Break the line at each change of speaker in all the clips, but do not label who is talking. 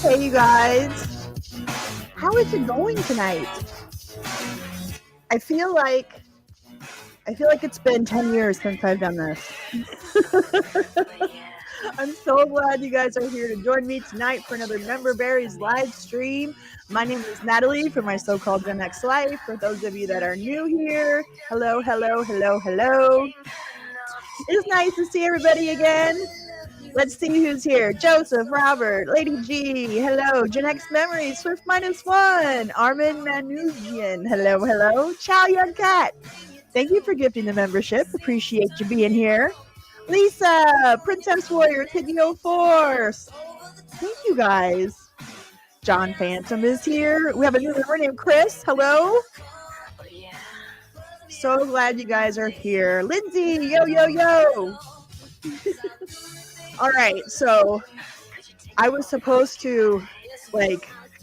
Hey, you guys. How is it going tonight? I feel like it's been 10 years since I've done this. I'm so glad you guys are here to join me tonight for another Member Berries live stream. My name is Natalie from my so-called Gen X Life. For those of you that are new here, hello, hello, hello, hello. It's nice to see everybody again. Let's see who's here. Joseph, Robert, Lady G, hello. Gen X Memories, Swift -1, Armin Manugian, hello, hello. Chow Young Cat, thank you for gifting the membership. Appreciate you being here. Lisa, Princess Warrior, Tigio Force, thank you guys. John Phantom is here. We have a new member named Chris, hello. So glad you guys are here. Lindsay, yo, yo, yo. All right, so I was supposed to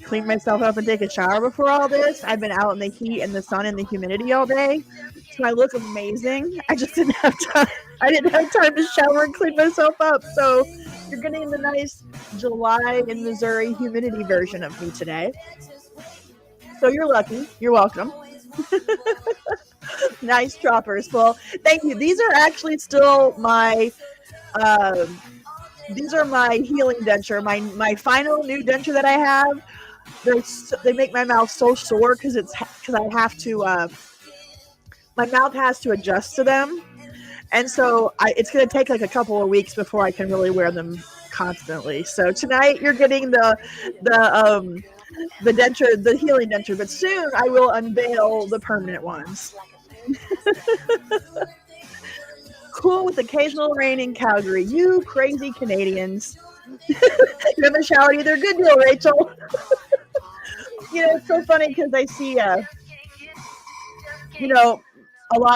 clean myself up and take a shower before all this. I've been out in the heat and the sun and the humidity all day, so I look amazing. I just didn't have time. I didn't have time to shower and clean myself up, so you're getting the nice July in Missouri humidity version of me today. So you're lucky. You're welcome. Nice droppers. Well, thank you. These are actually still my these are my healing denture, my final new denture that I have. They make my mouth so sore because I have to my mouth has to adjust to them, and so it's going to take like a couple of weeks before I can really wear them constantly. So tonight you're getting the denture, the healing denture, but soon I will unveil the permanent ones. Cool with occasional rain in Calgary. You crazy Canadians. You haven't showered either. Good deal, Rachel. It's so funny because I see,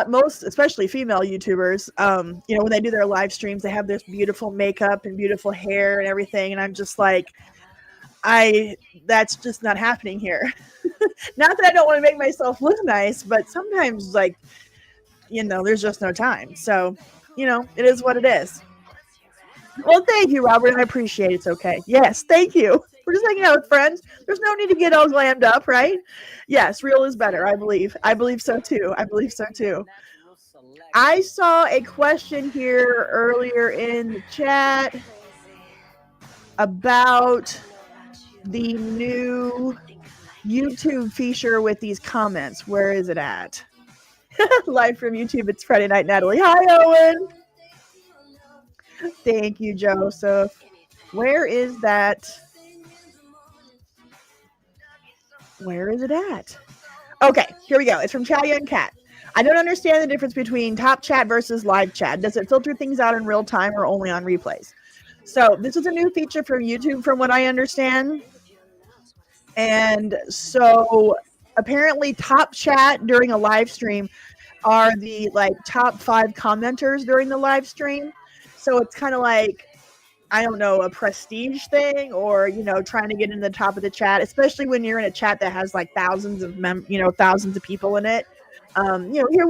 most, especially female YouTubers, when they do their live streams, they have this beautiful makeup and beautiful hair and everything. And I'm just like, that's just not happening here. Not that I don't want to make myself look nice, but sometimes there's just no time. So, it is what it is. Well, thank you, Robert. I appreciate it. It's okay. Yes, thank you. We're just hanging out with friends. There's no need to get all glammed up, right? Yes, real is better, I believe. I believe so, too. I saw a question here earlier in the chat about the new YouTube feature with these comments. Where is it at? Live from YouTube, it's Friday night, Natalie. Hi, Owen. Thank you, Joseph. Where is that? Where is it at? Okay, here we go. It's from Chow Young Cat. I don't understand the difference between top chat versus live chat. Does it filter things out in real time or only on replays? So this is a new feature from YouTube from what I understand. And so apparently top chat during a live stream are the top 5 commenters during the live stream. So it's kind of like, I don't know, a prestige thing, or trying to get in the top of the chat, especially when you're in a chat that has thousands of people in it. Here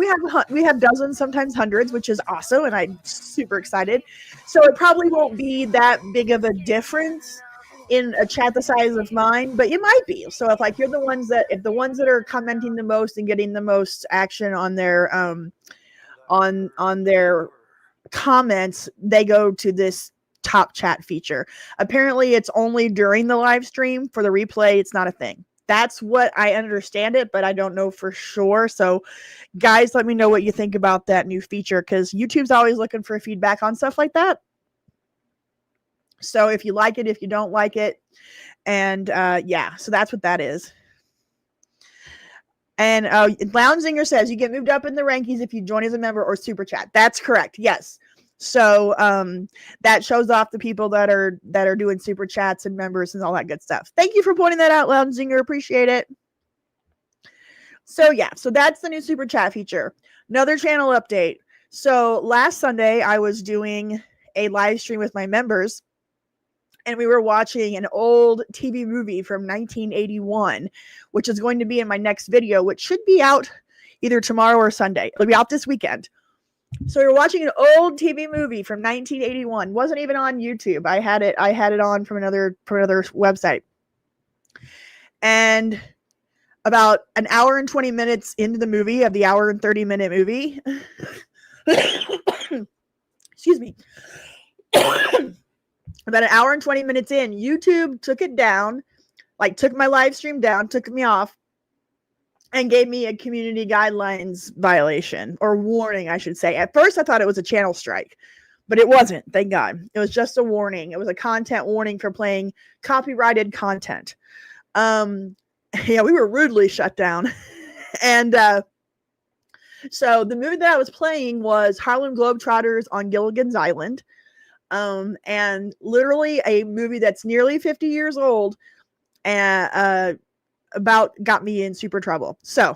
we have dozens, sometimes hundreds, which is awesome, and I'm super excited. So it probably won't be that big of a difference in a chat the size of mine, but it might be. So if you're the ones that are commenting the most and getting the most action on their on their comments, they go to this top chat feature. Apparently it's only during the live stream. For the replay, it's not a thing. That's what I understand it, but I don't know for sure. So guys, let me know what you think about that new feature, because YouTube's always looking for feedback on stuff like that. So if you like it, if you don't like it, and so that's what that is. And Lounginger says you get moved up in the rankings if you join as a member or super chat. That's correct. Yes. So that shows off the people that are doing super chats and members and all that good stuff. Thank you for pointing that out, Lounginger. Appreciate it. So so that's the new super chat feature. Another channel update. So last Sunday I was doing a live stream with my members, and we were watching an old TV movie from 1981, which is going to be in my next video, which should be out either tomorrow or Sunday. It'll be out this weekend. So we were watching an old TV movie from 1981. Wasn't even on YouTube. I had it on from another website. And about an hour and 20 minutes into the movie, of the hour and 30-minute movie, excuse me, about an hour and 20 minutes in, YouTube took it down, like took my live stream down, took me off, and gave me a community guidelines violation, or warning, I should say. At first, I thought it was a channel strike, but it wasn't, thank God. It was just a warning. It was a content warning for playing copyrighted content. Yeah, we were rudely shut down. And so the movie that I was playing was Harlem Globetrotters on Gilligan's Island. And literally a movie that's nearly 50 years old, and about got me in super trouble. So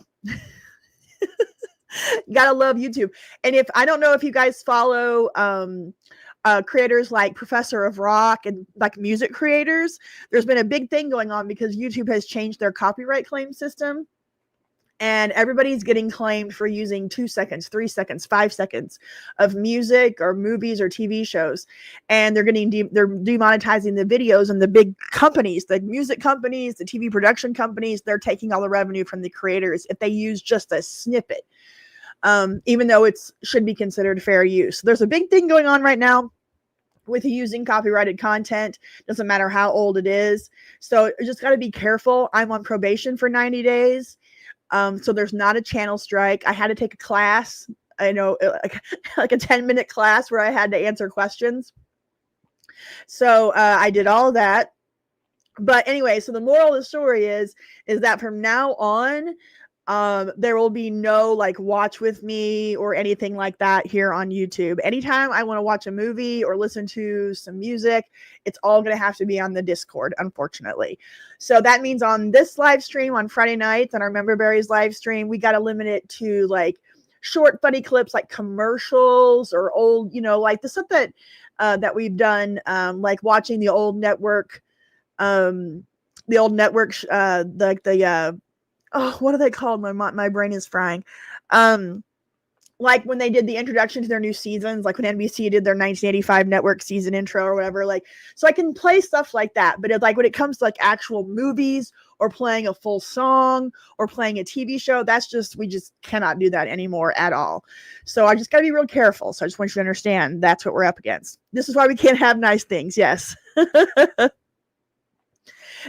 gotta love YouTube. And if I don't know if you guys follow creators like Professor of Rock and like music creators, there's been a big thing going on because YouTube has changed their copyright claim system. And everybody's getting claimed for using 2 seconds, 3 seconds, 5 seconds of music or movies or TV shows. And they're they're demonetizing the videos, and the big companies, the music companies, the TV production companies, they're taking all the revenue from the creators if they use just a snippet, even though it should be considered fair use. So there's a big thing going on right now with using copyrighted content. Doesn't matter how old it is. So you just got to be careful. I'm on probation for 90 days. So there's not a channel strike. I had to take a class, I know, like a 10-minute class where I had to answer questions. So I did all that. But anyway, so the moral of the story is that from now on, there will be no like watch with me or anything like that here on YouTube. Anytime I want to watch a movie or listen to some music, it's all going to have to be on the Discord, unfortunately. So that means on this live stream on Friday nights, on our Member Berries live stream, we got to limit it to like short, funny clips, like commercials or old, like the stuff that we've done, like watching the old network, what are they called? My brain is frying. Like when they did the introduction to their new seasons, like when NBC did their 1985 network season intro or whatever, like, so I can play stuff like that. But like when it comes to like actual movies or playing a full song or playing a TV show, we just cannot do that anymore at all. So I just got to be real careful. So I just want you to understand that's what we're up against. This is why we can't have nice things. Yes.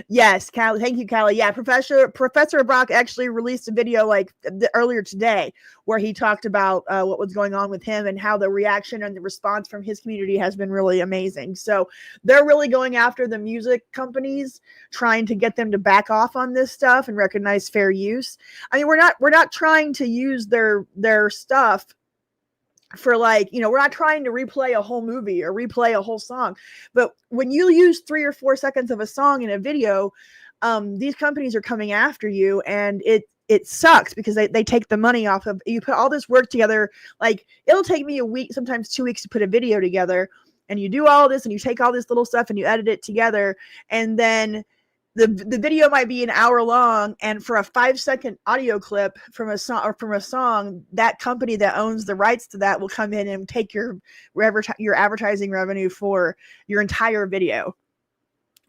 Yes, Callie. Thank you, Callie. Yeah, Professor Brock actually released a video like earlier today where he talked about what was going on with him and how the reaction and the response from his community has been really amazing. So they're really going after the music companies, trying to get them to back off on this stuff and recognize fair use. I mean, we're not trying to use their stuff for like, we're not trying to replay a whole movie or replay a whole song. But when you use 3 or 4 seconds of a song in a video, these companies are coming after you, and it sucks because they take the money off of, you put all this work together. Like it'll take me a week, sometimes 2 weeks to put a video together, and you do all this and you take all this little stuff and you edit it together, and then the video might be an hour long, and for a 5-second audio clip from a song, that company that owns the rights to that will come in and take your advertising revenue for your entire video,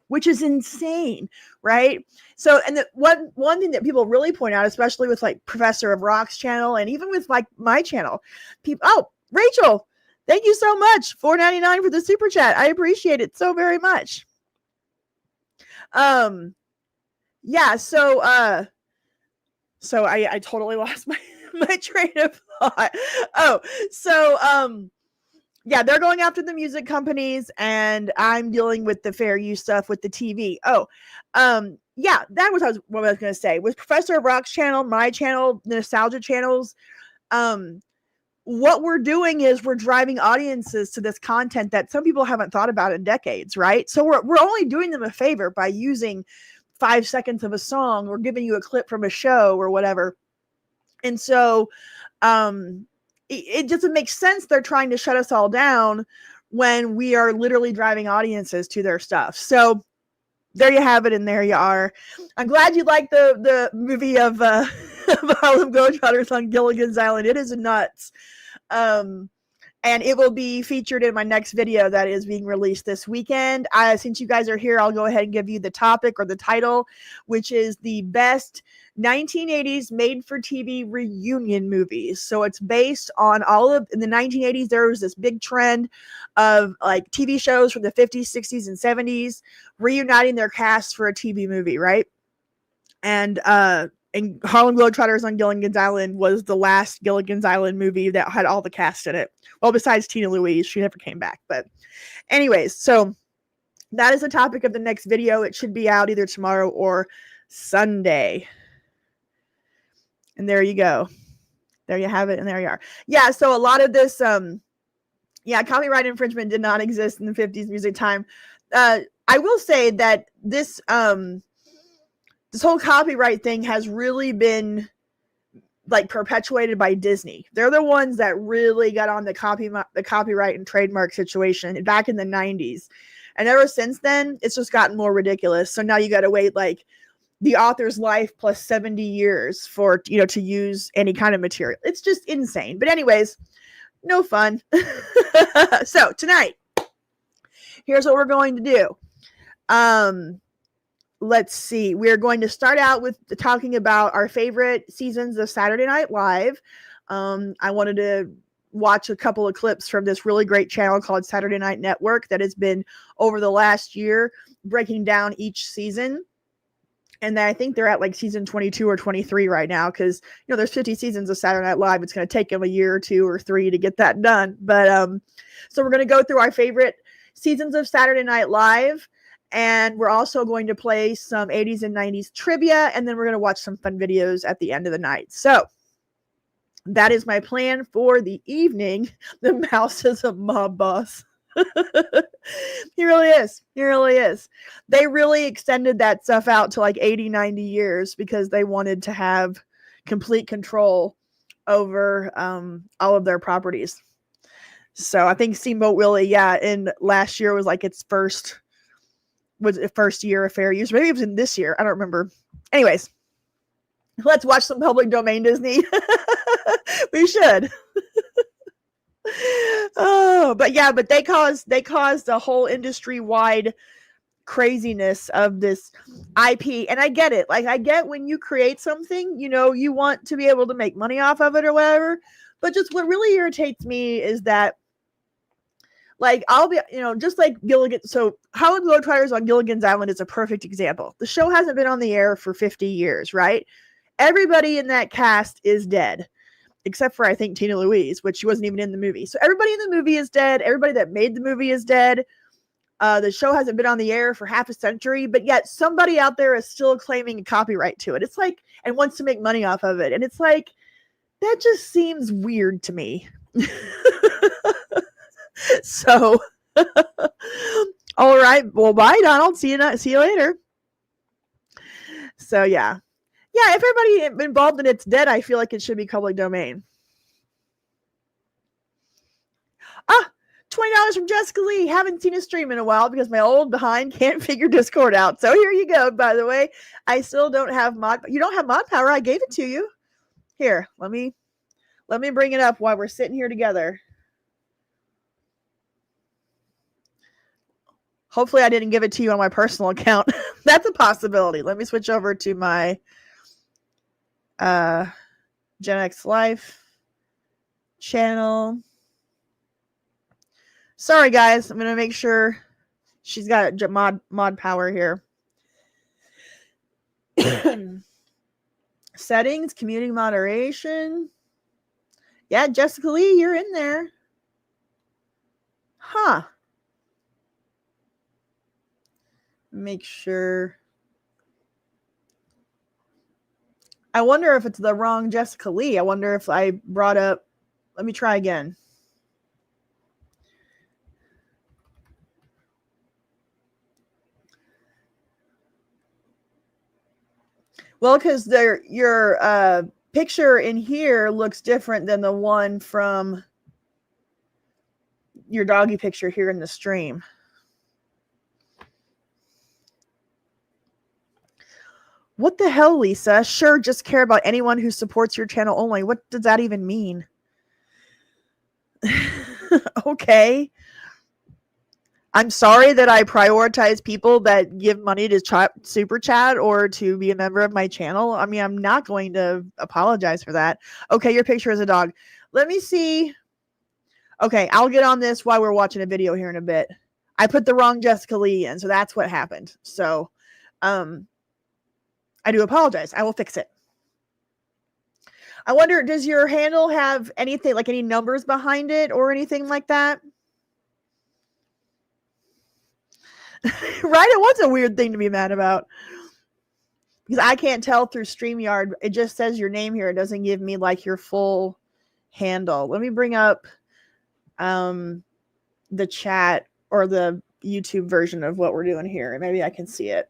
which is insane, right? So, and one thing that people really point out, especially with like Professor of Rock's channel, and even with like my channel, Rachel, thank you so much, $4.99 for the super chat. I appreciate it so very much. Yeah, so I totally lost my train of thought. Yeah, they're going after the music companies, and I'm dealing with the fair use stuff with the TV. Yeah, that was what I was going to say. With Professor of Rock's channel, my channel, the nostalgia channels, what we're doing is we're driving audiences to this content that some people haven't thought about in decades, right? So we're only doing them a favor by using 5 seconds of a song or giving you a clip from a show or whatever. And so it doesn't make sense they're trying to shut us all down when we are literally driving audiences to their stuff. So there you have it, and there you are. I'm glad you like the movie of Harlem Globetrotters on Gilligan's Island. It is nuts. And it will be featured in my next video that is being released this weekend. Since you guys are here, I'll go ahead and give you the topic or the title, which is the best 1980s made-for-TV reunion movies. So it's based on in the 1980s, there was this big trend of like TV shows from the 50s, 60s, and 70s reuniting their casts for a TV movie, right? And Harlem Globetrotters on Gilligan's Island was the last Gilligan's Island movie that had all the cast in it. Well, besides Tina Louise, she never came back. But anyways, so that is the topic of the next video. It should be out either tomorrow or Sunday. And there you go. There you have it, and there you are. Yeah, so a lot of this, copyright infringement did not exist in the 50s music time. I will say that this whole copyright thing has really been like perpetuated by Disney. They're the ones that really got on the copyright and trademark situation back in the 90s. And ever since then, it's just gotten more ridiculous. So now you got to wait like the author's life plus 70 years for, to use any kind of material. It's just insane. But anyways, no fun. So tonight, here's what we're going to do. Let's see. We're going to start out with talking about our favorite seasons of Saturday Night Live. I wanted to watch a couple of clips from this really great channel called Saturday Night Network that has been over the last year breaking down each season. And then I think they're at like season 22 or 23 right now because, there's 50 seasons of Saturday Night Live. It's going to take them a year or 2 or 3 to get that done. But so we're going to go through our favorite seasons of Saturday Night Live. And we're also going to play some 80s and 90s trivia. And then we're going to watch some fun videos at the end of the night. So that is my plan for the evening. The mouse is a mob boss. He really is. He really is. They really extended that stuff out to like 80, 90 years because they wanted to have complete control over all of their properties. So I think Steamboat Willie, in last year was like its first year of fair use. Maybe it was in this year. I don't remember. Anyways, let's watch some public domain Disney. We should. But they caused a whole industry-wide craziness of this IP. And I get it. Like, I get when you create something, you want to be able to make money off of it or whatever. But just what really irritates me is that, like, I'll be, just like Gilligan. So Harlem Globetrotters on Gilligan's Island is a perfect example. The show hasn't been on the air for 50 years, right? Everybody in that cast is dead, except for, I think, Tina Louise, which she wasn't even in the movie. So everybody in the movie is dead. Everybody that made the movie is dead. The show hasn't been on the air for half a century, but yet somebody out there is still claiming a copyright to it. It's like, and wants to make money off of it. And it's like, that just seems weird to me. So, all right. Well, bye, Donald. See you later. So, yeah. If everybody involved in it's dead, I feel like it should be public domain. $20 from Jessica Lee. Haven't seen a stream in a while because my old behind can't figure Discord out. So here you go, by the way. I still don't have mod. You don't have mod power. I gave it to you. Here, let me bring it up while we're sitting here together. Hopefully I didn't give it to you on my personal account. That's a possibility. Let me switch over to my Gen X Life channel. Sorry, guys. I'm going to make sure she's got mod power here. Settings, community moderation. Yeah, Jessica Lee, you're in there. Huh. Make sure. I wonder if it's the wrong Jessica Lee. I wonder if I brought up. Let me try again. Well, because your picture in here looks different than the one from your doggy picture here in the stream. What the hell, Lisa? Sure, just care about anyone who supports your channel only. What does that even mean? Okay. I'm sorry that I prioritize people that give money to super chat or to be a member of my channel. I mean, I'm not going to apologize for that. Okay, your picture is a dog. Let me see. Okay, I'll get on this while we're watching a video here in a bit. I put the wrong Jessica Lee in, so that's what happened. So, I do apologize. I will fix it. I wonder, does your handle have anything, like any numbers behind it or anything like that? Right? It was a weird thing to be mad about. Because I can't tell through StreamYard. It just says your name here. It doesn't give me like your full handle. Let me bring up the chat or the YouTube version of what we're doing here. Maybe I can see it.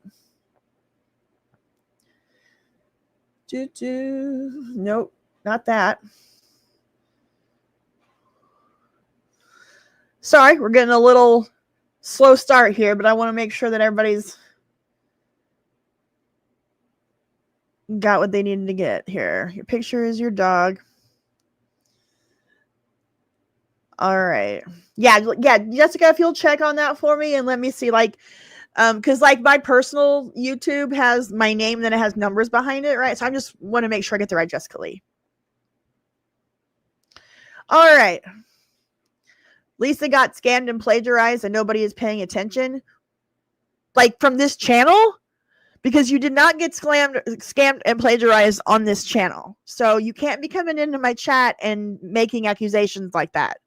Nope, not that. Sorry, we're getting a little slow start here, but I want to make sure that everybody's got what they needed to get here. Your picture is your dog. All right. Yeah, Jessica, if you'll check on that for me and let me see, like, because like my personal YouTube has my name, then it has numbers behind it, right? So I just want to make sure I get the right Jessica Lee. All right. Lisa got scammed and plagiarized and nobody is paying attention. Like from this channel? Because you did not get scammed and plagiarized on this channel. So you can't be coming into my chat and making accusations like that.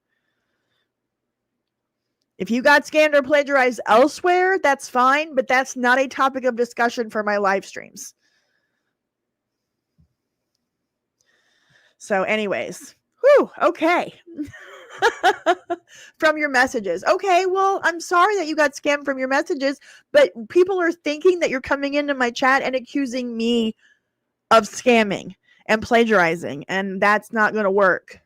If you got scammed or plagiarized elsewhere, that's fine, but that's not a topic of discussion for my live streams. So anyways, okay. From your messages. Okay, well, I'm sorry that you got scammed from your messages, but people are thinking that you're coming into my chat and accusing me of scamming and plagiarizing, and that's not going to work.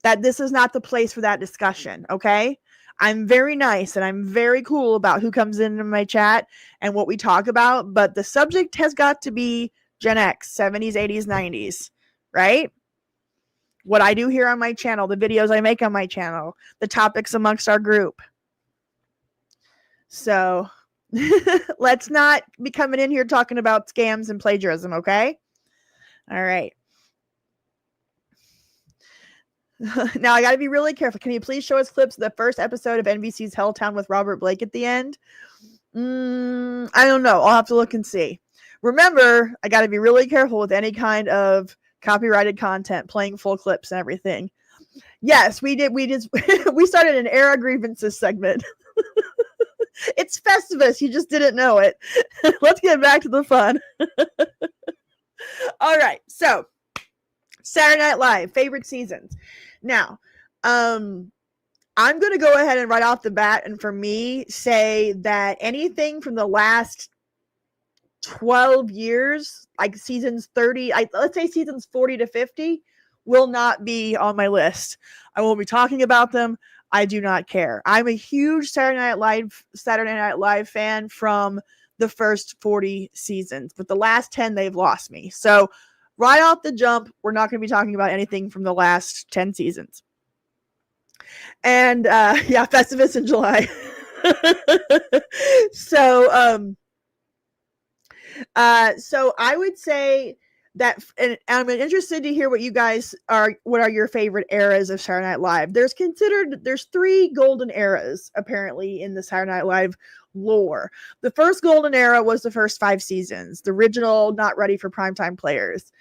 That this is not the place for that discussion, okay? I'm very nice and I'm very cool about who comes into my chat and what we talk about, but the subject has got to be Gen X, 70s, 80s, 90s, right? What I do here on my channel, the videos I make on my channel, the topics amongst our group. So let's not be coming in here talking about scams and plagiarism, okay? All right. Now I got to be really careful. Can you please show us clips of the first episode of NBC's Helltown with Robert Blake at the end? I don't know. I'll have to look and see. Remember, I got to be really careful with any kind of copyrighted content, playing full clips and everything. Yes, we did. We started an era grievances segment. It's Festivus. You just didn't know it. Let's get back to the fun. All right. So Saturday Night Live, favorite seasons. Now, I'm going to go ahead and right off the bat, and for me, say that anything from the last 12 years, like seasons 30, let's say seasons 40 to 50, will not be on my list. I won't be talking about them. I do not care. I'm a huge Saturday Night Live fan from the first 40 seasons, but the last 10, they've lost me. So right off the jump, we're not going to be talking about anything from the last 10 seasons. And yeah, Festivus in July. So I would say that, and I'm interested to hear what are your favorite eras of Saturday Night Live. There's 3 golden eras apparently in the Saturday Night Live lore. The first golden era was the first 5 seasons, the original, not ready for primetime players.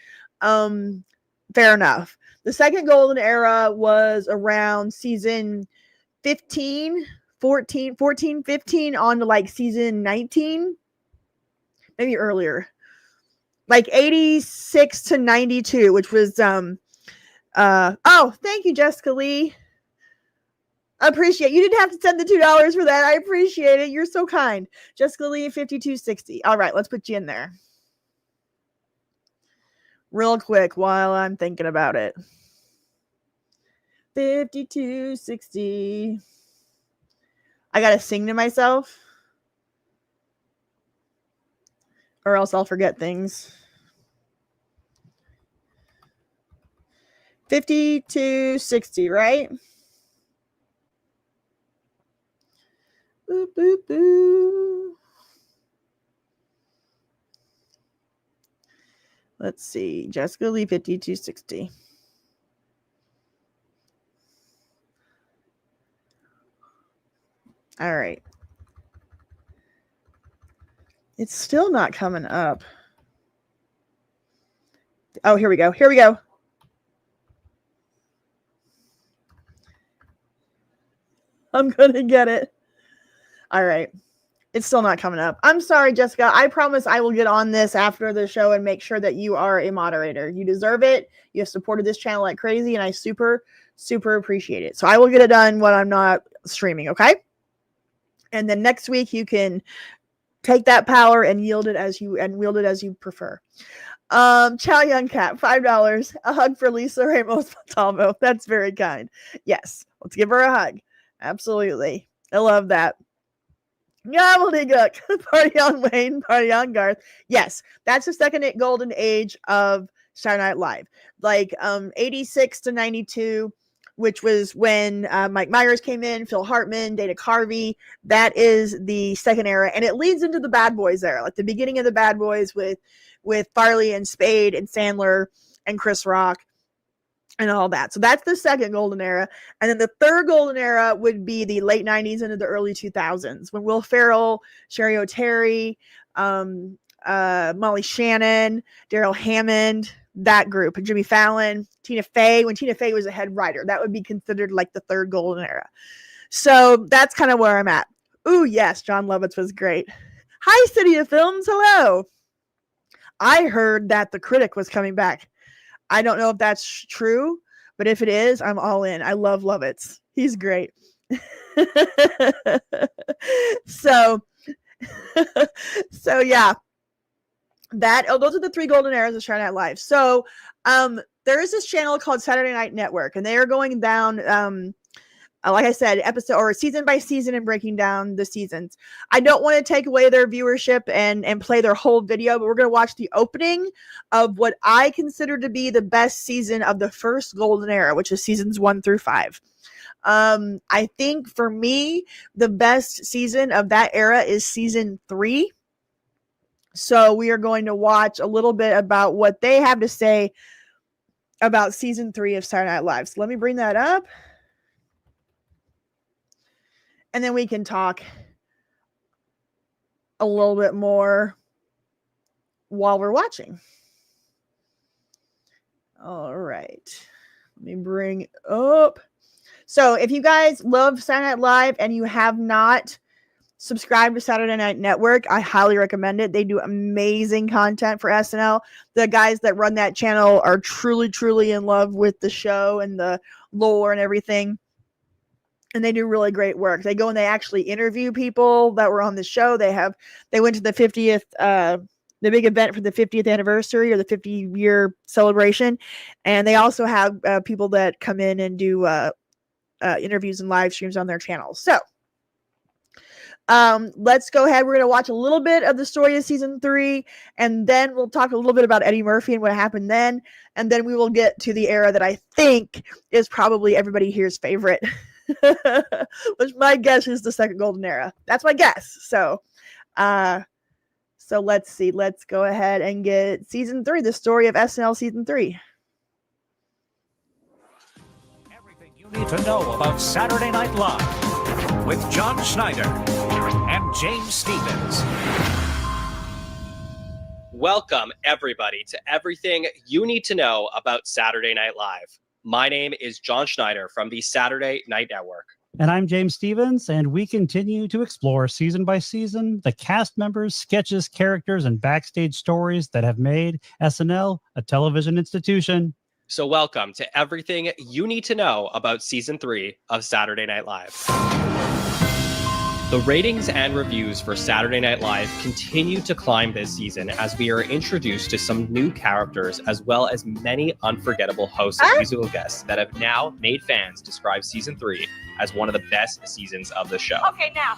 Fair enough. The second golden era was around season 15, 14, 15 on to like season 19, maybe earlier, like 86 to 92, which was oh, thank you, Jessica Lee. Appreciate. You didn't have to send the $2 for that. I appreciate it. You're so kind. Jessica Lee 5260. All right, let's put you in there real quick while I'm thinking about it. 5260. I gotta sing to myself, or else I'll forget things. 5260, right? Boop, boop, boop. Let's see. Jessica Lee 5260. All right. It's still not coming up. Oh, here we go. Here we go. I'm going to get it. All right. It's still not coming up. I'm sorry, Jessica. I promise I will get on this after the show and make sure that you are a moderator. You deserve it. You have supported this channel like crazy, and I super, super appreciate it. So I will get it done when I'm not streaming, okay? And then next week you can take that power and wield it as you prefer. Chow Young Cat, $5. A hug for Lisa Ramos Montalvo. That's very kind. Yes, let's give her a hug. Absolutely. I love that. Gobbledygook. Party on Wayne, party on Garth. Yes, that's the second golden age of Saturday Night Live. Like 86 to 92, which was when Mike Myers came in, Phil Hartman, Dana Carvey. That is the second era, and it leads into the Bad Boys era, like the beginning of the Bad Boys with Farley and Spade and Sandler and Chris Rock and all that. So that's the second golden era. And then the third golden era would be the late 90s into the early 2000s when Will Ferrell, Sherry O'Terry, Molly Shannon, Daryl Hammond, that group, and Jimmy Fallon, Tina Fey. When Tina Fey was a head writer, that would be considered like the third golden era. So that's kind of where I'm at. Ooh, yes, John Lovitz was great. Hi, City of Films. Hello. I heard that The Critic was coming back. I don't know if that's true, but if it is, I'm all in. I love Lovitz. He's great. So yeah. Those are the three golden eras of Saturday Night Live. So there is this channel called Saturday Night Network, and they are going down like I said, episode or season by season and breaking down the seasons. I don't want to take away their viewership and play their whole video, but we're going to watch the opening of what I consider to be the best season of the first golden era, which is seasons 1 through 5. I think for me, the best season of that era is season 3. So we are going to watch a little bit about what they have to say about season 3 of Saturday Night Live. So let me bring that up. And then we can talk a little bit more while we're watching. All right. Let me bring up. So if you guys love Saturday Night Live and you have not subscribed to Saturday Night Network, I highly recommend it. They do amazing content for SNL. The guys that run that channel are truly, truly in love with the show and the lore and everything. And they do really great work. They go and they actually interview people that were on the show. They went to the 50th, the big event for the 50th anniversary or the 50-year celebration. And they also have people that come in and do interviews and live streams on their channel. So let's go ahead. We're going to watch a little bit of the story of season 3, and then we'll talk a little bit about Eddie Murphy and what happened then. And then we will get to the era that I think is probably everybody here's favorite. Which my guess is the second golden era. That's my guess. So let's see. Let's go ahead and get season 3, the story of SNL season 3.
Everything you need to know about Saturday Night Live with John Schneider and James Stevens.
Welcome, everybody, to everything you need to know about Saturday Night Live. My name is John Schneider from the Saturday Night Network.
And I'm James Stevens, and we continue to explore season by season the cast members, sketches, characters, and backstage stories that have made SNL a television institution.
So welcome to everything you need to know about season 3 of Saturday Night Live. The ratings and reviews for Saturday Night Live continue to climb this season as we are introduced to some new characters as well as many unforgettable hosts and musical guests that have now made fans describe season 3 as one of the best seasons of the show.
Okay, now.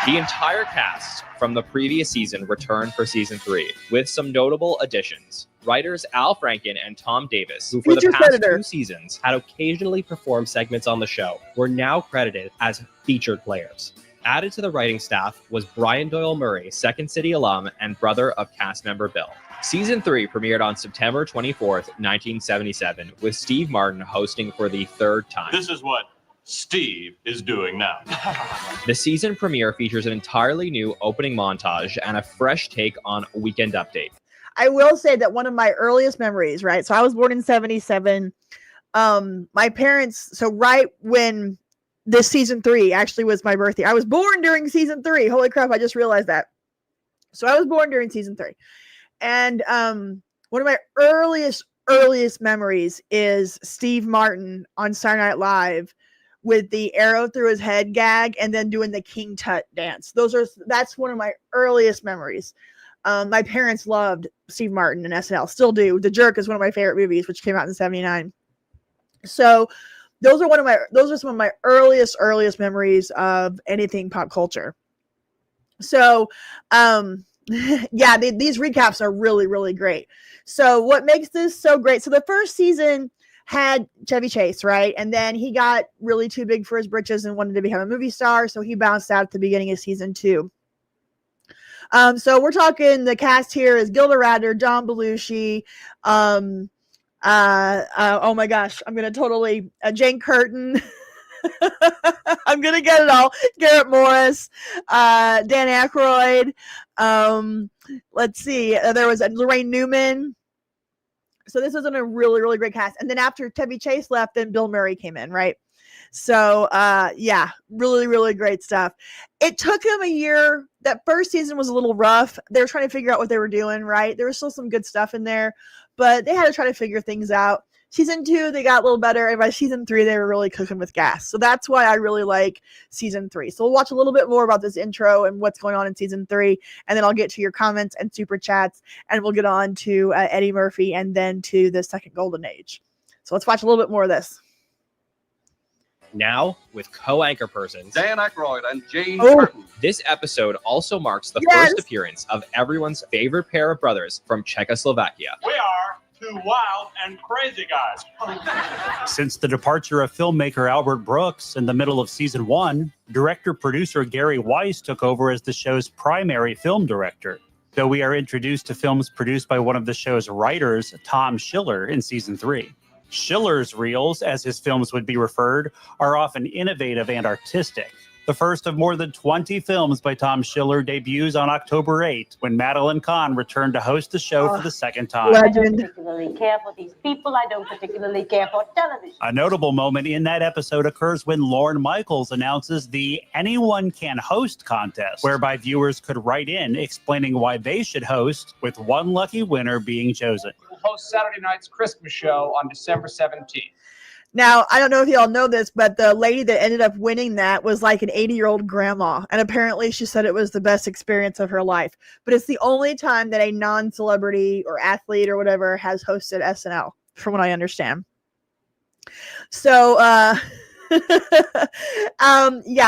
The entire cast from the previous season returned for season 3 with some notable additions. Writers Al Franken and Tom Davis, who for the past 2 seasons had occasionally performed segments on the show, were now credited as featured players. Added to the writing staff was Brian Doyle Murray, Second City alum and brother of cast member Bill. Season 3 premiered on September 24th, 1977, with Steve Martin hosting for the third time.
This is what Steve is doing now.
The season premiere features an entirely new opening montage and a fresh take on Weekend Update.
I will say that one of my earliest memories, right? So I was born in 77. My parents, so right when this season 3 actually was my birthday. I was born during season 3. Holy crap, I just realized that. So I was born during season 3. And one of my earliest memories is Steve Martin on Saturday Night Live with the arrow through his head gag and then doing the King Tut dance. That's one of my earliest memories. My parents loved Steve Martin and SNL, still do. The Jerk is one of my favorite movies, which came out in 79. So those are some of my earliest memories of anything pop culture. So yeah, these recaps are really, really great. So what makes this so great? So the first season had Chevy Chase, right? And then he got really too big for his britches and wanted to become a movie star. So he bounced out at the beginning of season 2. So we're talking, the cast here is Gilda Radner, John Belushi, oh my gosh, I'm going to totally, Jane Curtin. I'm going to get it all. Garrett Morris, Dan Aykroyd. Let's see. There was Lorraine Newman. So this was a really, really great cast. And then after Chevy Chase left, then Bill Murray came in, right? So, yeah, really, really great stuff. It took him a year. That first season was a little rough. They were trying to figure out what they were doing, right? There was still some good stuff in there, but they had to try to figure things out. Season 2, they got a little better. And by season 3, they were really cooking with gas. So that's why I really like season 3. So we'll watch a little bit more about this intro and what's going on in season 3. And then I'll get to your comments and super chats. And we'll get on to Eddie Murphy and then to the second golden age. So let's watch a little bit more of this.
Now, with co-anchor persons
Dan Aykroyd and Jane Curtin.
This episode also marks the
Yes.
first appearance of everyone's favorite pair of brothers from Czechoslovakia.
We are two wild and crazy guys.
Since the departure of filmmaker Albert Brooks in the middle of season 1, director-producer Gary Weiss took over as the show's primary film director. Though we are introduced to films produced by one of the show's writers, Tom Schiller, in season 3. Schiller's reels, as his films would be referred, are often innovative and artistic. The first of more than 20 films by Tom Schiller debuts on October 8, when Madeline Kahn returned to host the show for the second time.
I don't particularly care for these people. I don't particularly care for television.
A notable moment in that episode occurs when Lorne Michaels announces the Anyone Can Host contest, whereby viewers could write in explaining why they should host, with one lucky winner being chosen.
We'll host Saturday night's Christmas show on December 17th.
Now, I don't know if y'all know this, but the lady that ended up winning that was like an 80-year-old grandma. And apparently she said it was the best experience of her life. But it's the only time that a non-celebrity or athlete or whatever has hosted SNL, from what I understand. So, yeah,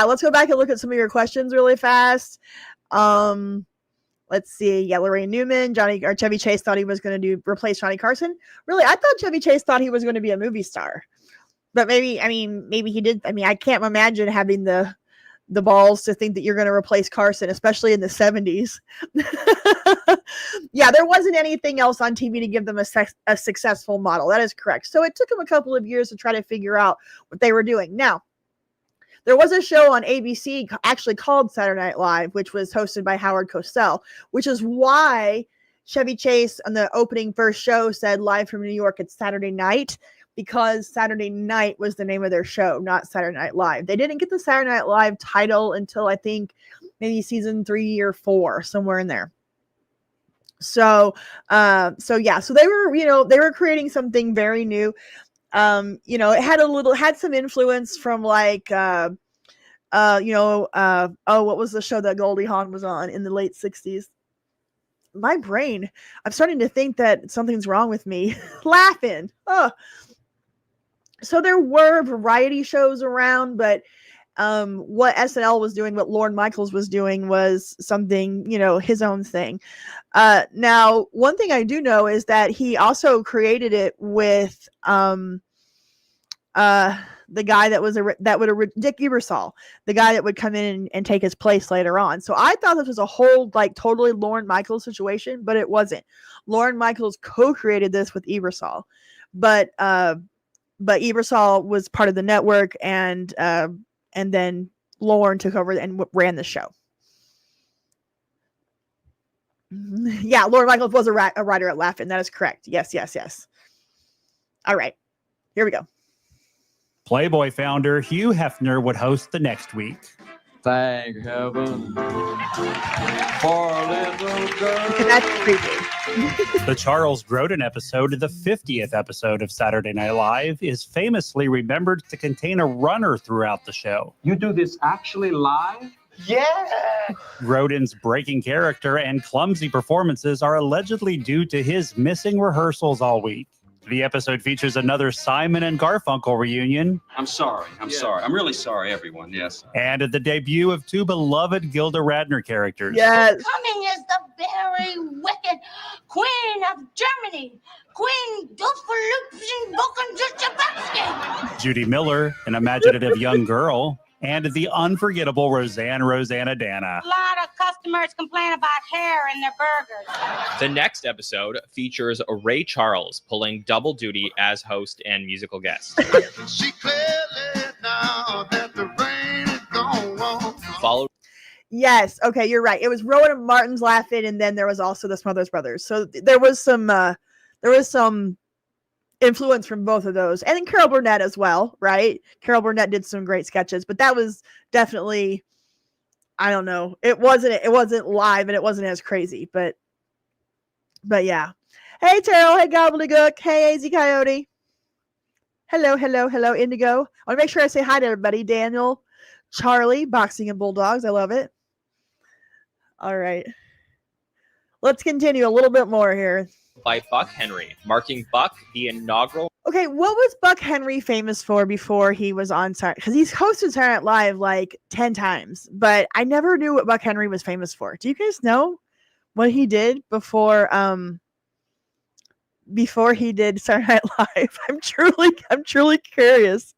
let's go back and look at some of your questions really fast. Let's see. Yeah, Lorraine Newman, Chevy Chase thought he was going to replace Johnny Carson. Really, I thought Chevy Chase thought he was going to be a movie star. But maybe he did. I mean, I can't imagine having the balls to think that you're going to replace Carson, especially in the 70s. Yeah, there wasn't anything else on TV to give them a successful model. That is correct. So it took them a couple of years to try to figure out what they were doing. Now, there was a show on ABC actually called Saturday Night Live, which was hosted by Howard Cosell, which is why Chevy Chase on the opening first show said live from New York, it's Saturday night, because Saturday Night was the name of their show, not Saturday Night Live. They didn't get the Saturday Night Live title until I think maybe season 3 or 4, somewhere in there. So yeah, so they were creating something very new. It had some influence from like, what was the show that Goldie Hawn was on in the late 60s? My brain, I'm starting to think that something's wrong with me. Laughing. Oh. So there were variety shows around, but what SNL was doing, what Lorne Michaels was doing was something, his own thing. Now, one thing I do know is that he also created it with, the guy that was Dick Ebersol, the guy that would come in and take his place later on. So I thought this was a whole like totally Lorne Michaels situation, but it wasn't. Lorne Michaels co-created this with Ebersol, but Ebersol was part of the network, and then Lorne took over and ran the show. Yeah, Lorne Michaels was a writer at Laugh-In. That is correct. Yes. All right, here we go.
Playboy founder Hugh Hefner would host the next week.
Thank heaven for a little girl.
That's creepy.
The Charles Grodin episode, the 50th episode of Saturday Night Live, is famously remembered to contain a runner throughout the show.
You do this actually live?
Yeah.
Grodin's breaking character and clumsy performances are allegedly due to his missing rehearsals all week. The episode features another Simon and Garfunkel reunion.
I'm sorry. I'm really sorry, everyone. Yes.
And the debut of two beloved Gilda Radner characters.
Yes.
Coming is the very wicked Queen of Germany, Queen Dufferlupsen.
Judy Miller, an imaginative young girl, and the unforgettable Rosanna Dana.
A lot of customers complain about hair in their burgers.
The next episode features Ray Charles pulling double duty as host and musical guest.
See clearly now that the rain is gone.
Followed.
Yes. Okay, you're right. It was Rowan and Martin's Laugh-In, and then there was also the Smothers Brothers. So there was some influence from both of those, and then Carol Burnett as well, right? Carol Burnett did some great sketches, but that was definitely, I don't know, it wasn't live and it wasn't as crazy, but yeah. Hey Terrell, hey Gobbledygook, hey AZ Coyote, hello Indigo. I want to make sure I say hi to everybody. Daniel, Charlie, Boxing and Bulldogs, I love it. All right, let's continue a little bit more here.
By Buck Henry, marking Buck the inaugural.
Okay, what was Buck Henry famous for before he was on Saturday? Because he's hosted Saturday Night Live like 10 times, but I never knew what Buck Henry was famous for. Do you guys know what he did before he did Saturday Night Live? I'm truly curious.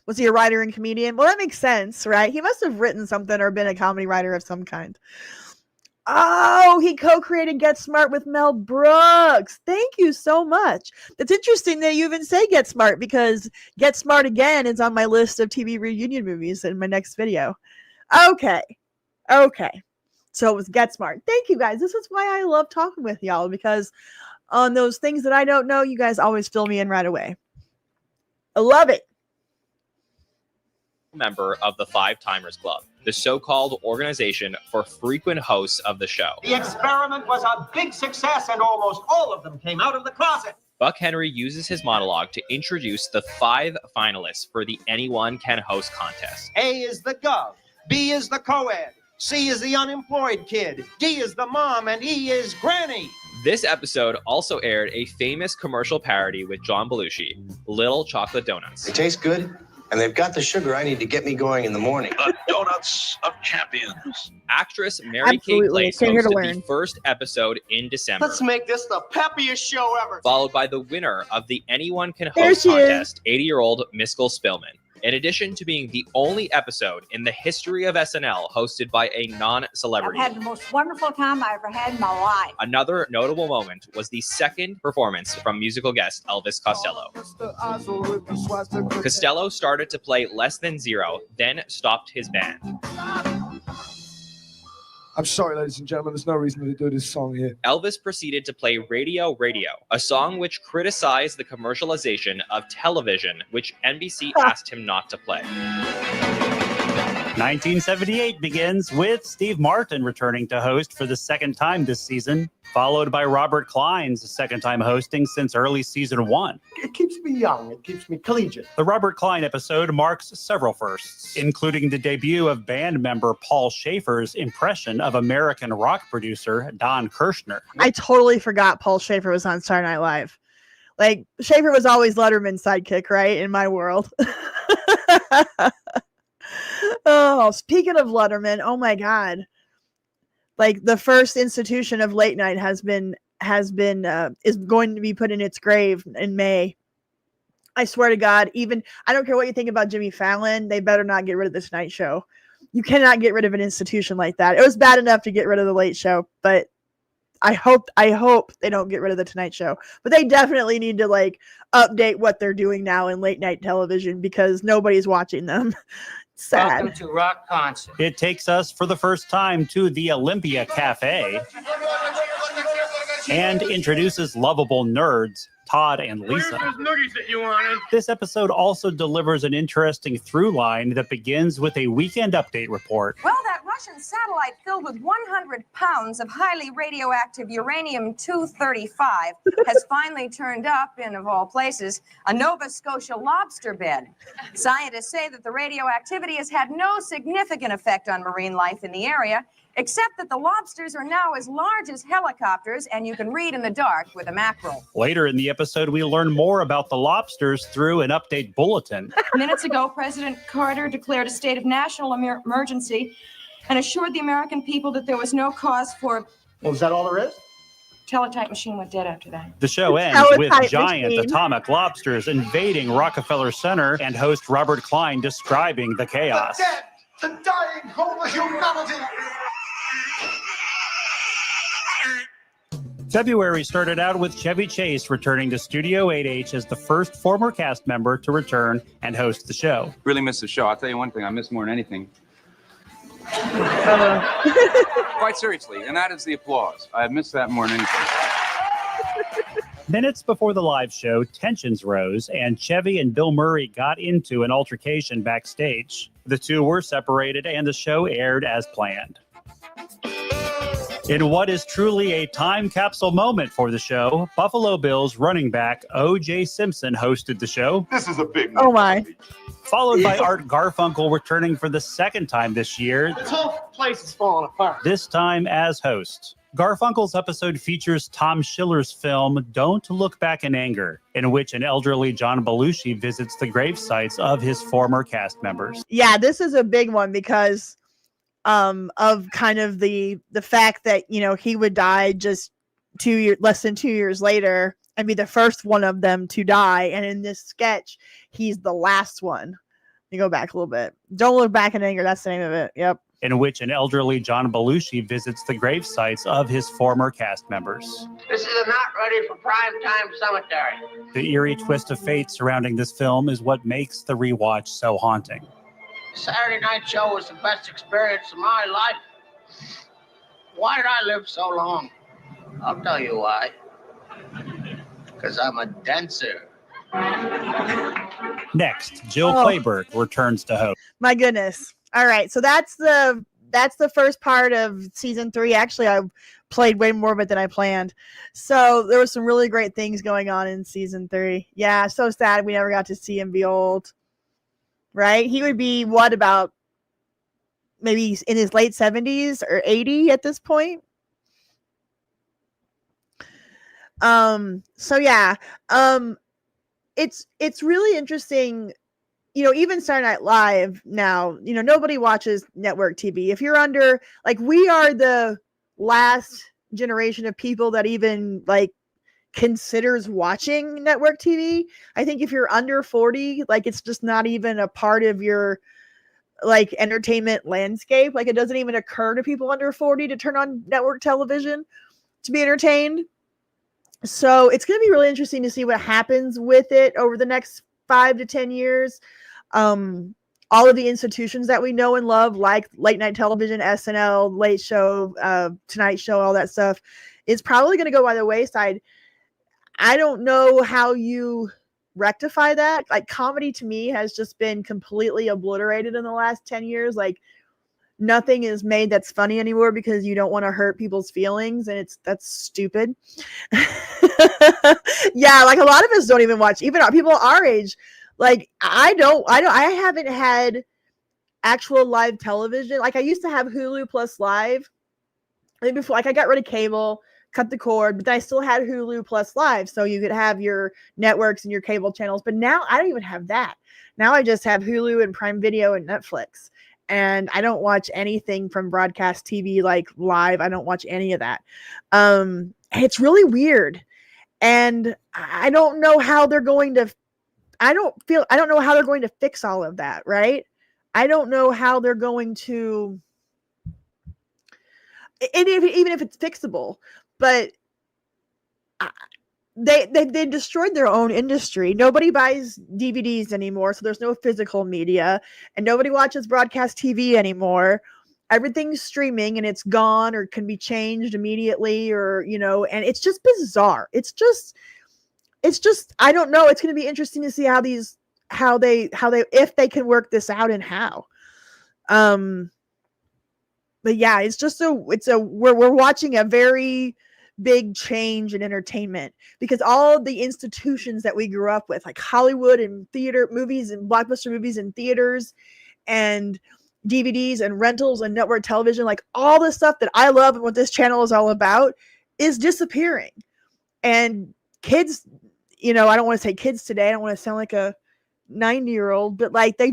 Was he a writer and comedian? Well, that makes sense, right? He must have written something or been a comedy writer of some kind. Oh, he co-created Get Smart with Mel Brooks. Thank you so much. That's interesting that you even say Get Smart, because Get Smart Again is on my list of TV reunion movies in my next video. Okay. So it was Get Smart. Thank you guys. This is why I love talking with y'all, because on those things that I don't know, you guys always fill me in right away. I love it.
Member of the Five Timers Club, the so-called organization for frequent hosts of the show.
The experiment was a big success, and almost all of them came out of the closet.
Buck Henry uses his monologue to introduce the 5 finalists for the Anyone Can Host contest.
A is the gov, B is the co-ed, C is the unemployed kid, D is the mom, and E is granny.
This episode also aired a famous commercial parody with John Belushi, Little Chocolate Donuts.
They taste good, and they've got the sugar I need to get me going in the morning.
The donuts of champions.
Actress Mary Kate Place hosted the first episode in December.
Let's make this the peppiest show ever.
Followed by the winner of the Anyone Can Host contest, 80-year-old Miskell Spillman. In addition to being the only episode in the history of SNL hosted by a non-celebrity.
I've had the most wonderful time I ever had in my life.
Another notable moment was the second performance from musical guest Elvis Costello. Costello started to play Less Than Zero, then stopped his band.
I'm sorry, ladies and gentlemen, there's no reason to do this song here.
Elvis proceeded to play Radio Radio, a song which criticized the commercialization of television, which NBC asked him not to play.
1978 begins with Steve Martin returning to host for the second time this season, followed by Robert Klein's second time hosting since early season 1.
It keeps me young. It keeps me collegiate.
The Robert Klein episode marks several firsts, including the debut of band member Paul Schaefer's impression of American rock producer Don Kirshner.
I totally forgot Paul Schaefer was on Saturday Night Live. Like, Schaefer was always Letterman's sidekick, right? In my world. Oh, speaking of Letterman, oh my God. Like, the first institution of late night is going to be put in its grave in May. I swear to God, even I don't care what you think about Jimmy Fallon, they better not get rid of the Tonight Show. You cannot get rid of an institution like that. It was bad enough to get rid of the Late Show, but I hope they don't get rid of the Tonight Show. But they definitely need to like update what they're doing now in late night television because nobody's watching them. Sad.
Welcome to Rock Concert.
It takes us for the first time to the Olympia Cafe and introduces lovable nerds, Todd and Lisa. This episode also delivers an interesting through line that begins with a weekend update report.
Well, that Russian satellite filled with 100 pounds of highly radioactive uranium-235 has finally turned up in, of all places, a Nova Scotia lobster bed. Scientists say that the radioactivity has had no significant effect on marine life in the area, except that the lobsters are now as large as helicopters and you can read in the dark with a mackerel.
Later in the episode, we learn more about the lobsters through an update bulletin.
Minutes ago, President Carter declared a state of national emergency and assured the American people that there was no cause for...
Well, is that all there is?
Teletype machine went dead after that.
The show ends with giant atomic lobsters invading Rockefeller Center and host Robert Klein describing the chaos.
The dead, the dying whole of humanity.
February started out with Chevy Chase returning to Studio 8H as the first former cast member to return and host the show.
Really miss the show. I'll tell you one thing I miss more than anything. Quite seriously, and that is the applause. I miss that more than anything.
Minutes before the live show, tensions rose, and Chevy and Bill Murray got into an altercation backstage. The two were separated, and the show aired as planned. In what is truly a time capsule moment for the show, Buffalo Bills running back O.J. Simpson hosted the show.
This is a big
Oh my.
Followed by Art Garfunkel returning for the second time this year,
This whole place is falling apart.
this time as host. Garfunkel's episode features Tom Schiller's film Don't Look Back in Anger, in which an elderly John Belushi visits the grave sites of his former cast members.
Yeah, this is a big one because of kind of the fact that, you know, he would die just less than 2 years later and be the first one of them to die. And in this sketch, he's the last one. You go back a little bit. Don't Look Back in Anger. That's the name of it. Yep.
In which an elderly John Belushi visits the grave sites of his former cast members.
This is not ready for primetime cemetery.
The eerie twist of fate surrounding this film is what makes the rewatch so haunting.
Saturday Night Show was the best experience of my life. Why did I live so long? I'll tell you why. Because I'm a dancer.
Next, Jill Clayburgh returns to host.
My goodness. All right. So that's the first part of season 3. Actually, I played way more of it than I planned. So there was some really great things going on in season 3. Yeah. So sad we never got to see him be old. Right? He would be what, about maybe in his late 70s or 80 at this point. So yeah. It's really interesting. You know, even Saturday Night Live now, you know, nobody watches network TV. If you're under, like, we are the last generation of people that even like considers watching network TV. I think if you're under 40, like, it's just not even a part of your like entertainment landscape. Like, it doesn't even occur to people under 40 to turn on network television to be entertained. So it's going to be really interesting to see what happens with it over the next 5 to 10 years. All of the institutions that we know and love, like late night television, SNL, Late Show, Tonight Show, all that stuff, is probably going to go by the wayside. I don't know how you rectify that. Like, comedy to me has just been completely obliterated in the last 10 years. Like, nothing is made that's funny anymore because you don't want to hurt people's feelings, and that's stupid. Yeah, like, a lot of us don't even watch, even people our age. Like, I haven't had actual live television. Like, I used to have Hulu Plus Live. I think before, like, I got rid of cable, cut the cord, but then I still had Hulu Plus Live, so you could have your networks and your cable channels. But now I don't even have that. Now I just have Hulu and Prime Video and Netflix, and I don't watch anything from broadcast TV like live. I don't watch any of that. It's really weird, and I don't know how they're going to I don't know how they're going to fix all of that, right? I don't know how they're going to, even if it's fixable, but they destroyed their own industry. Nobody buys DVDs anymore, so there's no physical media, and nobody watches broadcast TV anymore. Everything's streaming, and it's gone or can be changed immediately, or and it's just bizarre. It's just I don't know. It's going to be interesting to see how they if they can work this out and how. But yeah, we're watching a very big change in entertainment, because all of the institutions that we grew up with, like Hollywood and theater movies and blockbuster movies and theaters and DVDs and rentals and network television, like all the stuff that I love and what this channel is all about, is disappearing. And kids, I don't want to say kids today, I don't want to sound like a 90-year-old, but like they're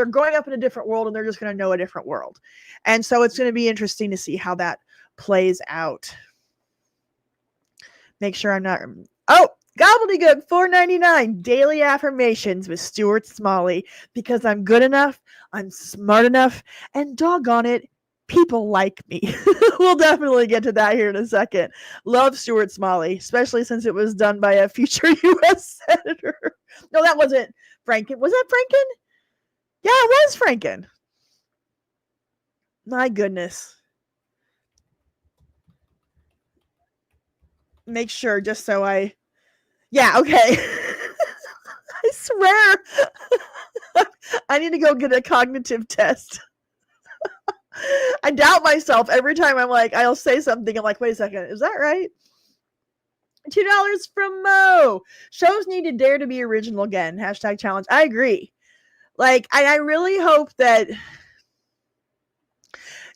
growing up in a different world, and they're just going to know a different world. And so it's going to be interesting to see how that plays out. Make sure I'm not. Oh, gobbledygook, $4.99 daily affirmations with Stuart Smalley, because I'm good enough, I'm smart enough, and doggone it, people like me. We'll definitely get to that here in a second. Love Stuart Smalley, especially since it was done by a future U.S. senator. No, that wasn't Franken. Was that Franken? Yeah, it was Franken. My goodness. Make sure, just so yeah, okay. I swear. I need to go get a cognitive test. I doubt myself every time I'll say something. I'm like, wait a second, is that right? $2 from Mo. Shows need to dare to be original again. #challenge. I agree. Like, I really hope that.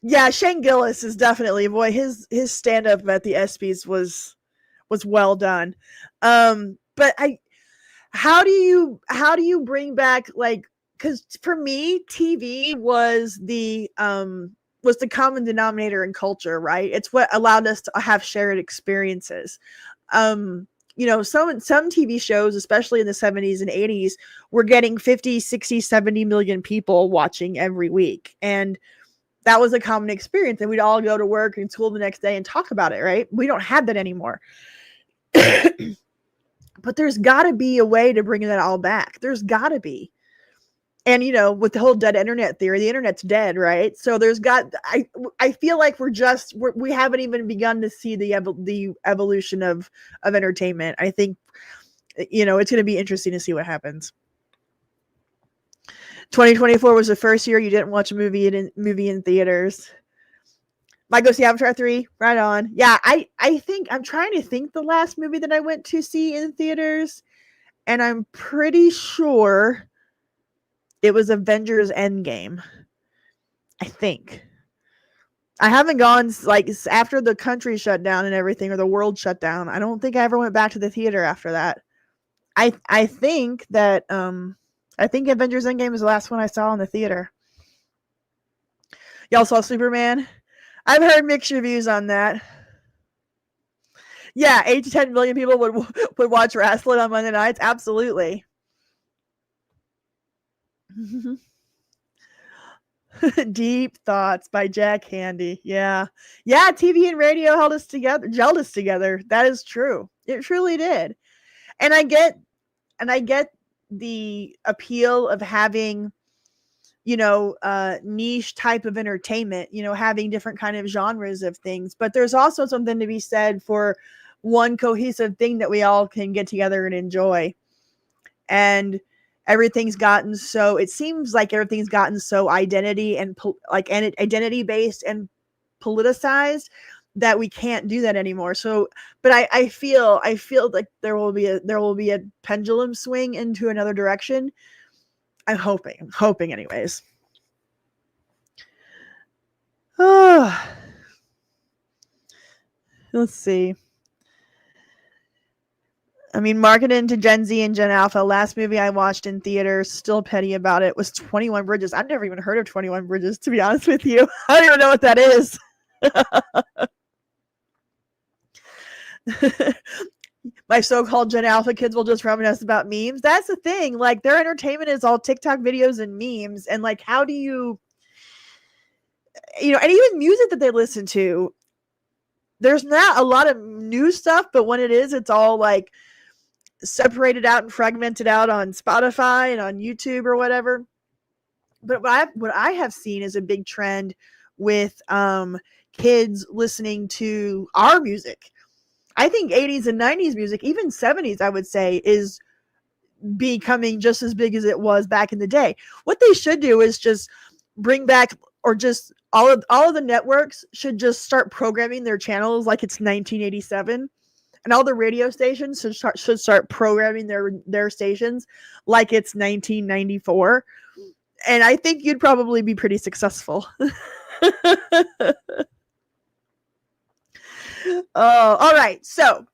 Yeah, Shane Gillis is definitely, boy, his stand-up at the ESPYs was well done. But how do you bring back, like, because for me, TV was the common denominator in culture, right? It's what allowed us to have shared experiences. Some TV shows, especially in the 70s and 80s, were getting 50, 60, 70 million people watching every week. And that was a common experience. And we'd all go to work and school the next day and talk about it, right? We don't have that anymore. But there's got to be a way to bring that all back. There's got to be. And, with the whole dead internet theory, the internet's dead, right? So I feel like we haven't even begun to see the evolution of entertainment. I think, it's going to be interesting to see what happens. 2024 was the first year you didn't watch a movie in theaters. Might go see Avatar 3, right on. Yeah, I think, I'm trying to think the last movie that I went to see in theaters, and I'm pretty sure it was Avengers Endgame. I think. I haven't gone, like, after the country shut down and everything, or the world shut down. I don't think I ever went back to the theater after that. I think that, I think Avengers Endgame was the last one I saw in the theater. Y'all saw Superman? I've heard mixed reviews on that. Yeah, 8 to 10 million people would watch wrestling on Monday nights. Absolutely. Deep Thoughts by Jack Handy. Yeah. TV and radio gelled us together. That is true. It truly did. And I get the appeal of having, niche type of entertainment, having different kind of genres of things. But there's also something to be said for one cohesive thing that we all can get together and enjoy. And it seems like everything's gotten so identity and identity based and politicized that we can't do that anymore. So, but I feel like there will be a pendulum swing into another direction. I'm hoping anyways. Oh, let's see. I mean, marketed to Gen Z and Gen Alpha. Last movie I watched in theaters, still petty about it, was 21 Bridges. I've never even heard of 21 Bridges, to be honest with you. I don't even know what that is. my so-called Gen Alpha kids will just reminisce about memes. That's the thing. Like, their entertainment is all TikTok videos and memes. And like, how do you, and even music that they listen to, there's not a lot of new stuff, but when it is, it's all like separated out and fragmented out on Spotify and on YouTube or whatever. But what I have seen is a big trend with kids listening to our music. I think 80s and 90s music, even 70s, I would say, is becoming just as big as it was back in the day. What they should do is just bring back, or just all of the networks should just start programming their channels like it's 1987, and all the radio stations should start programming their stations like it's 1994. And I think you'd probably be pretty successful. Oh, all right. So,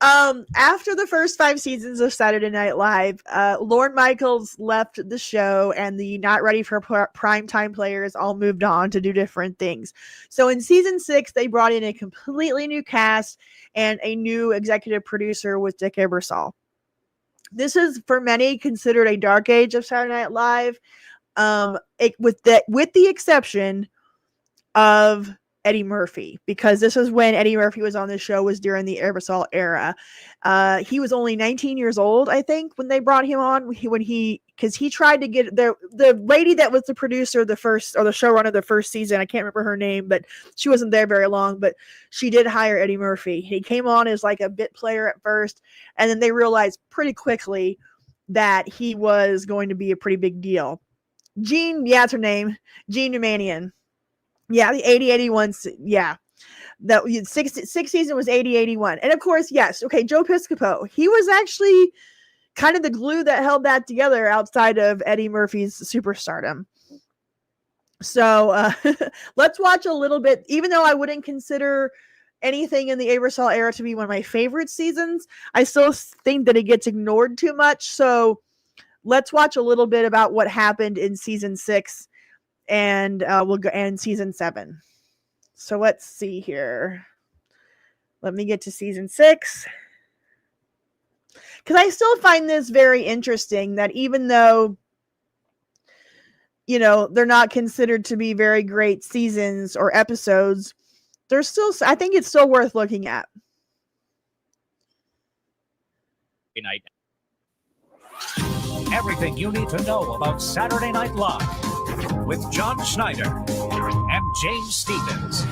after the first 5 seasons of Saturday Night Live, Lorne Michaels left the show, and the not ready for primetime players all moved on to do different things. So in season 6, they brought in a completely new cast and a new executive producer with Dick Ebersol. This is, for many, considered a dark age of Saturday Night Live, with the exception of Eddie Murphy, because this is when Eddie Murphy was on the show, was during the Ebersol era. He was only 19 years old, I think, when they brought him on. Because he tried to get the lady that was the producer, the showrunner the first season. I can't remember her name, but she wasn't there very long. But she did hire Eddie Murphy. He came on as like a bit player at first, and then they realized pretty quickly that he was going to be a pretty big deal. Jean, that's her name, Jean Dumanian. Yeah, the 80-81. Yeah, that six season was 80-81, and of course, yes. Okay, Joe Piscopo. He was actually kind of the glue that held that together outside of Eddie Murphy's superstardom. So let's watch a little bit. Even though I wouldn't consider anything in the Ebersol era to be one of my favorite seasons, I still think that it gets ignored too much. So let's watch a little bit about what happened in season 6. And we'll go and season 7. So let's see here. Let me get to season 6. Because I still find this very interesting that even though, they're not considered to be very great seasons or episodes, I think it's still worth looking at.
Good night. Everything you need to know about Saturday Night Live with John Schneider and James Stevens.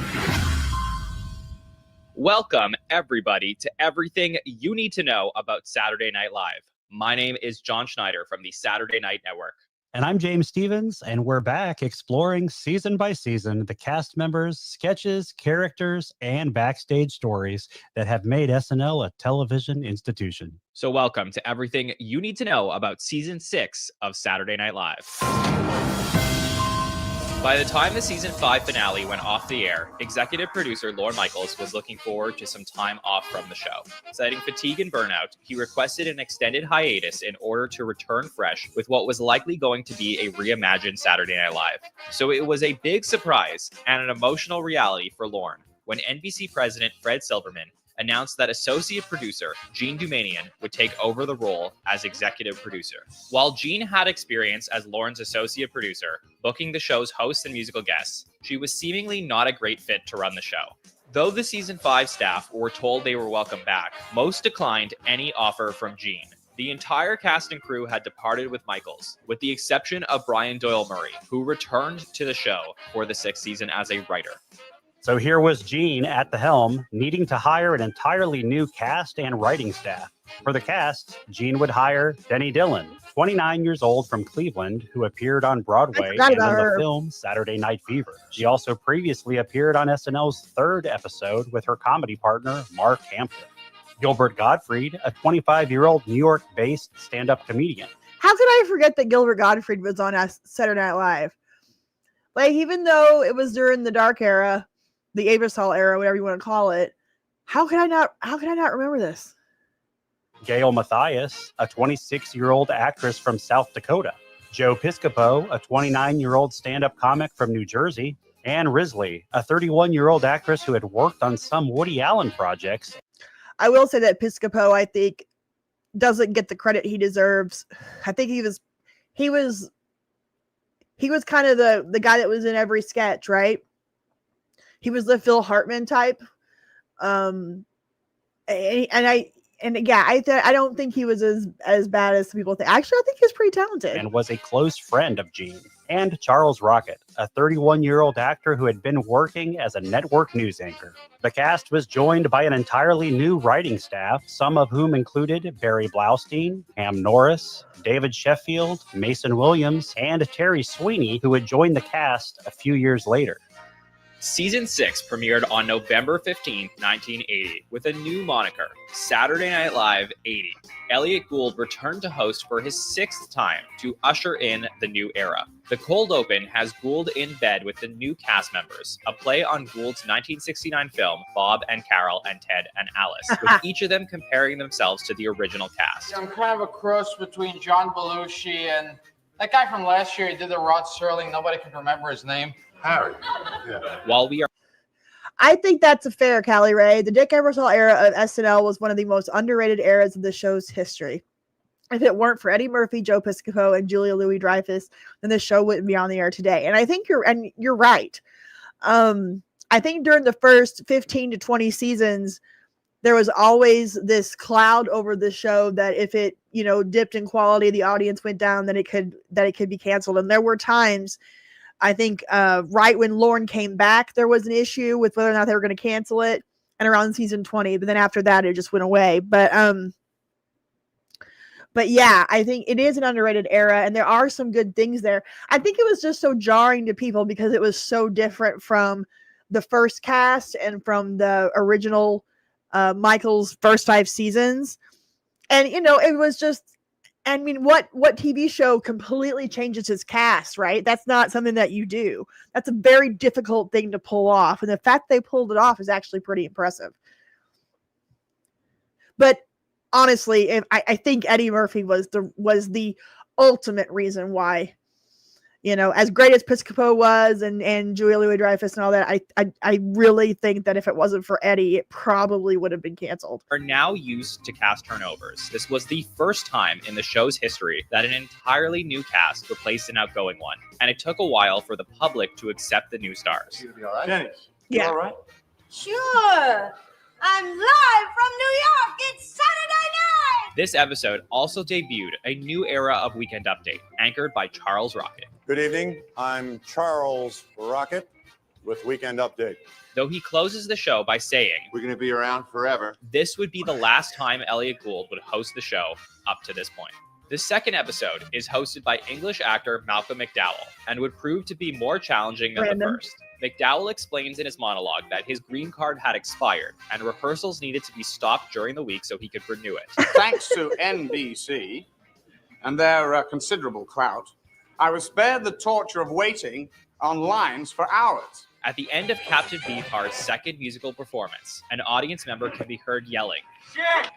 Welcome, everybody, to everything you need to know about Saturday Night Live. My name is John Schneider from the Saturday Night Network.
And I'm James Stevens, and we're back exploring season by season the cast members, sketches, characters, and backstage stories that have made SNL a television institution.
So welcome to everything you need to know about season 6 of Saturday Night Live. By the time the season 5 finale went off the air, executive producer Lorne Michaels was looking forward to some time off from the show. Citing fatigue and burnout, he requested an extended hiatus in order to return fresh with what was likely going to be a reimagined Saturday Night Live. So it was a big surprise and an emotional reality for Lorne when NBC president Fred Silverman announced that associate producer Jean Dumanian would take over the role as executive producer. While Jean had experience as Lorne's associate producer, booking the show's hosts and musical guests, she was seemingly not a great fit to run the show. Though the season 5 staff were told they were welcome back, most declined any offer from Jean. The entire cast and crew had departed with Michaels, with the exception of Brian Doyle Murray, who returned to the show for the 6th season as a writer.
So here was Jean at the helm, needing to hire an entirely new cast and writing staff. For the cast, Jean would hire Denny Dillon, 29 years old from Cleveland, who appeared on Broadway and in the film Saturday Night Fever. She also previously appeared on SNL's 3rd episode with her comedy partner, Mark Hampton. Gilbert Gottfried, a 25-year-old New York-based stand-up comedian.
How could I forget that Gilbert Gottfried was on Saturday Night Live? Like, even though it was during the dark era, the Ebersol era, whatever you want to call it, how could I not remember this?
Gail Mathias, a 26-year-old actress from South Dakota. Joe Piscopo, a 29-year-old stand-up comic from New Jersey. Anne Risley, a 31-year-old actress who had worked on some Woody Allen projects.
I will say that Piscopo, I think, doesn't get the credit he deserves. I think he was kind of the guy that was in every sketch, right? He was the Phil Hartman type. I don't think he was as bad as people think. Actually, I think he's pretty talented.
And was a close friend of Gene. And Charles Rocket, a 31-year-old actor who had been working as a network news anchor. The cast was joined by an entirely new writing staff, some of whom included Barry Blaustein, Ham Norris, David Sheffield, Mason Williams, and Terry Sweeney, who would join the cast a few years later.
Season 6 premiered on November 15, 1980, with a new moniker, Saturday Night Live 80. Elliot Gould returned to host for his 6th time to usher in the new era. The cold open has Gould in bed with the new cast members, a play on Gould's 1969 film, Bob and Carol and Ted and Alice, with each of them comparing themselves to the original cast.
I'm kind of a cross between John Belushi and that guy from last year. He did the Rod Serling. Nobody can remember his name. Harry.
Yeah. While we are...
I think that's a fair, Callie Ray. The Dick Ebersol era of SNL was one of the most underrated eras of the show's history. If it weren't for Eddie Murphy, Joe Piscopo, and Julia Louis-Dreyfus, then the show wouldn't be on the air today. And I think you're right. I think during the first 15 to 20 seasons, there was always this cloud over the show that if it, dipped in quality, the audience went down, then it could be canceled. And there were times, I think, right when Lorne came back, there was an issue with whether or not they were going to cancel it, and around season 20. But then after that, it just went away. But yeah, I think it is an underrated era, and there are some good things there. I think it was just so jarring to people because it was so different from the first cast and from the original Michael's first 5 seasons. And, it was just, I mean, what TV show completely changes its cast, right? That's not something that you do. That's a very difficult thing to pull off. And the fact they pulled it off is actually pretty impressive. But honestly, I think Eddie Murphy was the ultimate reason why, as great as Piscopo was and Julia Louis-Dreyfus and all that, I really think that if it wasn't for Eddie, it probably would have been canceled.
Are now used to cast turnovers. This was the first time in the show's history that an entirely new cast replaced an outgoing one, and it took a while for the public to accept the new stars.
You gonna be all right? Dennis,
yeah.
All right?
Sure. I'm live from New York. It's Saturday night.
This episode also debuted a new era of Weekend Update, anchored by Charles Rocket.
Good evening. I'm Charles Rocket with Weekend Update.
Though he closes the show by saying,
"We're going to be around forever."
This would be the last time Elliot Gould would host the show up to this point. The second episode is hosted by English actor Malcolm McDowell and would prove to be more challenging than the first. McDowell explains in his monologue that his green card had expired and rehearsals needed to be stopped during the week so he could renew it.
Thanks to NBC and their considerable clout, I was spared the torture of waiting on lines for hours.
At the end of Captain Beefheart's second musical performance, an audience member can be heard yelling,
"Shit!"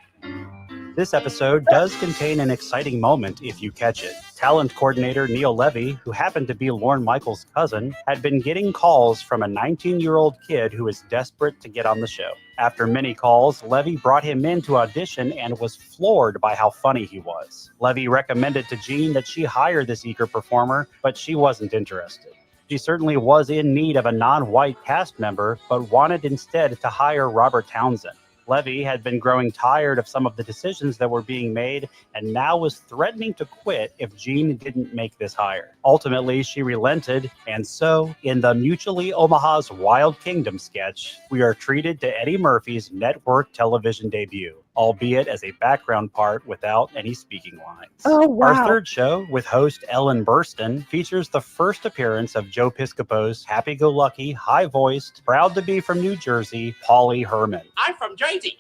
This episode does contain an exciting moment if you catch it. Talent coordinator Neil Levy, who happened to be Lorne Michaels' cousin, had been getting calls from a 19-year-old kid who was desperate to get on the show. After many calls, Levy brought him in to audition and was floored by how funny he was. Levy recommended to Jean that she hire this eager performer, but she wasn't interested. She certainly was in need of a non-white cast member, but wanted instead to hire Robert Townsend. Levy had been growing tired of some of the decisions that were being made and now was threatening to quit if Jean didn't make this hire. Ultimately, she relented, and so, in the Mutually Omaha's Wild Kingdom sketch, we are treated to Eddie Murphy's network television debut, albeit as a background part without any speaking lines.
Oh, wow.
Our third show, with host Ellen Burstyn, features the first appearance of Joe Piscopo's happy-go-lucky, high-voiced, proud to be from New Jersey, Paulie Herman.
I'm from Jersey.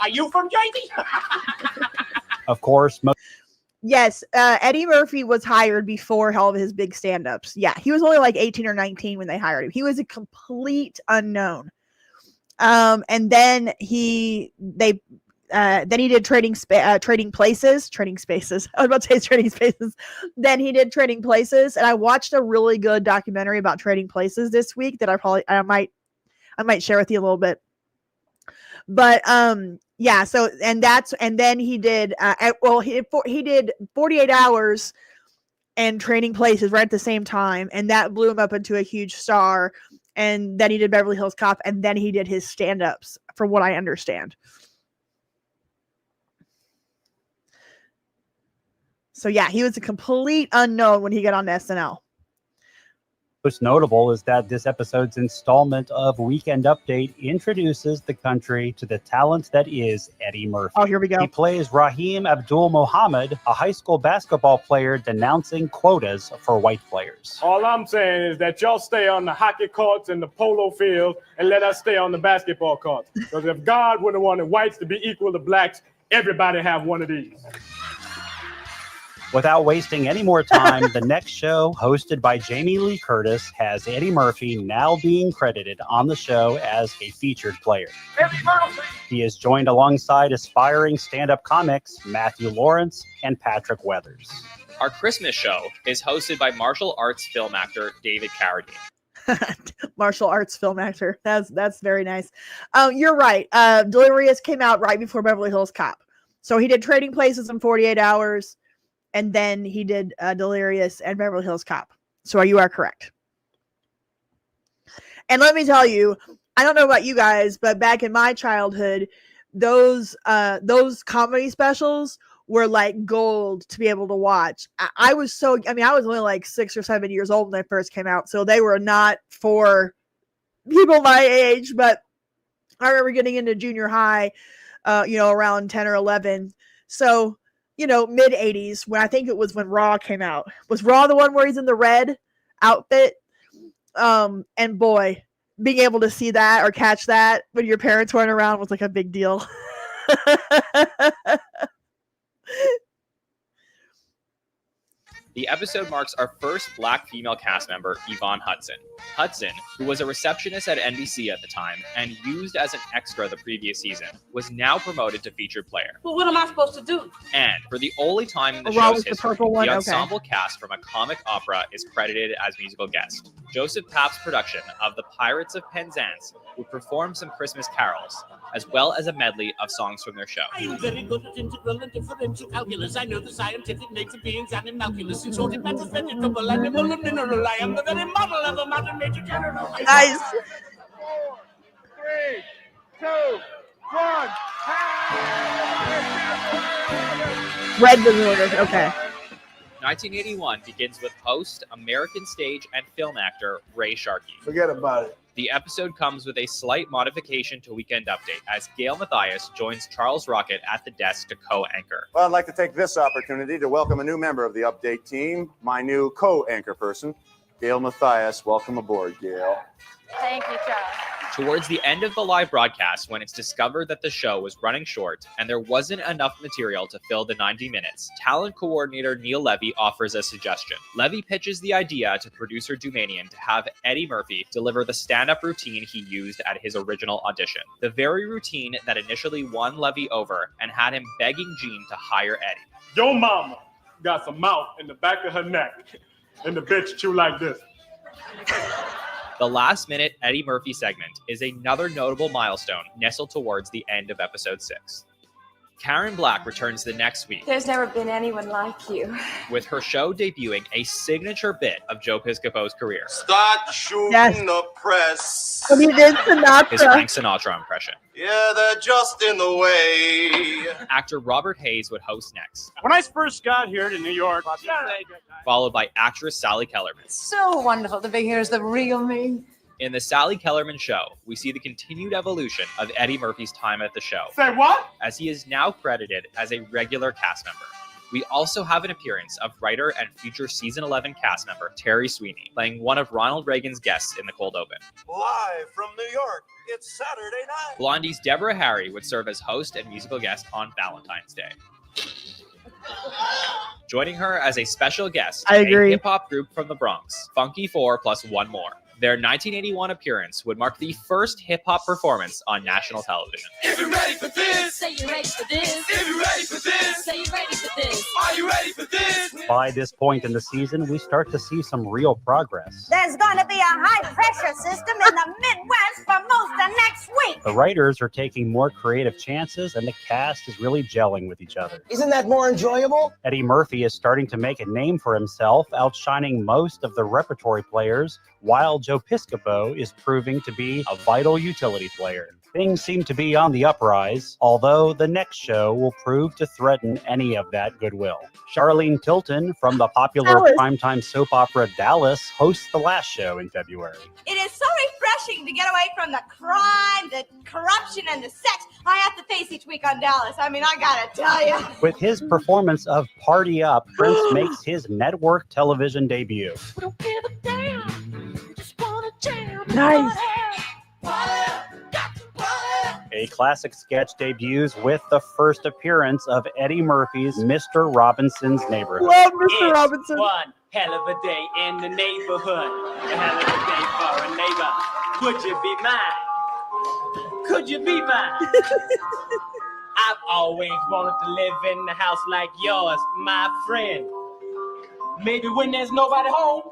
Are you from Jersey?
Of course,
Yes, Eddie Murphy was hired before all of his big stand-ups. Yeah, he was only like 18 or 19 when they hired him. He was a complete unknown. And then he did Trading Places. I was about to say Trading Spaces. Then he did Trading Places, and I watched a really good documentary about Trading Places this week that I might share with you a little bit. But yeah, so and then he did he did 48 Hours and Trading Places right at the same time, and that blew him up into a huge star. And then he did Beverly Hills Cop, and then he did his stand-ups, from what I understand. So yeah, he was a complete unknown when he got on SNL.
Most notable is that this episode's installment of Weekend Update introduces the country to the talent that is Eddie Murphy.
Oh, here we go.
He plays Raheem Abdul Mohammed, a high school basketball player denouncing quotas for white players.
All I'm saying is that y'all stay on the hockey courts and the polo field and let us stay on the basketball courts. Because if God would have wanted whites to be equal to blacks, everybody have one of these.
Without wasting any more time, the next show, hosted by Jamie Lee Curtis, has Eddie Murphy now being credited on the show as a featured player.
Eddie Murphy!
He is joined alongside aspiring stand-up comics Matthew Lawrence and Patrick Weathers.
Our Christmas show is hosted by martial arts film actor David Carradine.
Martial arts film actor. That's very nice. You're right. Delirious came out right before Beverly Hills Cop. So he did Trading Places in 48 Hours. And then he did Delirious and Beverly Hills Cop. So you are correct. And let me tell you, I don't know about you guys, but back in my childhood, those comedy specials were like gold to be able to watch. I was only like 6 or 7 years old when they first came out, so they were not for people my age. But I remember getting into junior high, around 10 or 11. So mid 80s, when I think it was when Raw came out. Was Raw the one where he's in the red outfit? And boy, being able to see that or catch that when your parents weren't around was like a big deal.
The episode marks our first black female cast member, Yvonne Hudson. Hudson, who was a receptionist at NBC at the time and used as an extra the previous season, was now promoted to featured player.
Well, what am I supposed to do?
And for the only time in the
Raw
show's
was the
history,
purple one?
the
Okay.
ensemble cast from a comic opera is credited as musical guest. Joseph Papp's production of The Pirates of Penzance would perform some Christmas carols, as well as a medley of songs from their show.
I am very good at integral and differential calculus. I know the scientific names of beings and in calculus. In short, it matters vegetable, animal, and mineral. I am the very model of a modern major general.
Nice.
4, 3, 2, 1.
Red was okay.
1981 begins with host, American stage, and film actor Ray Sharkey.
Forget about it.
The episode comes with a slight modification to Weekend Update, as Gail Mathias joins Charles Rocket at the desk to co-anchor.
Well, I'd like to take this opportunity to welcome a new member of the Update team, my new co-anchor person, Gail Mathias. Welcome aboard, Gail.
Thank you, Charles.
Towards the end of the live broadcast, when it's discovered that the show was running short and there wasn't enough material to fill the 90 minutes, talent coordinator Neil Levy offers a suggestion. Levy pitches the idea to producer Dumanian to have Eddie Murphy deliver the stand-up routine he used at his original audition. The very routine that initially won Levy over and had him begging Gene to hire Eddie.
Your mama got some mouth in the back of her neck, and the bitch chew like this.
The last-minute Eddie Murphy segment is another notable milestone nestled towards the end of episode 6. Karen Black returns the next week.
There's never been anyone like you.
With her show debuting a signature bit of Joe Piscopo's career.
Start shooting the press.
He did Sinatra.
His Frank Sinatra impression.
Yeah, they're just in the way.
Actor Robert Hayes would host next.
When I first got here to New York,
Followed by actress Sally Kellerman.
So wonderful to be here is the real me.
In the Sally Kellerman Show, we see the continued evolution of Eddie Murphy's time at the show.
Say what?
As he is now credited as a regular cast member. We also have an appearance of writer and future season 11 cast member Terry Sweeney, playing one of Ronald Reagan's guests in the cold open.
Live from New York, it's Saturday night.
Blondie's Deborah Harry would serve as host and musical guest on Valentine's Day. Joining her as a special guest,
I agree.
a hip-hop group from the Bronx, Funky 4 plus one more. Their 1981 appearance would mark the first hip-hop performance on national television.
If you're ready for this, say you're ready for this. If you're ready for this, say you're ready for this. Are you ready for this?
By this point in the season, we start to see some real progress.
There's going to be a high-pressure system in the Midwest for most of next week.
The writers are taking more creative chances, and the cast is really gelling with each other.
Isn't that more enjoyable?
Eddie Murphy is starting to make a name for himself, outshining most of the repertory players, while Joe Piscopo is proving to be a vital utility player. Things seem to be on the uprise, although the next show will prove to threaten any of that goodwill. Charlene Tilton from the popular primetime soap opera Dallas hosts the last show in February.
It is so refreshing to get away from the crime, the corruption, and the sex I have to face each week on Dallas. I mean, I gotta tell you.
With his performance of Party Up, Prince makes his network television debut.
Nice.
A classic sketch debuts with the first appearance of Eddie Murphy's Mr. Robinson's Neighborhood.
Love Mr. Robinson.
One hell of a day in the neighborhood. A hell of a day for a neighbor. Could you be mine? Could you be mine? I've always wanted to live in a house like yours, my friend. Maybe when there's nobody home,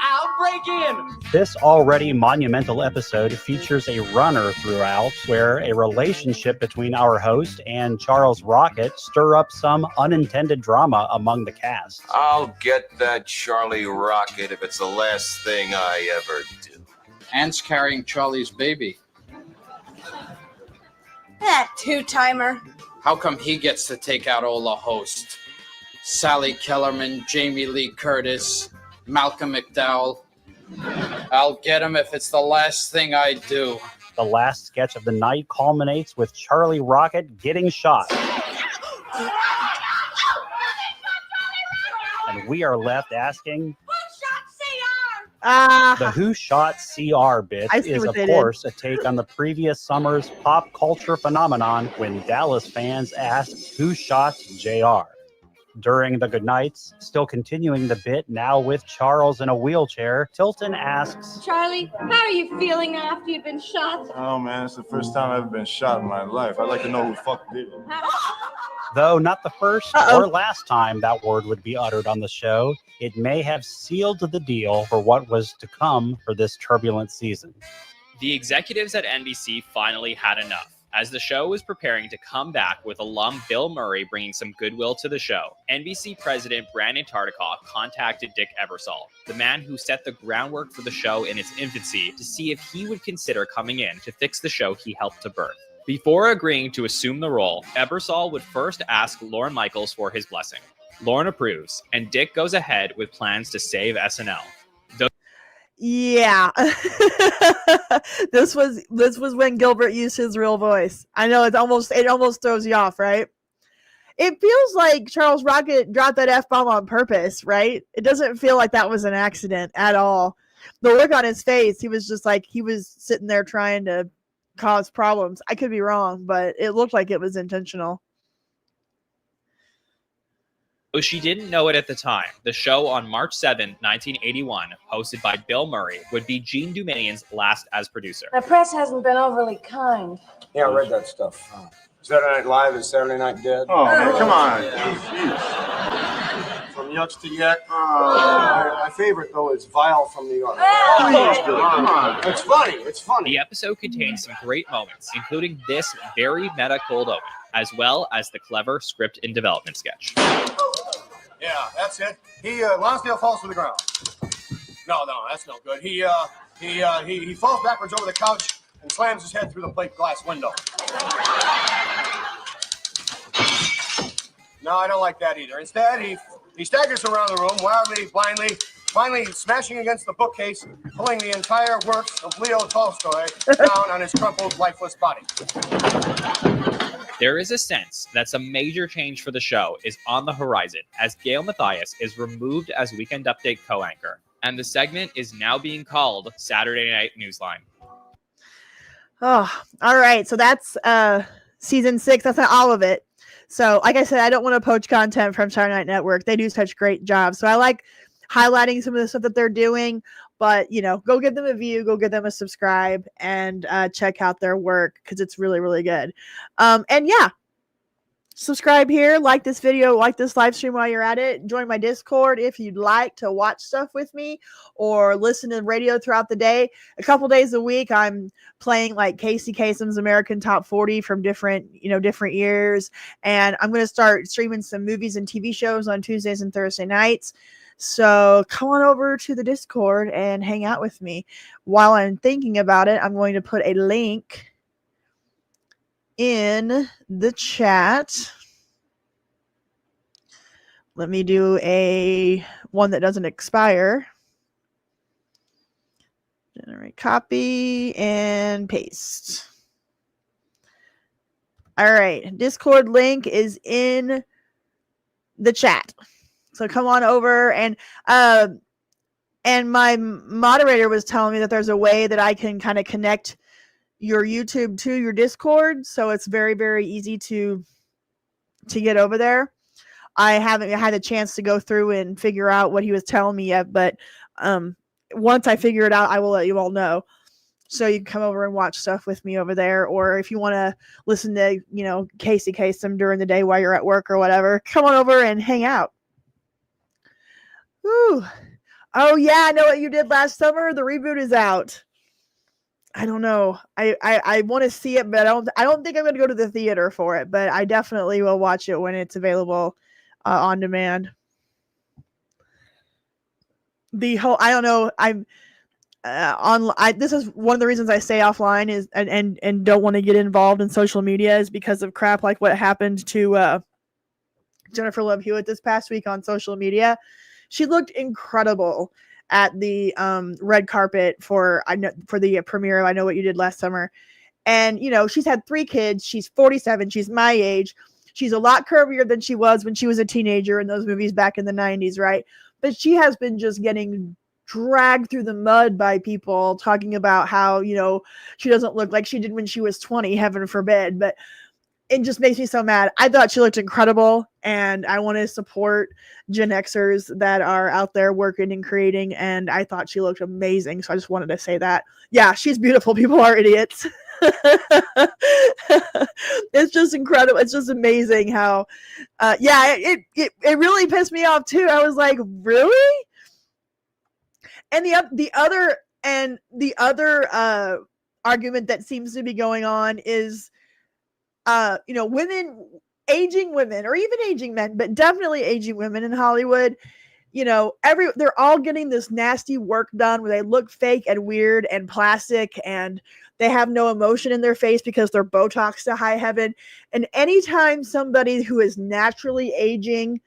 I'll break in.
This already monumental episode features a runner throughout where a relationship between our host and Charles Rocket stir up some unintended drama among the cast.
I'll get that Charlie Rocket if it's the last thing I ever do.
Ant's carrying Charlie's baby.
That two-timer.
How come he gets to take out all the hosts? Sally Kellerman, Jamie Lee Curtis, Malcolm McDowell. I'll get him if it's the last thing I do.
The last sketch of the night culminates with Charlie Rocket getting shot. And we are left asking, the Who Shot CR bit is, of course, a take on the previous summer's pop culture phenomenon when Dallas fans asked who shot JR. During the Goodnights, still continuing the bit now with Charles in a wheelchair, Tilton asks,
Charlie, how are you feeling after you've been shot?
Oh, man, it's the first time I've ever been shot in my life. I'd like to know who the fuck did it.
though not the first or last time that word would be uttered on the show, it may have sealed the deal for what was to come for this turbulent season.
The executives at NBC finally had enough. As the show was preparing to come back with alum Bill Murray bringing some goodwill to the show, NBC president Brandon Tartikoff contacted Dick Ebersol, the man who set the groundwork for the show in its infancy, to see if he would consider coming in to fix the show he helped to birth. Before agreeing to assume the role, Ebersol would first ask Lorne Michaels for his blessing. Lorne approves, and Dick goes ahead with plans to save SNL.
Yeah. This was when Gilbert used his real voice. I know it almost throws you off, right? It feels like Charles Rocket dropped that F-bomb on purpose, right? It doesn't feel like that was an accident at all. The look on his face, he was just like he was sitting there trying to cause problems. I could be wrong, but it looked like it was intentional.
Though she didn't know it at the time, the show on March 7, 1981, hosted by Bill Murray, would be Jean Doumanian's last as producer.
The press hasn't been overly kind.
Yeah, I read that stuff. Saturday Night Live is Saturday Night Dead.
Oh, man, come on.
From Yucks to Yak. My favorite, though, is Vile from New York.
Please, Bill, come on.
It's funny. It's funny.
The episode contains some great moments, including this very meta cold open, as well as the clever script and development sketch.
Yeah, that's it. Lonsdale falls to the ground. No, that's no good. He falls backwards over the couch and slams his head through the plate glass window. No, I don't like that either. Instead, he staggers around the room wildly, blindly, finally smashing against the bookcase, pulling the entire works of Leo Tolstoy down on his crumpled, lifeless body.
There is a sense that some major change for the show is on the horizon as Gail Mathias is removed as Weekend Update co-anchor, and the segment is now being called Saturday Night Newsline.
Oh, all right. So that's season 6. That's not all of it. So like I said, I don't want to poach content from Saturday Night Network. They do such great jobs. So I like highlighting some of the stuff that they're doing. But, you know, go give them a view, go give them a subscribe, and check out their work because it's really, really good. And yeah, subscribe here, like this video, like this live stream while you're at it. Join my Discord if you'd like to watch stuff with me or listen to radio throughout the day. A couple days a week, I'm playing like Casey Kasem's American Top 40 from different years. And I'm going to start streaming some movies and TV shows on Tuesdays and Thursday nights. So come on over to the Discord and hang out with me. While I'm thinking about it, I'm going to put a link in the chat. Let me do a one that doesn't expire. Generate copy and paste. All right, Discord link is in the chat. So come on over, and my moderator was telling me that there's a way that I can kind of connect your YouTube to your Discord, so it's very, very easy to get over there. I haven't had a chance to go through and figure out what he was telling me yet, but once I figure it out, I will let you all know. So you can come over and watch stuff with me over there, or if you want to listen to, Casey Kasem during the day while you're at work or whatever, come on over and hang out. Whew. Oh yeah, I know what you did last summer. The reboot is out. I don't know. I want to see it, but I don't think I'm going to go to the theater for it, but I definitely will watch it when it's available on demand. I don't know. I'm this is one of the reasons I stay offline is and don't want to get involved in social media is because of crap like what happened to Jennifer Love Hewitt this past week on social media. She looked incredible at the red carpet for the premiere of I Know What You Did Last Summer. And, she's had 3 kids. She's 47. She's my age. She's a lot curvier than she was when she was a teenager in those movies back in the 90s, right? But she has been just getting dragged through the mud by people talking about how, she doesn't look like she did when she was 20, heaven forbid. But it just makes me so mad. I thought she looked incredible, and I want to support Gen Xers that are out there working and creating, and I thought she looked amazing, so I just wanted to say that. Yeah, she's beautiful. People are idiots. It's just incredible. It's just amazing how, it really pissed me off too. I was like, really? And the other argument that seems to be going on is, aging women or even aging men, but definitely aging women in Hollywood, they're all getting this nasty work done where they look fake and weird and plastic, and they have no emotion in their face because they're Botoxed to high heaven. And anytime somebody who is naturally aging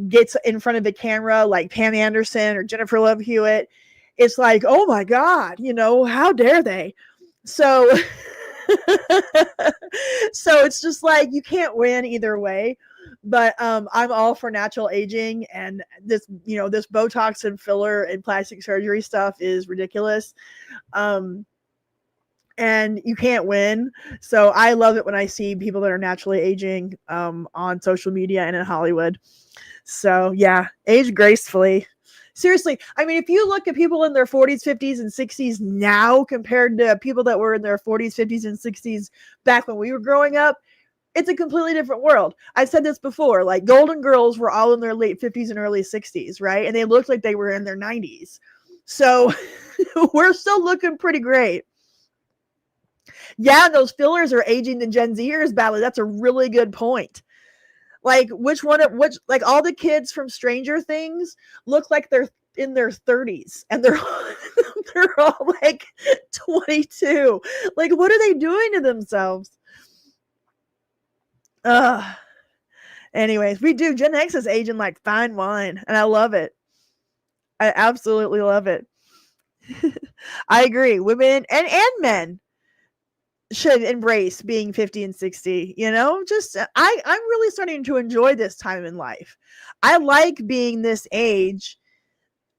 gets in front of the camera, like Pam Anderson or Jennifer Love Hewitt, it's like, oh my God, how dare they? So so it's just like you can't win either way. But I'm all for natural aging, and this Botox and filler and plastic surgery stuff is ridiculous. And you can't win. So I love it when I see people that are naturally aging on social media and in Hollywood. So yeah, age gracefully. Seriously, I mean, if you look at people in their 40s, 50s, and 60s now compared to people that were in their 40s, 50s, and 60s back when we were growing up, it's a completely different world. I've said this before, like Golden Girls were all in their late 50s and early 60s, right? And they looked like they were in their 90s. So we're still looking pretty great. Yeah, those fillers are aging the Gen Zers badly. That's a really good point. Like like all the kids from Stranger Things look like they're in their 30s, and they're all like 22. Like, what are they doing to themselves? Anyways, we do. Gen X is aging like fine wine, and I love it. I absolutely love it. I agree. Women and men should embrace being 50 and 60, just I'm really starting to enjoy this time in life. I like being this age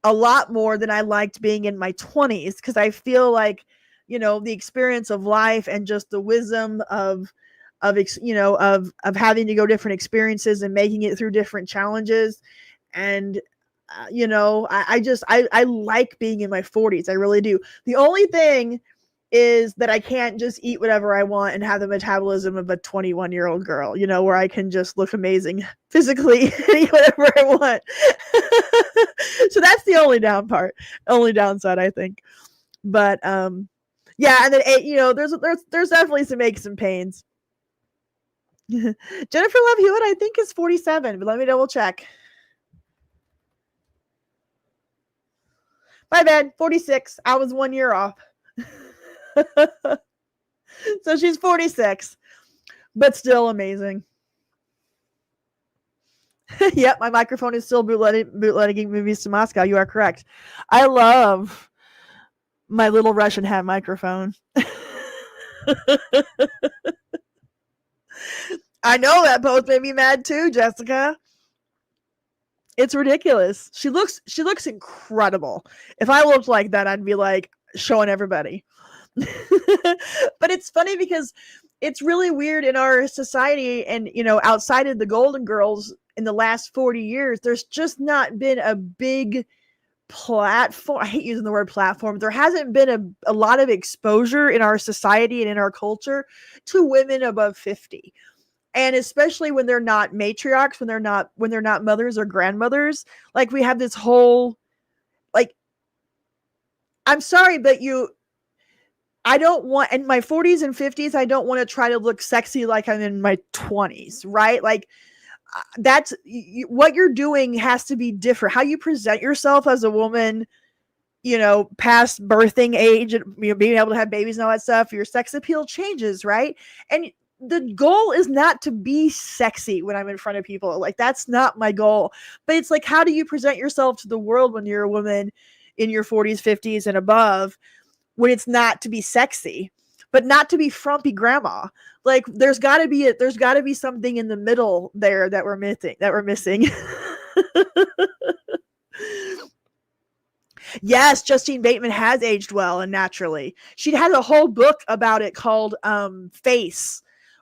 a lot more than I liked being in my 20s, because I feel like, the experience of life and just the wisdom of having to go different experiences and making it through different challenges. And you know, I like being in my 40s. I really do. The only thing is that I can't just eat whatever I want and have the metabolism of a 21-year-old girl, you know, where I can just look amazing physically and eat whatever I want. So that's the only downside, I think. But yeah, and then you know, there's definitely some aches and pains. Jennifer Love Hewitt, I think, is 47, but let me double check. My bad, 46. I was 1 year off. So she's 46, but still amazing. Yep, my microphone is still bootlegging movies to Moscow. You are correct. I love my little Russian hat microphone. I know that post made me mad too, Jessica. It's ridiculous. She looks incredible. If I looked like that, I'd be like showing everybody. But it's funny because it's really weird in our society, and you know, outside of the Golden Girls in the last 40 years, there's just not been a big platform. I hate using the word platform. There hasn't been a lot of exposure in our society and in our culture to women above 50. And especially when they're not matriarchs, when they're not mothers or grandmothers, like we have this whole, like, I'm sorry, but I don't want, in my 40s and 50s, I don't want to try to look sexy like I'm in my 20s, right? Like, that's what you're doing has to be different. How you present yourself as a woman, you know, past birthing age and, you know, being able to have babies and all that stuff, your sex appeal changes, right? And the goal is not to be sexy when I'm in front of people. Like, that's not my goal. But it's like, how do you present yourself to the world when you're a woman in your 40s, 50s, and above, when it's not to be sexy, but not to be frumpy grandma? Like, there's got to be something in the middle there that we're missing. Yes, Justine Bateman has aged well and naturally. She has a whole book about it called Face,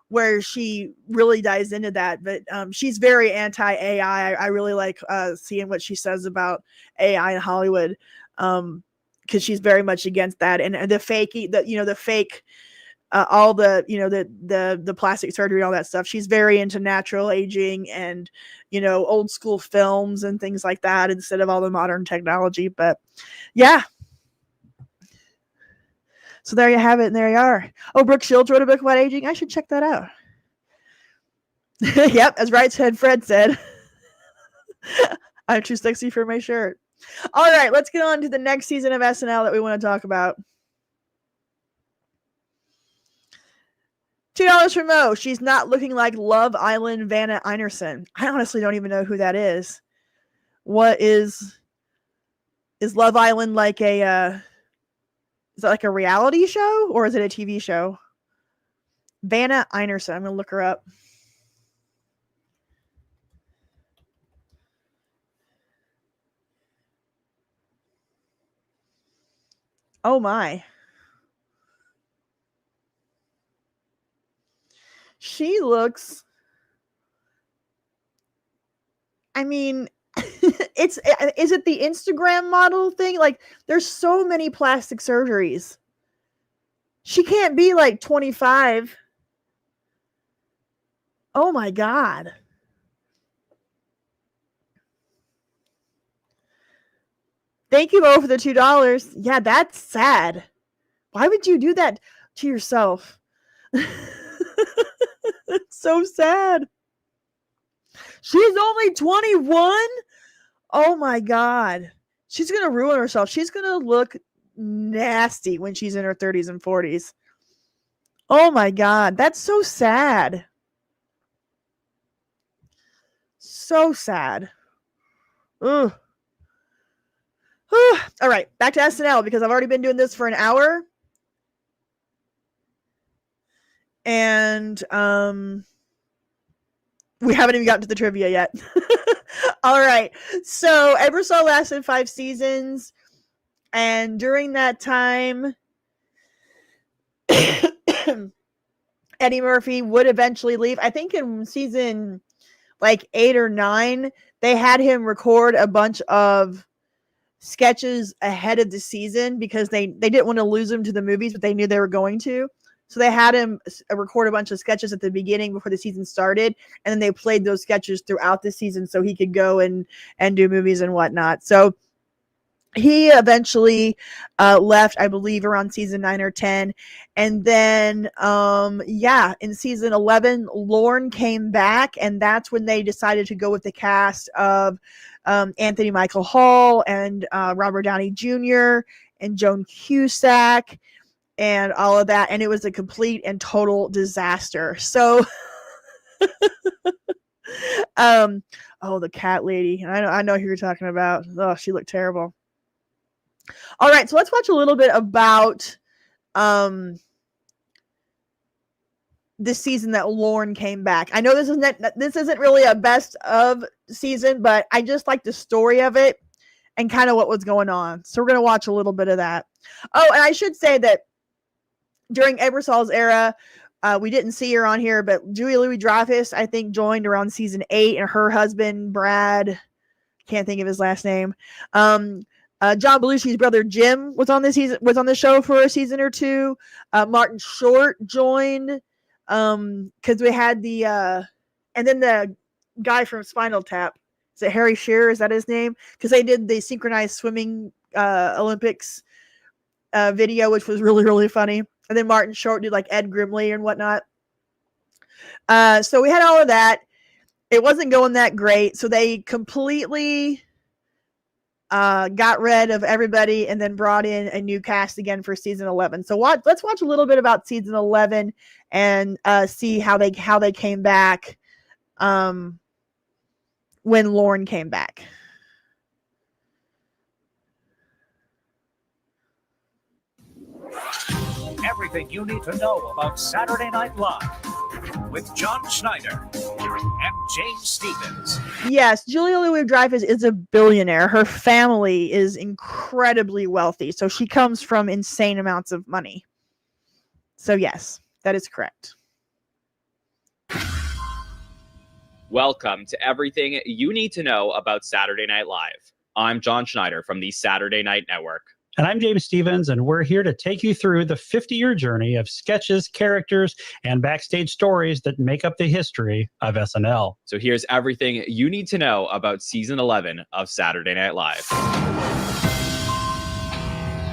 where she really dives into that. But she's very anti-AI. I really like seeing what she says about AI in Hollywood, because she's very much against that. And the fake, all the, you know, the plastic surgery and all that stuff. She's very into natural aging and, you know, old school films and things like that instead of all the modern technology. But yeah. So there you have it, and there you are. Oh, Brooke Shields wrote a book about aging. I should check that out. Yep, as Right Head Fred said. I'm too sexy for my shirt. All right, let's get on to the next season of SNL that we want to talk about. $2 from Mo. She's not looking like Love Island Vanna Einerson. I honestly don't even know who that is. What is Love Island like a... Is that like a reality show or is it a TV show? Vanna Einerson. I'm going to look her up. Oh my. She looks... I mean... is it the Instagram model thing? Like, there's so many plastic surgeries. She can't be like 25. Oh my God. Thank you, Mo, for the $2. Yeah, that's sad. Why would you do that to yourself? It's so sad. She's only 21? Oh my God. She's going to ruin herself. She's going to look nasty when she's in her 30s and 40s. Oh my God. That's so sad. So sad. Ugh. All right. Back to SNL because I've already been doing this for an hour. And we haven't even gotten to the trivia yet. All right. So Ebersol lasted 5 seasons. And during that time, Eddie Murphy would eventually leave. I think in season like 8 or 9, they had him record a bunch of sketches ahead of the season because they didn't want to lose him to the movies, but they knew they were going to. So they had him record a bunch of sketches at the beginning before the season started, and then they played those sketches throughout the season so he could go and do movies and whatnot. So he eventually left, I believe, around season 9 or 10. And then, in season 11, Lorne came back, and that's when they decided to go with the cast of Anthony Michael Hall and Robert Downey Jr. and Joan Cusack and all of that. And it was a complete and total disaster. So, the cat lady. I know who you're talking about. Oh, she looked terrible. All right, so let's watch a little bit about this season that Lorne came back. I know this isn't really a best of season, but I just like the story of it and kind of what was going on. So we're going to watch a little bit of that. Oh, and I should say that during Ebersol's era, we didn't see her on here, but Julia Louis-Dreyfus, I think, joined around season 8, and her husband, Brad, can't think of his last name, John Belushi's brother Jim was on the show for a season or two. Martin Short joined because we had and then the guy from Spinal Tap. Is it Harry Shearer? Is that his name? Because they did the synchronized swimming Olympics video, which was really, really funny. And then Martin Short did like Ed Grimley and whatnot. So we had all of that. It wasn't going that great. So they completely got rid of everybody and then brought in a new cast again for season 11. So let's watch a little bit about season 11 and see how they came back when Lorne came back.
Everything you need to know about Saturday Night Live with John Schneider and James Stevens.
Yes, Julia Louis-Dreyfus is a billionaire. Her family is incredibly wealthy, so she comes from insane amounts of money. So yes, that is correct.
Welcome to everything you need to know about Saturday Night Live. I'm John Schneider from the Saturday Night Network.
And I'm James Stevens, and we're here to take you through the 50-year journey of sketches, characters, and backstage stories that make up the history of SNL.
So here's everything you need to know about season 11 of Saturday Night Live.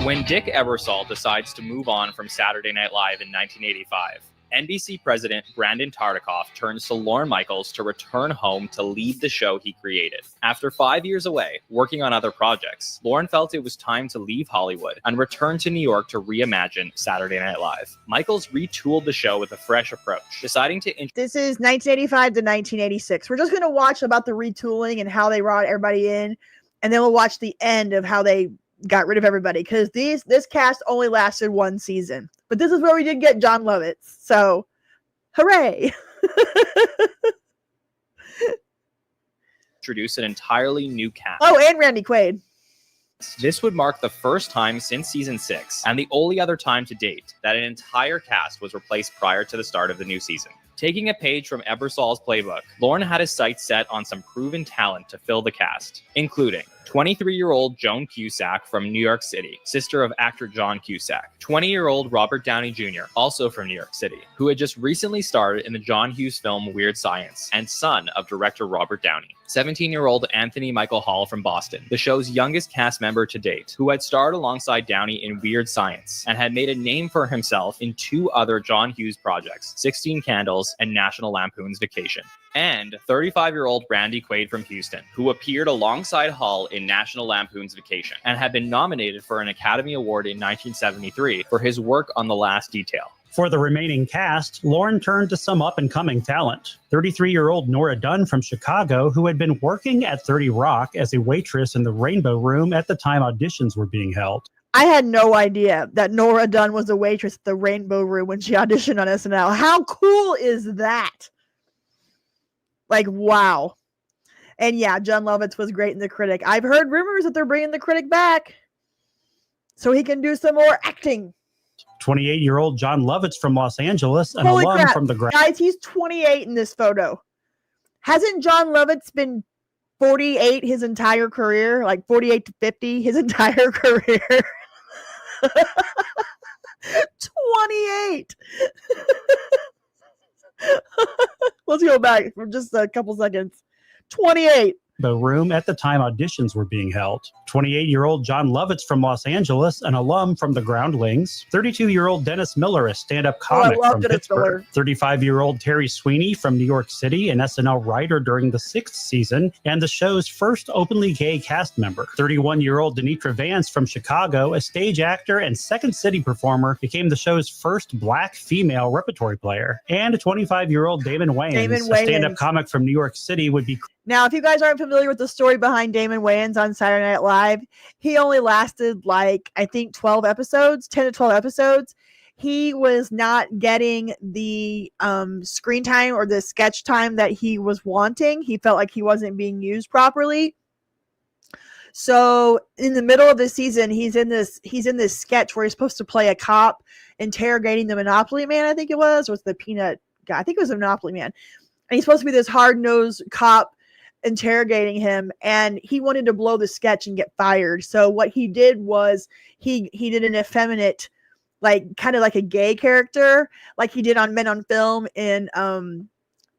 When Dick Ebersol decides to move on from Saturday Night Live in 1985, NBC president Brandon Tartikoff turns to Lorne Michaels to return home to lead the show he created. After 5 years away, working on other projects, Lorne felt it was time to leave Hollywood and return to New York to reimagine Saturday Night Live. Michaels retooled the show with a fresh approach, deciding to...
This is 1985 to 1986. We're just going to watch about the retooling and how they brought everybody in, and then we'll watch the end of how they got rid of everybody, because this cast only lasted one season. But this is where we did get John Lovitz. So, hooray.
Introduce an entirely new cast.
Oh, and Randy Quaid.
This would mark the first time since season 6, and the only other time to date, that an entire cast was replaced prior to the start of the new season. Taking a page from Ebersol's playbook, Lorne had his sights set on some proven talent to fill the cast, including 23-year-old Joan Cusack from New York City, sister of actor John Cusack. 20-year-old Robert Downey Jr., also from New York City, who had just recently starred in the John Hughes film Weird Science, and son of director Robert Downey. 17-year-old Anthony Michael Hall from Boston, the show's youngest cast member to date, who had starred alongside Downey in Weird Science, and had made a name for himself in 2 other John Hughes projects, 16 Candles and National Lampoon's Vacation. And 35-year-old Randy Quaid from Houston, who appeared alongside Hall in National Lampoon's Vacation, and had been nominated for an Academy Award in 1973 for his work on The Last Detail.
For the remaining cast, Lorne turned to some up-and-coming talent. 33-year-old Nora Dunn from Chicago, who had been working at 30 Rock as a waitress in the Rainbow Room at the time auditions were being held.
I had no idea that Nora Dunn was a waitress at the Rainbow Room when she auditioned on SNL. How cool is that? Like, wow. And yeah, John Lovitz was great in The Critic. I've heard rumors that they're bringing The Critic back so he can do some more acting.
28-year-old John Lovitz from Los Angeles, an
Holy
alum
crap.
from the...
Guys, he's 28 in this photo. Hasn't John Lovitz been 48 his entire career, like 48 to 50 his entire career. 28. Let's go back for just a couple seconds. 28.
The room at the time auditions were being held. 28-year-old John Lovitz from Los Angeles, an alum from the Groundlings. 32-year-old Dennis Miller, a stand-up comic from Pittsburgh. 35-year-old Terry Sweeney from New York City, an SNL writer during the 6th season, and the show's first openly gay cast member. 31-year-old Denitra Vance from Chicago, a stage actor and Second City performer, became the show's first black female repertory player. And 25-year-old Damon Wayans, a stand-up comic from New York City, would be...
Now, if you guys aren't familiar with the story behind Damon Wayans on Saturday Night Live, he only lasted like, I think 12 episodes, 10 to 12 episodes. He was not getting the screen time or the sketch time that he was wanting. He felt like he wasn't being used properly. So in the middle of the season, he's in this sketch where he's supposed to play a cop interrogating the Monopoly Man, I think it was, or was the Peanut guy? I think it was the Monopoly Man. And he's supposed to be this hard-nosed cop interrogating him, and he wanted to blow the sketch and get fired. So what he did was he did an effeminate, like kind of like a gay character, like he did on Men on Film in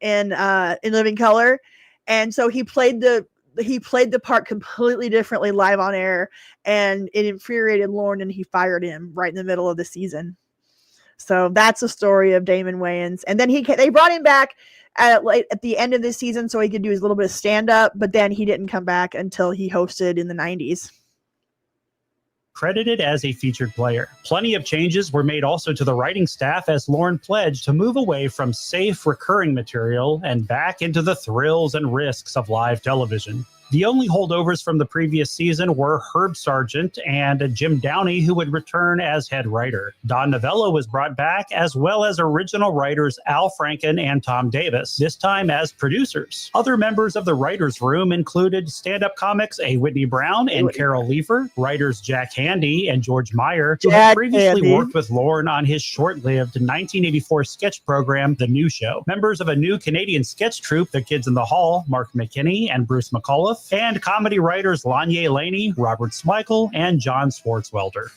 Living Color. And so he played the part completely differently live on air, and it infuriated Lorne, and he fired him right in the middle of the season. So that's the story of Damon Wayans. And then they brought him back at the end of the season so he could do his little bit of stand-up, but then he didn't come back until he hosted in the 90s.
Credited as a featured player. Plenty of changes were made also to the writing staff as Lorne pledged to move away from safe recurring material and back into the thrills and risks of live television. The only holdovers from the previous season were Herb Sargent and Jim Downey, who would return as head writer. Don Novello was brought back, as well as original writers Al Franken and Tom Davis, this time as producers. Other members of the writers' room included stand-up comics A. Whitney Brown and Carol Leifer, writers Jack Handy and George Meyer, who had previously worked with Lorne on his short-lived 1984 sketch program, The New Show. Members of a new Canadian sketch troupe, The Kids in the Hall, Mark McKinney and Bruce McAuliffe, and comedy writers Lanye Laney, Robert Smigel, and John Swartzwelder.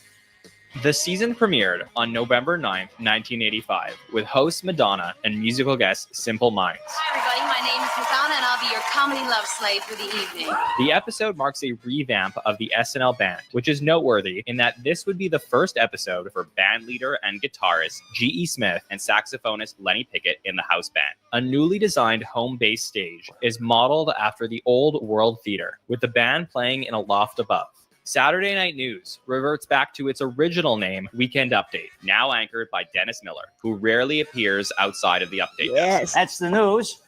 The season premiered on November 9th, 1985, with host Madonna and musical guest Simple Minds.
Hi, everybody. My name is Madonna, and I'll be your comedy love slave for the evening.
The episode marks a revamp of the SNL band, which is noteworthy in that this would be the first episode for band leader and guitarist G.E. Smith and saxophonist Lenny Pickett in the house band. A newly designed home-based stage is modeled after the Old World Theater, with the band playing in a loft above. Saturday Night News reverts back to its original name, Weekend Update, now anchored by Dennis Miller, who rarely appears outside of the update.
Yes, that's the news.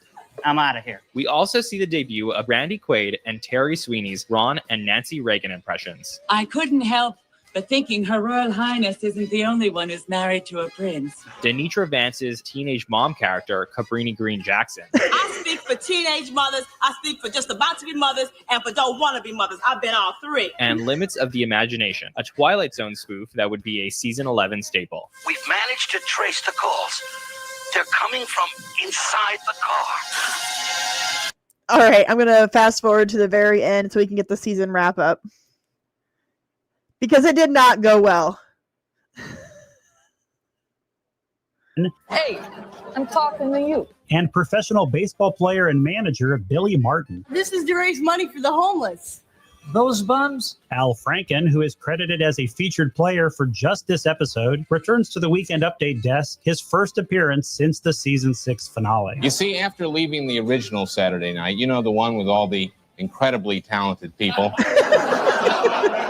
I'm out of here.
We also see the debut of Randy Quaid and Terry Sweeney's Ron and Nancy Reagan impressions.
I couldn't help but thinking Her Royal Highness isn't the only one who's married to a prince.
Denitra Vance's teenage mom character, Cabrini Green Jackson.
I speak for teenage mothers, I speak for just about to be mothers, and for don't want to be mothers. I've been all three.
And Limits of the Imagination, a Twilight Zone spoof that would be a season 11 staple.
We've managed to trace the calls. They're coming from inside the car.
All right, I'm going to fast forward to the very end so we can get the season wrap up. Because it did not go well.
Hey, I'm talking to you.
And professional baseball player and manager Billy Martin.
This is to raise money for the homeless. Those bums?
Al Franken, who is credited as a featured player for just this episode, returns to the Weekend Update desk, his first appearance since the season 6 finale.
You see, after leaving the original Saturday Night, you know, the one with all the incredibly talented people,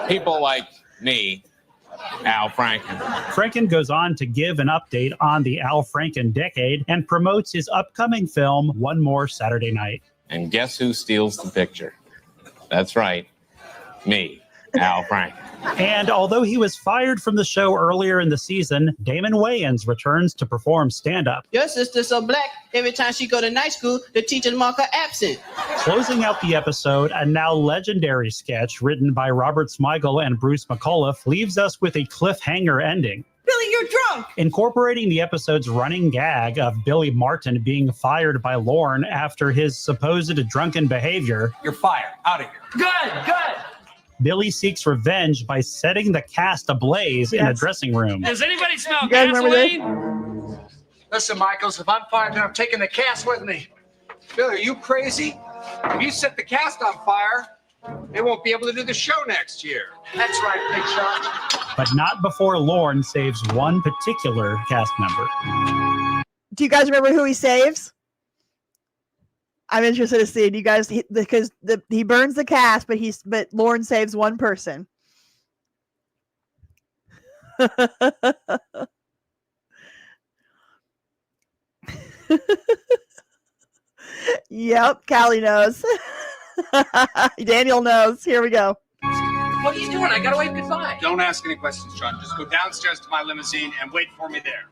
people like me, Al Franken.
Franken goes on to give an update on the Al Franken decade and promotes his upcoming film, One More Saturday Night.
And guess who steals the picture? That's right, me, Al Franken.
And although he was fired from the show earlier in the season, Damon Wayans returns to perform stand-up.
Your sister's so black, every time she go to night school, the teachers mark her absent.
Closing out the episode, a now legendary sketch written by Robert Smigel and Bruce McAuliffe leaves us with a cliffhanger ending.
Billy, you're drunk.
Incorporating the episode's running gag of Billy Martin being fired by Lorne after his supposed drunken behavior.
You're fired. Out of here.
Good.
Billy seeks revenge by setting the cast ablaze in a dressing room.
Does anybody smell
You guys remember this?
gasoline? Listen, Michaels, if I'm fired, then I'm taking the cast with me. Billy, are you crazy? If you set the cast on fire, they won't be able to do the show next year. That's right, Big Shot.
But not before Lorne saves one particular cast member.
Do you guys remember who he saves? I'm interested to see. Do you guys, because he burns the cast, but Lorne saves one person. Yep, Callie knows. Daniel knows. Here we go.
What are you doing? I gotta wave goodbye. Don't ask any questions, John. Just go downstairs to my limousine and wait for me there.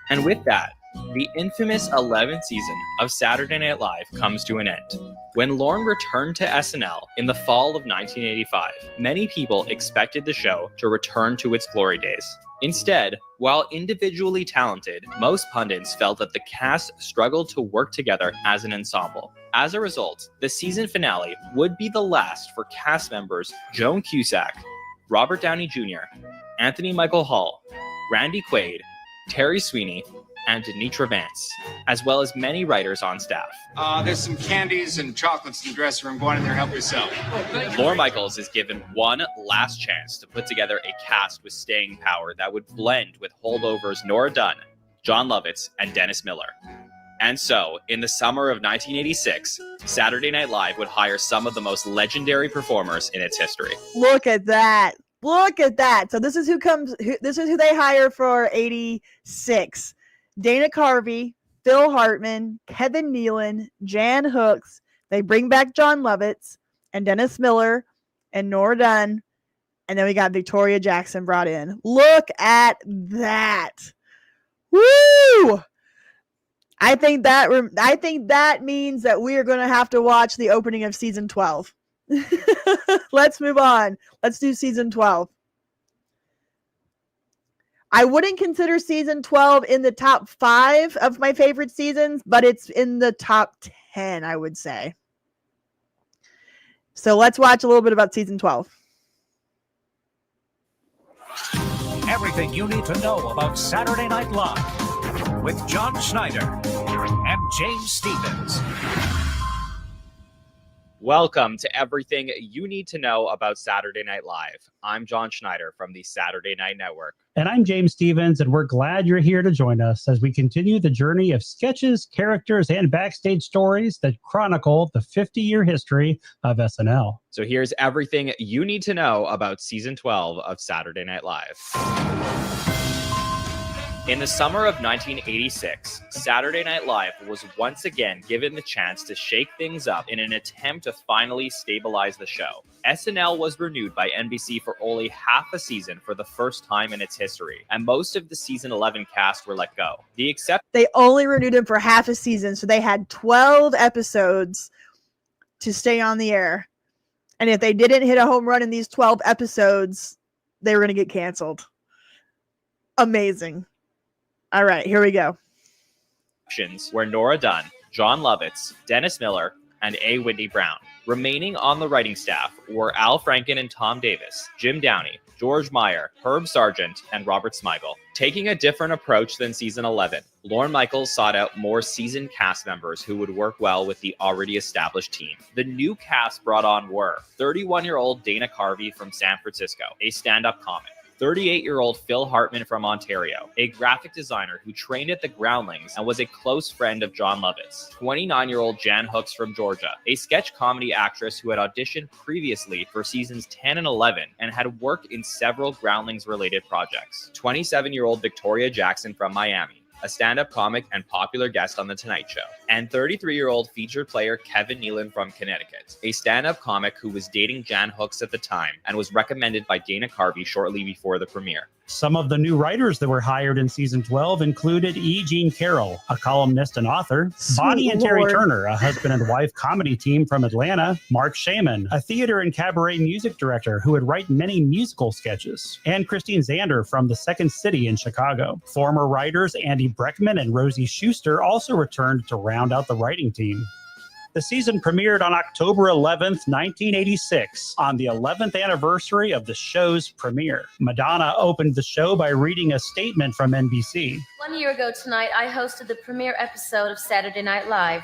And with that, the infamous 11th season of Saturday Night Live comes to an end. When Lorne returned to SNL in the fall of 1985, many people expected the show to return to its glory days. Instead, while individually talented, most pundits felt that the cast struggled to work together as an ensemble. As a result, the season finale would be the last for cast members Joan Cusack, Robert Downey Jr., Anthony Michael Hall, Randy Quaid, Terry Sweeney, and Denitra Vance, as well as many writers on staff.
There's some candies and chocolates in the dressing room. Go on in there, help yourself.
Lorne Michaels is given one last chance to put together a cast with staying power that would blend with holdovers Nora Dunn, John Lovitz, and Dennis Miller. And so, in the summer of 1986, Saturday Night Live would hire some of the most legendary performers in its history.
Look at that. Look at that. So this is who they hire for 86. Dana Carvey, Phil Hartman, Kevin Nealon, Jan Hooks. They bring back John Lovitz and Dennis Miller and Nora Dunn. And then we got Victoria Jackson brought in. Look at that. Woo! I think that means that we are going to have to watch the opening of season 12. Let's move on. Let's do season 12. I wouldn't consider season 12 in the top 5 of my favorite seasons, but it's in the top 10, I would say. So let's watch a little bit about season 12.
Everything you need to know about Saturday Night Live with John Schneider and James Stevens.
Welcome to everything you need to know about Saturday Night Live. I'm John Schneider from the Saturday Night Network.
And I'm James Stevens, and we're glad you're here to join us as we continue the journey of sketches, characters, and backstage stories that chronicle the 50-year history of SNL.
So here's everything you need to know about season 12 of Saturday Night Live. In the summer of 1986, Saturday Night Live was once again given the chance to shake things up in an attempt to finally stabilize the show. SNL was renewed by NBC for only half a season for the first time in its history, and most of the season 11 cast were let go.
They only renewed him for half a season, so they had 12 episodes to stay on the air. And if they didn't hit a home run in these 12 episodes, they were going to get canceled. Amazing. All right, here we go.
Were Nora Dunn, John Lovitz, Dennis Miller, and A. Whitney Brown. Remaining on the writing staff were Al Franken and Tom Davis, Jim Downey, George Meyer, Herb Sargent, and Robert Smigel. Taking a different approach than season 11, Lorne Michaels sought out more seasoned cast members who would work well with the already established team. The new cast brought on were 31-year-old Dana Carvey from San Francisco, a stand-up comic. 38-year-old Phil Hartman from Ontario, a graphic designer who trained at the Groundlings and was a close friend of John Lovitz. 29-year-old Jan Hooks from Georgia, a sketch comedy actress who had auditioned previously for seasons 10 and 11 and had worked in several Groundlings-related projects. 27-year-old Victoria Jackson from Miami, a stand-up comic and popular guest on The Tonight Show, and 33-year-old featured player Kevin Nealon from Connecticut, a stand-up comic who was dating Jan Hooks at the time and was recommended by Dana Carvey shortly before the premiere.
Some of the new writers that were hired in season 12 included E. Jean Carroll, a columnist and author, Bonnie and Terry Turner, a husband and wife comedy team from Atlanta, Mark Shaman, a theater and cabaret music director who would write many musical sketches, and Christine Zander from the Second City in Chicago. Former writers Andy Breckman and Rosie Schuster also returned to round out the writing team. The season premiered on October 11th, 1986, on the 11th anniversary of the show's premiere. Madonna opened the show by reading a statement from NBC.
1 year ago tonight, I hosted the premiere episode of Saturday Night Live.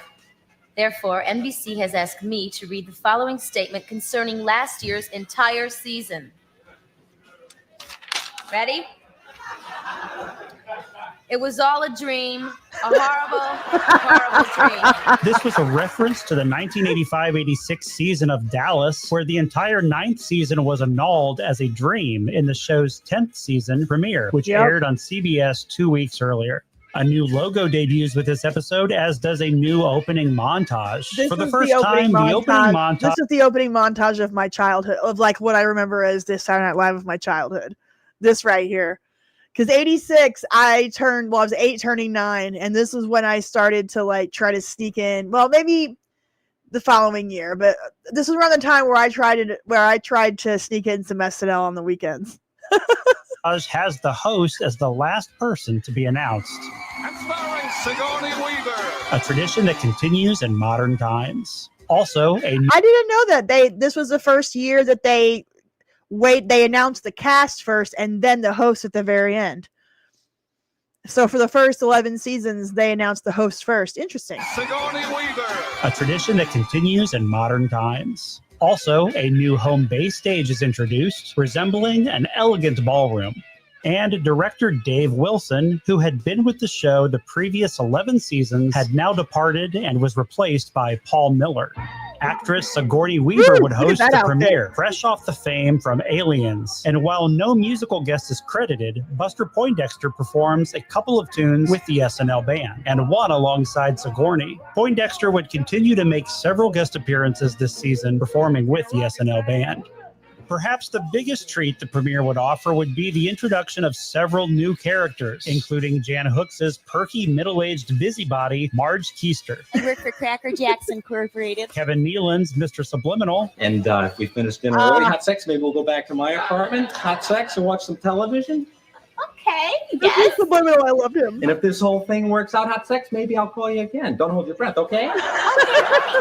Therefore, NBC has asked me to read the following statement concerning last year's entire season. Ready? It was all a dream, a horrible dream.
This was a reference to the 1985-86 season of Dallas, where the entire 9th season was annulled as a dream in the show's 10th season premiere, which aired on CBS 2 weeks earlier. A new logo debuts with this episode, as does a new opening montage. For the first time, the opening montage.
This is the opening montage of my childhood, of like what I remember as this Saturday Night Live of my childhood. This right here. Because 86, I was 8 turning 9, and this was when I started to like try to sneak in. Well, maybe the following year, but this was around the time where I tried to sneak in some SNL on the weekends.
Has the host as the last person to be announced.
And starring Sigourney Weaver.
A tradition that continues in modern times. Also,
I didn't know that this was the first year that they announced the cast first and then the host at the very end. So for the first 11 seasons, they announced the host first. Interesting.
Sigourney Weaver.
A tradition that continues in modern times. Also, a new home base stage is introduced, resembling an elegant ballroom. And director Dave Wilson, who had been with the show the previous 11 seasons, had now departed and was replaced by Paul Miller. Actress Sigourney Weaver would host the premiere, fresh off the fame from Aliens. And while no musical guest is credited, Buster Poindexter performs a couple of tunes with the SNL band, and one alongside Sigourney. Poindexter would continue to make several guest appearances this season, performing with the SNL band. Perhaps the biggest treat the premiere would offer would be the introduction of several new characters, including Jan Hooks' perky middle-aged busybody, Marge Keister.
I work for Cracker Jacks Incorporated.
Kevin Nealon's Mr. Subliminal.
And if we finish dinner early, hot sex, maybe we'll go back to my apartment, hot sex, and watch some television.
Okay,
yes. Subliminal, I loved him.
And if this whole thing works out, hot sex, maybe I'll call you again. Don't hold your breath, okay?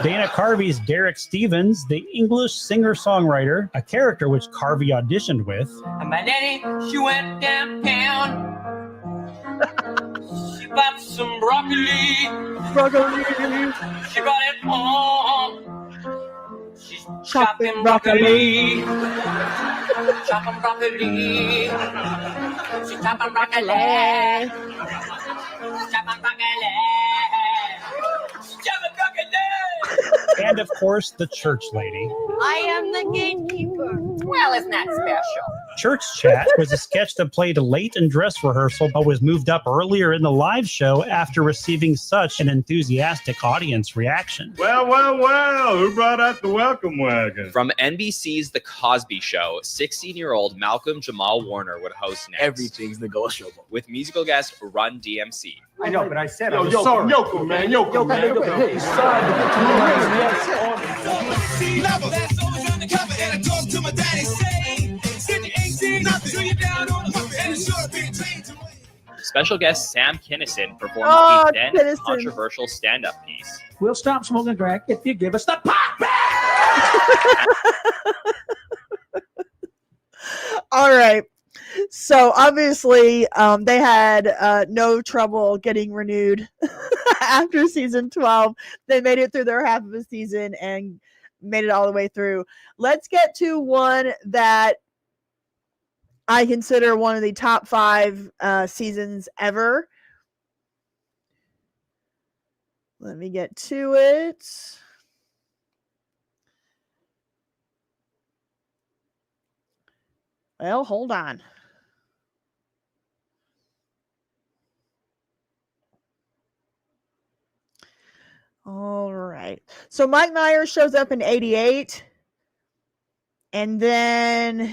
Dana Carvey's Derek Stevens, the English singer-songwriter, a character which Carvey auditioned with.
And my nanny, she went downtown. She bought some broccoli. She bought it home. She's chopping broccoli. Chopping broccoli. She's chopping broccoli. Chopping broccoli. Chopping broccoli.
And of course, the church lady.
I am the gatekeeper. Well, isn't that special?
Church Chat was a sketch that played late in dress rehearsal but was moved up earlier in the live show after receiving such an enthusiastic audience reaction.
Well, who brought out the welcome wagon?
From NBC's The Cosby Show, 16-year-old Malcolm Jamal Warner would host next.
Everything's negotiable.
With musical guest Run DMC.
I know, but I said
Yo,
I'm sorry.
Yoko, man.
Hey, sorry.
Special guest Sam Kinison performed a then
Kinison.
controversial stand-up piece.
We'll stop smoking crack if you give us the pop.
All right. So obviously, they had no trouble getting renewed after season 12. They made it through their half of the season and made it all the way through. Let's get to one that I consider one of the top 5 seasons ever. Let me get to it. Well, hold on. All right. So Mike Myers shows up in 88. And then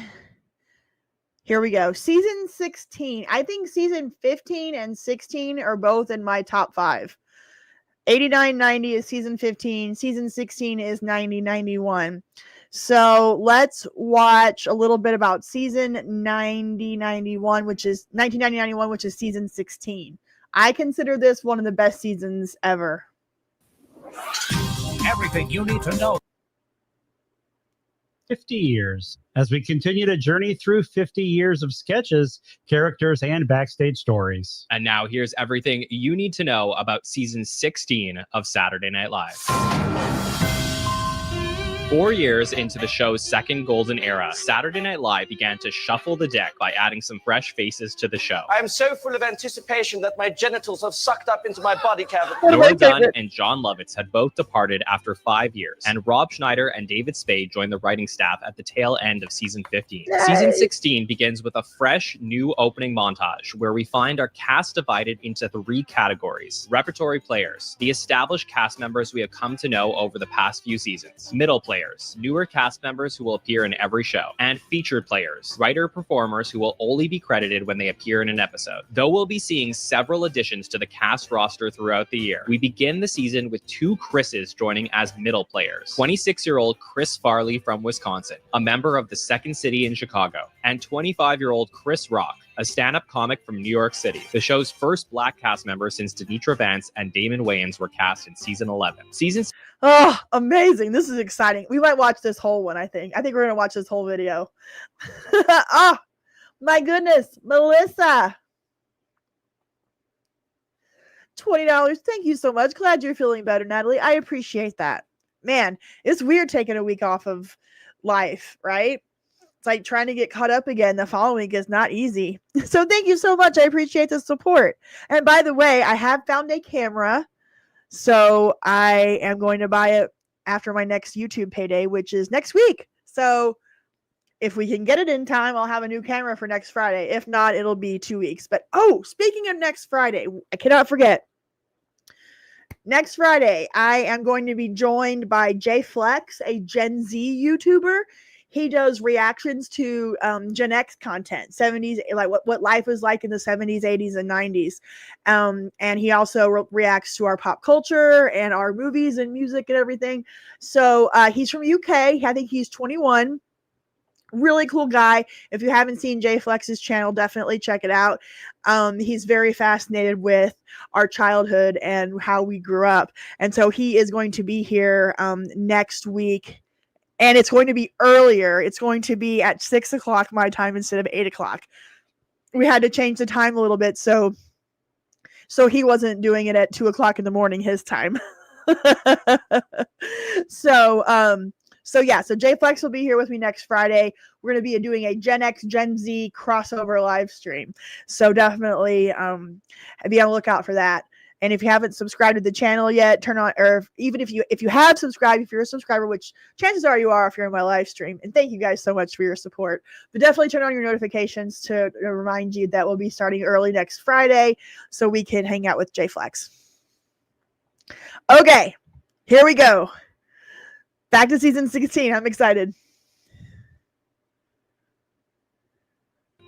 Here we go. Season 16. I think season 15 and 16 are both in my top 5. 89-90 is season 15. Season 16 is 90-91. So let's watch a little bit about season 90-91, which is 1990-91, which is season 16. I consider this one of the best seasons ever.
Everything you need to know.
50 years, as we continue to journey through 50 years of sketches, characters, and backstage stories.
And now here's everything you need to know about season 16 of Saturday Night Live. 4 years into the show's second golden era, Saturday Night Live began to shuffle the deck by adding some fresh faces to the show.
I am so full of anticipation that my genitals have sucked up into my body cavity.
Laura Dunn and John Lovitz had both departed after 5 years, and Rob Schneider and David Spade joined the writing staff at the tail end of season 15.
Yay!
Season 16 begins with a fresh, new opening montage where we find our cast divided into 3 categories. Repertory players, the established cast members we have come to know over the past few seasons. Middle players, newer cast members who will appear in every show. And featured players, writer-performers who will only be credited when they appear in an episode. Though we'll be seeing several additions to the cast roster throughout the year, we begin the season with 2 Chris's joining as middle players. 26-year-old Chris Farley from Wisconsin, a member of the Second City in Chicago, and 25-year-old Chris Rock, a stand-up comic from New York City. The show's first black cast member since Denitra Vance and Damon Wayans were cast in season 11.
Oh, amazing. This is exciting. We might watch this whole one, I think. I think we're going to watch this whole video. Oh, my goodness. Melissa. $20. Thank you so much. Glad you're feeling better, Natalie. I appreciate that. Man, it's weird taking a week off of life, right? It's like trying to get caught up again the following week is not easy. So thank you so much. I appreciate the support. And by the way, I have found a camera. So I am going to buy it after my next YouTube payday, which is next week. So if we can get it in time, I'll have a new camera for next Friday. If not, it'll be 2 weeks. But oh, speaking of next Friday, I cannot forget. Next Friday, I am going to be joined by Jay Flex, a Gen Z YouTuber. He does reactions to Gen X content, 70s, like what life was like in the 70s, 80s, and 90s. And he also reacts to our pop culture and our movies and music and everything. So he's from UK. I think he's 21. Really cool guy. If you haven't seen Jay Flex's channel, definitely check it out. He's very fascinated with our childhood and how we grew up. And so he is going to be here next week. And it's going to be earlier. It's going to be at 6 o'clock my time instead of 8 o'clock. We had to change the time a little bit. So he wasn't doing it at 2 o'clock in the morning, his time. So Jay Flex will be here with me next Friday. We're going to be doing a Gen X, Gen Z crossover live stream. So definitely be on the lookout for that. And if you haven't subscribed to the channel yet, turn on, or even if you have subscribed, if you're a subscriber, which chances are you are if you're in my live stream, and thank you guys so much for your support, but definitely turn on your notifications to remind you that we'll be starting early next Friday so we can hang out with Jay Flex. Okay, here we go. Back to season 16. I'm excited.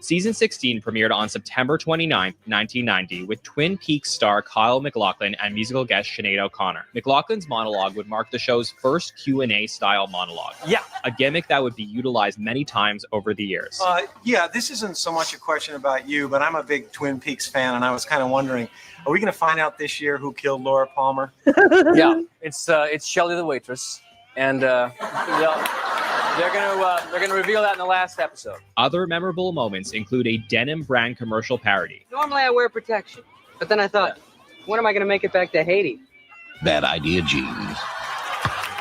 Season 16 premiered on September 29, 1990, with Twin Peaks star Kyle MacLachlan and musical guest Sinead O'Connor. MacLachlan's monologue would mark the show's first Q&A style monologue.
Yeah.
A gimmick that would be utilized many times over the years.
This isn't so much a question about you, but I'm a big Twin Peaks fan, and I was kind of wondering, are we going to find out this year who killed Laura Palmer?
Yeah, it's Shelley the waitress, and they're gonna reveal that in the last episode.
Other memorable moments include a denim brand commercial parody.
Normally I wear protection, but then I thought, when am I gonna make it back to Haiti?
Bad idea, Jeans.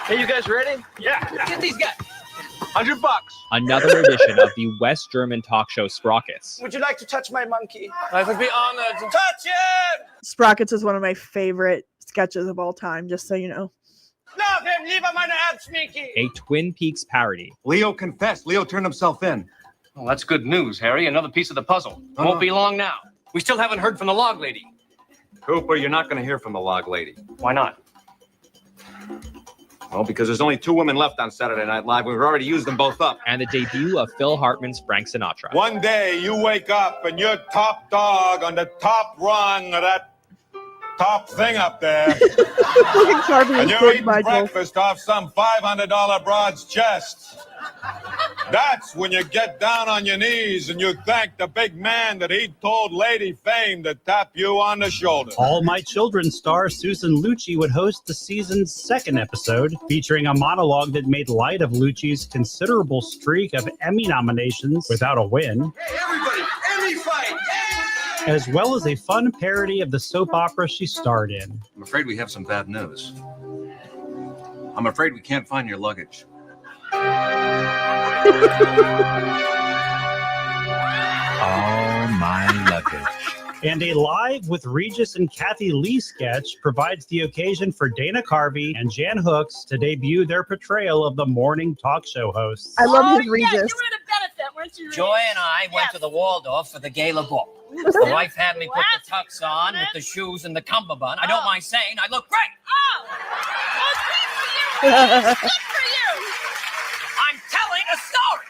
Hey, you guys ready? Yeah. Get these guys.
$100.
Another edition of the West German talk show Sprockets.
Would you like to touch my monkey?
I would be honored to
touch it.
Sprockets is one of my favorite sketches of all time, just so you know.
Love him, lieber meine Erzschminky.
A Twin Peaks parody.
Leo confessed. Leo turned himself in.
Well, that's good news, Harry. Another piece of the puzzle. Won't be long now. We still haven't heard from the log lady.
Cooper, you're not going to hear from the log lady.
Why not?
Well, because there's only 2 women left on Saturday Night Live. We've already used them both up.
And the debut of Phil Hartman's Frank Sinatra.
One day you wake up and you're top dog on the top rung of that top thing up there. And you're eating breakfast off some $500 broad's chest. That's when you get down on your knees and you thank the big man that he told Lady Fame to tap you on the shoulder.
All My Children star Susan Lucci would host the season's 2nd episode, featuring a monologue that made light of Lucci's considerable streak of Emmy nominations without a win.
Hey, everybody, Emmy fight!
As well as a fun parody of the soap opera she starred in.
I'm afraid we have some bad news. I'm afraid we can't find your luggage.
All my luggage.
And a Live with Regis and Kathy Lee sketch provides the occasion for Dana Carvey and Jan Hooks to debut their portrayal of the morning talk show hosts.
I love his Regis.
You were the benefit, weren't you?
Joy and I went to the Waldorf for the gala ball. The wife had me put the tux on with the shoes and the cummerbund. I don't mind saying I look great.
Good for you.
I'm telling a story.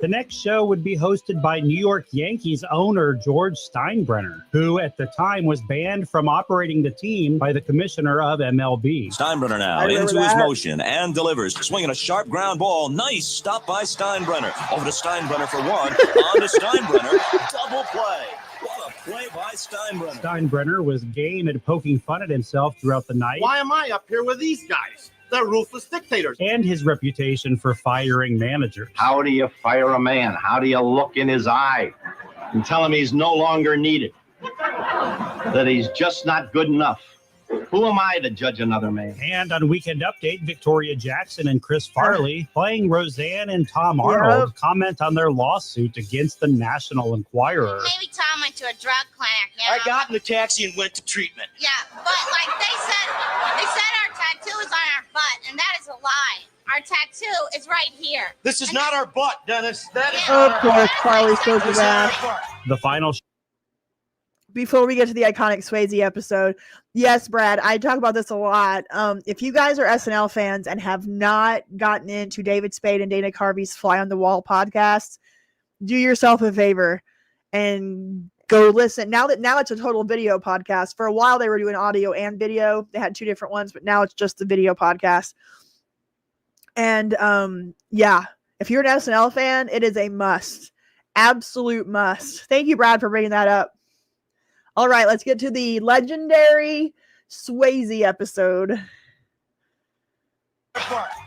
The next show would be hosted by New York Yankees owner George Steinbrenner, who at the time was banned from operating the team by the commissioner of MLB.
Steinbrenner now into his motion and delivers, swinging a sharp ground ball. Nice stop by Steinbrenner. Over to Steinbrenner for 1. On to Steinbrenner. Double play. What a play by Steinbrenner.
Steinbrenner was game at poking fun at himself throughout the night.
Why am I up here with these guys? They're ruthless dictators.
And his reputation for firing managers.
How do you fire a man? How do you look in his eye and tell him he's no longer needed? That he's just not good enough? Who am I to judge another man?
And on Weekend Update, Victoria Jackson and Chris Farley, playing Roseanne and Tom Arnold, comment on their lawsuit against the National Enquirer.
Maybe Tom went to a drug clinic. You know?
I got in the taxi and went to treatment.
Yeah, but like they said our tattoo is on our butt, and that is a lie. Our tattoo is right here.
This is not our butt, Dennis. That is
Of course, Farley shows his ass.
The final
Before we get to the iconic Swayze episode, yes, Brad, I talk about this a lot. If you guys are SNL fans and have not gotten into David Spade and Dana Carvey's Fly on the Wall podcast, do yourself a favor and go listen. Now it's a total video podcast. For a while, they were doing audio and video. They had 2 different ones, but now it's just the video podcast. And yeah, if you're an SNL fan, it is a must. Absolute must. Thank you, Brad, for bringing that up. All right, let's get to the legendary Swayze episode.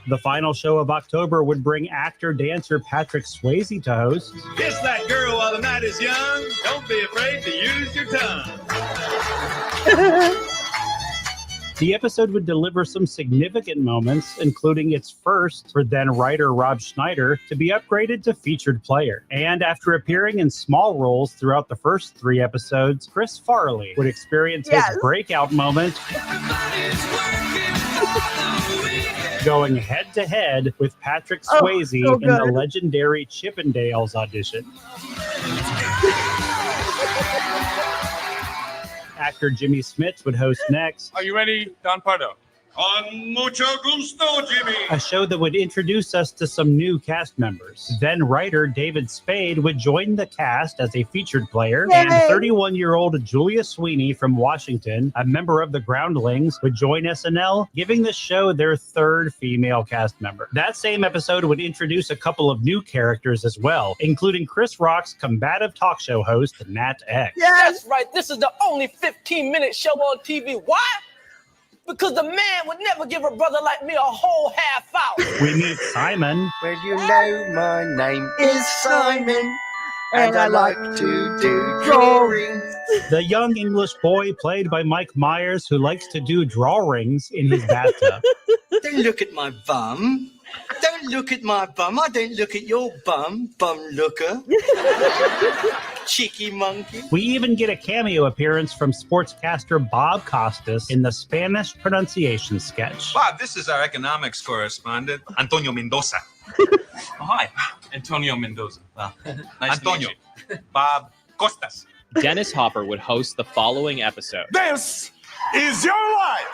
The final show of October would bring actor-dancer Patrick Swayze to host.
Kiss that girl while the night is young. Don't be afraid to use your tongue.
The episode would deliver some significant moments, including its first for then writer Rob Schneider to be upgraded to featured player. And after appearing in small roles throughout the first 3 episodes, Chris Farley would experience his breakout moment, going head-to-head with Patrick Swayze in the legendary Chippendales audition. Actor Jimmy Smits would host next.
Are you ready, Don Pardo? Con mucho gusto, Jimmy.
A show that would introduce us to some new cast members. Then writer David Spade would join the cast as a featured player.
Yay!
And 31-year-old Julia Sweeney from Washington, a member of the Groundlings, would join SNL, giving the show their 3rd female cast member. That same episode would introduce a couple of new characters as well, including Chris Rock's combative talk show host, Nat X.
That's right. This is the only 15-minute show on TV. Why? Because the man would never give a brother like me a whole half hour.
We meet Simon.
Well, you know my name is Simon, and I like to do drawings.
The young English boy played by Mike Myers who likes to do drawings in his bathtub.
Don't look at my bum. Don't look at my bum. I don't look at your bum, bum looker. Cheeky monkey.
We even get a cameo appearance from sportscaster Bob Costas in the Spanish pronunciation sketch.
Bob, this is our economics correspondent, Antonio Mendoza.
Hi, Antonio Mendoza.
Well, nice Antonio. Bob Costas.
Dennis Hopper would host the following episode.
This is your life.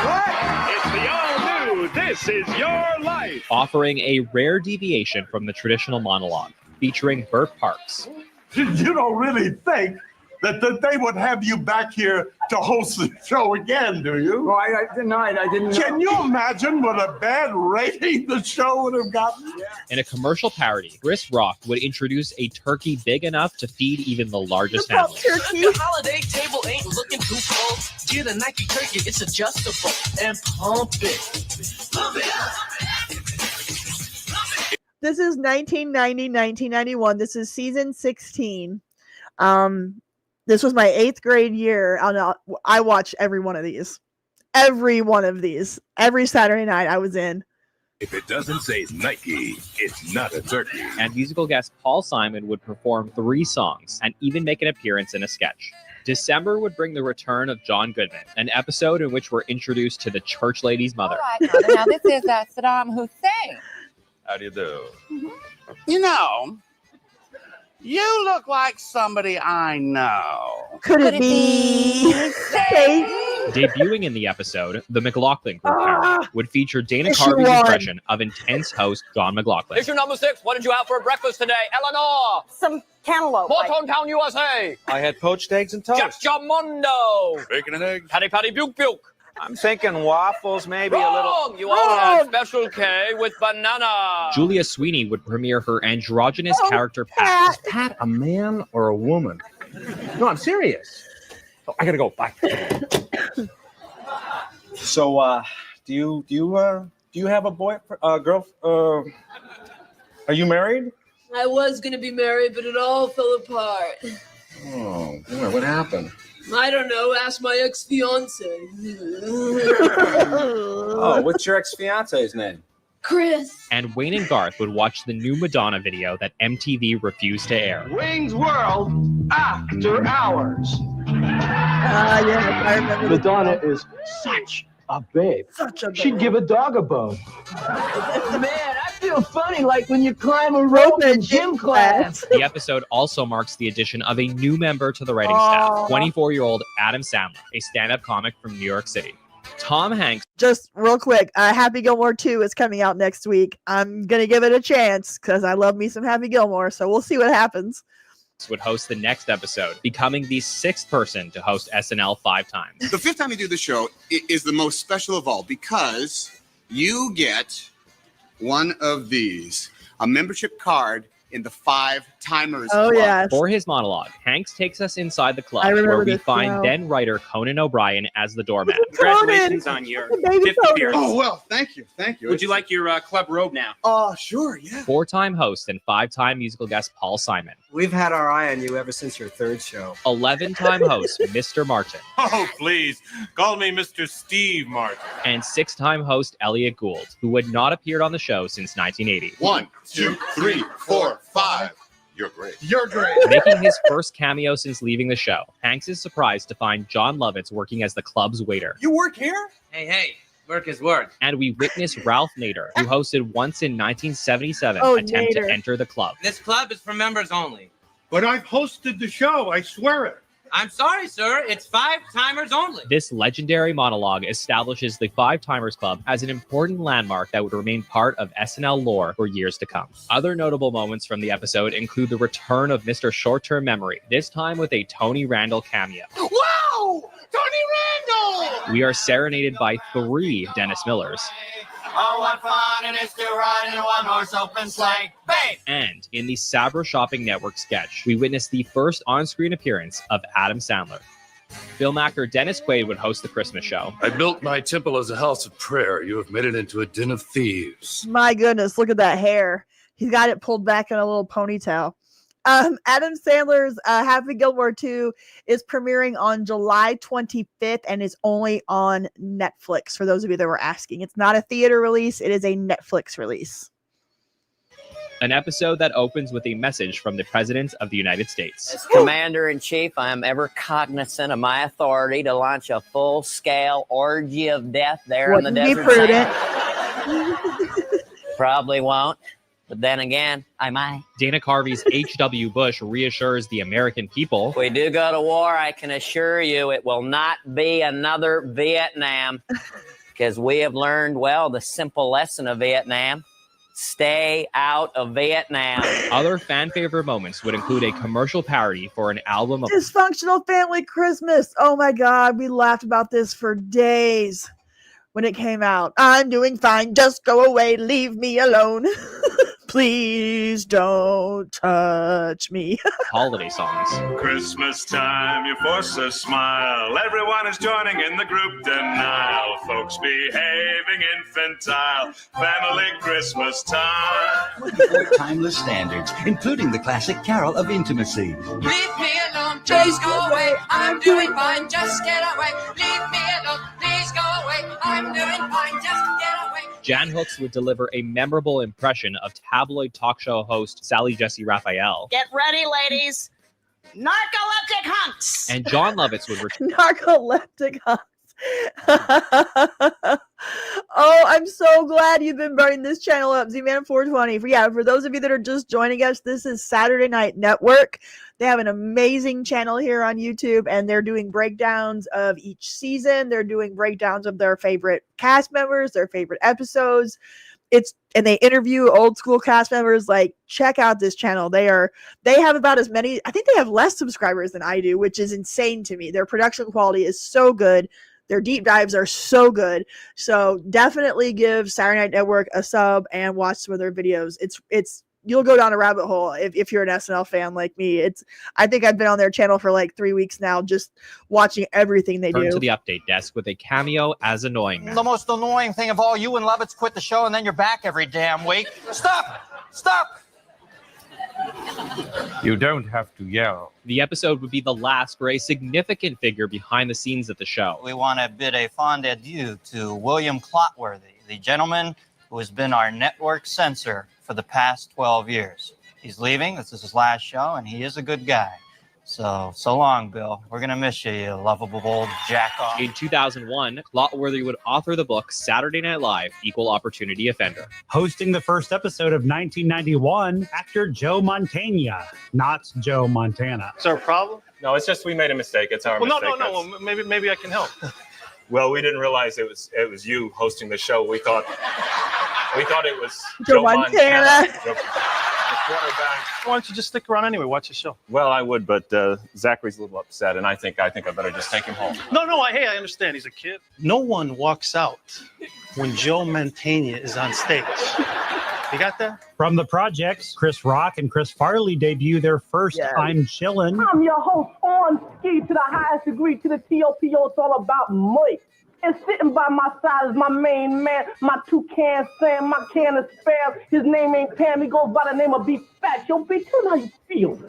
What? It's the all-new This Is Your Life.
Offering a rare deviation from the traditional monologue, featuring Burt Parks.
You don't really think that they would have you back here to host the show again, do you?
Oh, I denied. I didn't know.
Can you imagine what a bad rating the show would have gotten?
In a commercial parody, Chris Rock would introduce a turkey big enough to feed even the largest families.
The holiday table ain't looking too full. Get a Nike turkey, it's adjustable. And pump it. Pump it up.
This is 1990, 1991. This is season 16. This was my 8th grade year. I watched every one of these. Every one of these. Every Saturday night I was in.
If it doesn't say Nike, it's not a turkey.
And musical guest Paul Simon would perform 3 songs and even make an appearance in a sketch. December would bring the return of John Goodman, an episode in which we're introduced to the church lady's mother.
All right, now this is Saddam Hussein.
How do you do?
You know, you look like somebody I know.
Could it be Satan?
Debuting in the episode, the McLaughlin Group parody would feature Dana
Yes,
Carvey's
you won.
impression of intense host John McLaughlin.
Issue number 6. What did you have for breakfast today, Eleanor?
Some cantaloupe.
Morton Town, USA.
I had poached eggs and toast.
Jamundo.
Bacon and eggs.
Patty Patty Buke Buke.
I'm thinking waffles, maybe a little.
Wrong. You all had Special K with banana.
Julia Sweeney would premiere her androgynous character
Pat. Is Pat a man or a woman? No, I'm serious. Oh, I gotta go. Bye. So, do you have a girl? Are you married?
I was going to be married, but it all fell apart.
Oh, boy, what happened?
I don't know. Ask my ex-fiance.
Oh, what's your ex-fiance's name?
Chris.
And Wayne and Garth would watch the new Madonna video that MTV refused to air.
Wayne's World After Hours.
Yeah, I remember.
Madonna is such a babe. She'd give a dog a bone.
Man, I feel funny like when you climb a rope in gym class.
The episode also marks the addition of a new member to the writing staff, 24-year-old Adam Sandler, a stand-up comic from New York City. Tom Hanks.
Just real quick, Happy Gilmore 2 is coming out next week. I'm going to give it a chance because I love me some Happy Gilmore, so we'll see what happens.
Would host the next episode, becoming the 6th person to host SNL 5 times.
The 5th time you do the show is the most special of all because you get one of these, a membership card in the 5 Timers Club.
Yes.
For his monologue, Hanks takes us inside the club
I remember
where we
this
find
now.
then writer Conan O'Brien as the doorman.
Congratulations on your
Baby
5th appearance.
Oh, well, thank you. Thank you.
Would you like your club robe now?
Oh, sure, yeah.
4-time host and 5-time musical guest Paul Simon.
We've had our eye on you ever since your 3rd show.
11-time host Mr. Martin.
Oh, please. Call me Mr. Steve Martin.
And 6-time host Elliot Gould, who had not appeared on the show since 1980.
1, 2, 3, 4, 5.
You're great.
You're great.
Making his first cameo since leaving the show, Hanks is surprised to find John Lovitz working as the club's waiter.
You work here?
Hey, work is work.
And we witness Ralph Nader, who hosted once in 1977, attempt
Nader.
to enter the club.
This club is for members only.
But I've hosted the show, I swear it.
I'm sorry, sir. It's 5 timers only.
This legendary monologue establishes the 5 Timers Club as an important landmark that would remain part of SNL lore for years to come. Other notable moments from the episode include the return of Mr. Short-Term Memory, this time with a Tony Randall cameo.
Wow! Tony Randall!
We are serenaded by 3 Dennis Millers.
Oh, what fun it is to ride in a one-horse open sleigh. Bang!
And in the Sabra Shopping Network sketch, we witnessed the first on-screen appearance of Adam Sandler. Filmmaker Dennis Quaid would host the Christmas show.
I built my temple as a house of prayer. You have made it into a den of thieves.
My goodness, look at that hair. He's got it pulled back in a little ponytail. Adam Sandler's Happy Gilmore 2 is premiering on July 25th and is only on Netflix, for those of you that were asking. It's not a theater release, it is a Netflix release.
An episode that opens with a message from the President of the United States.
As Commander-in-Chief, I am ever cognizant of my authority to launch a full-scale orgy of death there in the
Wouldn't be
desert.
prudent.
Probably won't. But then again, I might.
Dana Carvey's H.W. Bush reassures the American people.
If we do go to war, I can assure you it will not be another Vietnam. Because we have learned, well, the simple lesson of Vietnam. Stay out of Vietnam.
Other fan favorite moments would include a commercial parody for an album of
Dysfunctional Family Christmas. Oh my God, we laughed about this for days when it came out. I'm doing fine. Just go away. Leave me alone. Please don't touch me.
holiday songs.
Christmas time, you force a smile. Everyone is joining in the group denial. Folks behaving infantile. Family Christmas time.
24 timeless standards, including the classic carol of intimacy.
Leave me alone, please go away. I'm doing fine, just get away. Leave me alone, please go away. I'm doing fine, just get away.
Jan Hooks would deliver a memorable impression of tabloid talk show host Sally Jesse Raphael.
Get ready, ladies. Narcoleptic hunks.
And John Lovitz would return.
Narcoleptic hunks. Oh, I'm so glad you've been burning this channel up, Z-Man 420. For those of you that are just joining us, this is Saturday Night Network. They have an amazing channel here on YouTube, and they're doing breakdowns of each season. They're doing breakdowns of their favorite cast members, their favorite episodes. And they interview old school cast members. Like, check out this channel. They have about as many, I think they have less subscribers than I do, which is insane to me. Their production quality is so good. Their deep dives are so good. So definitely give Saturday Night Network a sub and watch some of their videos. You'll go down a rabbit hole if you're an SNL fan like me. I think I've been on their channel for like 3 weeks now, just watching everything they
Turn
do.
to the update desk with a cameo as Annoying Man.
The most annoying thing of all, you and Lovitz quit the show and then you're back every damn week. Stop!
You don't have to yell.
The episode would be the last for a significant figure behind the scenes at the show.
We want to bid a fond adieu to William Clotworthy, the gentleman who has been our network censor for the past 12 years. He's leaving. This is his last show, and he is a good guy. So long, Bill. We're going to miss you, you lovable old jack-off.
In 2001, Clotworthy would author the book Saturday Night Live, Equal Opportunity Offender.
Hosting the first episode of 1991, actor Joe Montana, not Joe Montana.
Is there a problem? No, it's just we made a mistake. It's our mistake. No. Well, maybe I can help. Well, we didn't realize it was you hosting the show. We thought it was Joe Montana. Why don't you just stick around anyway? Watch the show. Well, I would, but Zachary's a little upset, and I think I better just take him home. No, hey, I understand. He's a kid. No one walks out when Joe Montana is on stage. You got that?
From the projects, Chris Rock and Chris Farley debut their first I'm Chillin'.
I'm your host on ski to the highest degree to the TOPO. It's all about Mike. And sitting by my side is my main man, my toucan Sam, my can of spam. His name ain't Pam, he goes by the name of Beef Fat. Yo, bitch, tell me how you feel.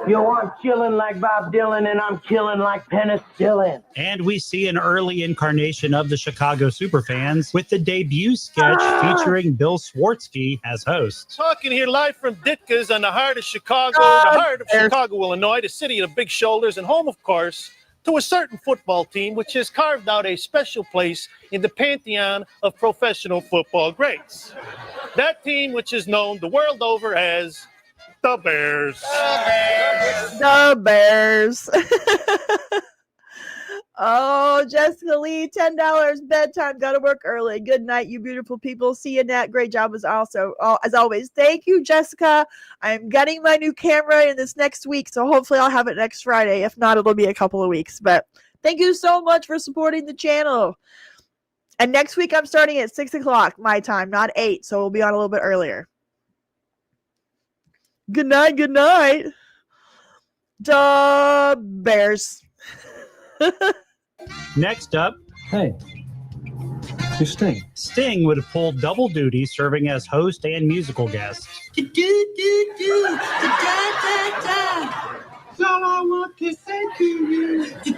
Yo, I'm chilling like Bob Dylan, and I'm killing like penicillin.
And we see an early incarnation of the Chicago Superfans with the debut sketch featuring Bill Swartzky as host.
Talking here live from Ditka's on the heart of Chicago, the heart of Chicago, Illinois, the city of the big shoulders, and home, of course, to a certain football team which has carved out a special place in the pantheon of professional football greats. That team which is known the world over as the Bears.
The Bears. Oh, Jessica Lee, $10 bedtime. Got to work early. Good night, you beautiful people. See you, Nat. Great job as always. Thank you, Jessica. I'm getting my new camera in this next week, so hopefully I'll have it next Friday. If not, it'll be a couple of weeks. But thank you so much for supporting the channel. And next week I'm starting at 6 o'clock my time, not 8, so we'll be on a little bit earlier. Good night. Good night. The Bears.
Next up,
hey, who's Sting?
Sting would pull double duty, serving as host and musical guest.
That's all I want to say to you. That's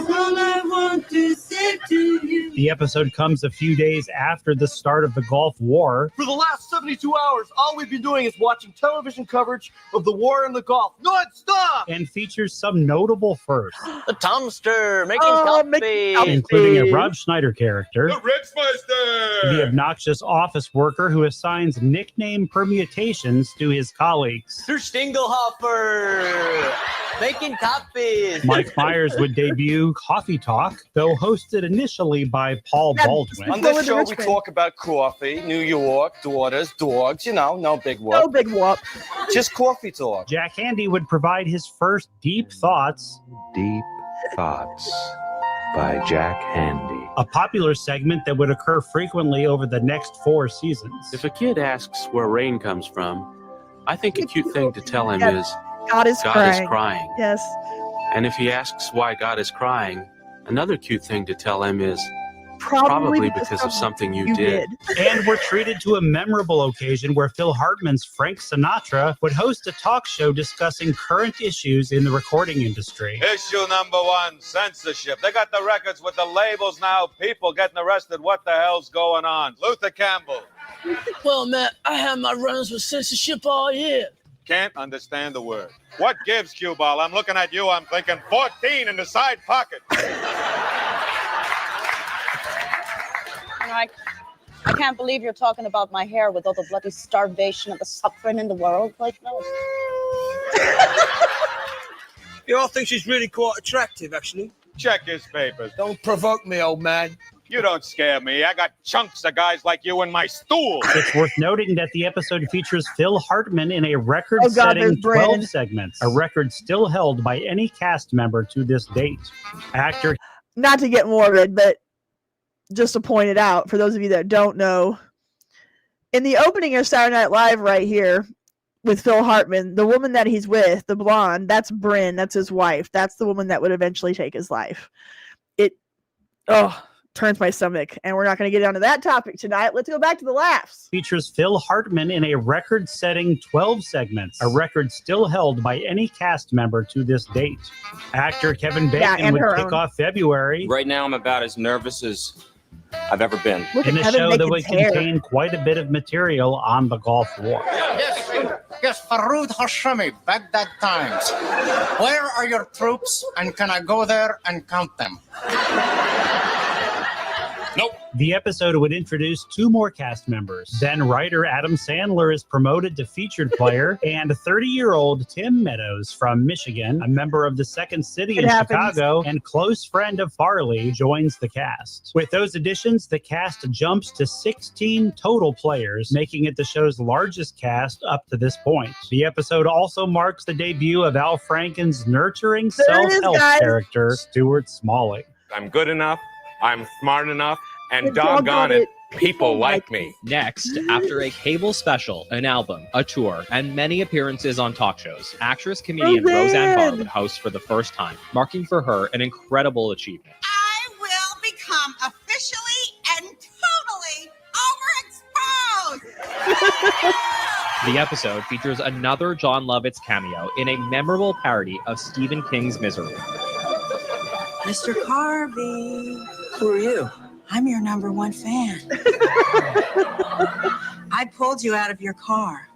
all I want to say
it to you.
The episode comes a few days after the start of the Gulf War.
For the last 72 hours, all we've been doing is watching television coverage of the war in the Gulf, non-stop!
And features some notable firsts.
The Tomster, making coffee.
Including a Rob Schneider character.
The Ritzmeister!
The obnoxious office worker who assigns nickname permutations to his colleagues.
Der Stingelhopper, making coffee.
Mike Myers would debut Coffee Talk, though hosted initially by Paul Baldwin.
On this show, we talk about coffee, New York, daughters, dogs, no big whoop.
No big whoop.
Just coffee talk.
Jack Handy would provide his first Deep Thoughts.
Deep Thoughts by Jack Handy.
A popular segment that would occur frequently over the next 4 seasons.
If a kid asks where rain comes from, I think a cute thing to tell him is,
God is crying.
crying.
Yes.
And if he asks why God is crying, another cute thing to tell him is,
Probably
because of something you did.
And we're treated to a memorable occasion where Phil Hartman's Frank Sinatra would host a talk show discussing current issues in the recording industry.
Issue number 1, censorship. They got the records with the labels now. People getting arrested. What the hell's going on? Luther Campbell.
Well, man, I had my runs with censorship all year.
Can't understand the word. What gives, Cue Ball? I'm looking at you. I'm thinking 14 in the side pocket.
I can't believe you're talking about my hair with all the bloody starvation and the suffering in the world. Like, no.
You all think she's really quite attractive, actually.
Check his papers.
Don't provoke me, old man.
You don't scare me. I got chunks of guys like you in my stool.
It's worth noting that the episode features Phil Hartman in a record-setting 12 segments, a record still held by any cast member to this date. Actor...
Not to get morbid, but just to point it out, for those of you that don't know, in the opening of Saturday Night Live right here with Phil Hartman, the woman that he's with, the blonde, that's Bryn, that's his wife. That's the woman that would eventually take his life. It turns my stomach, and we're not going to get onto that topic tonight. Let's go back to the laughs.
Features Phil Hartman in a record-setting 12 segments, a record still held by any cast member to this date. Actor Kevin Bacon would kick off February.
Right now, I'm about as nervous as I've ever been.
In a show that would contain quite a bit of material on the Gulf War.
Yes, Faroud Hashemi, Baghdad Times. Where are your troops, and can I go there and count them?
Nope.
The episode would introduce 2 more cast members. Then writer Adam Sandler is promoted to featured player, and 30-year-old Tim Meadows from Michigan, a member of the Second City in Chicago and close friend of Farley, joins the cast. With those additions, the cast jumps to 16 total players, making it the show's largest cast up to this point. The episode also marks the debut of Al Franken's nurturing self-help character, Stuart Smalling.
I'm good enough. I'm smart enough, and doggone it, people like me.
Next, after a cable special, an album, a tour, and many appearances on talk shows, actress-comedian Roseanne Barr would host for the first time, marking for her an incredible achievement.
I will become officially and totally overexposed.
The episode features another John Lovitz cameo in a memorable parody of Stephen King's Misery.
Mr. Carvey.
Who are you?
I'm your #1 fan. I pulled you out of your car.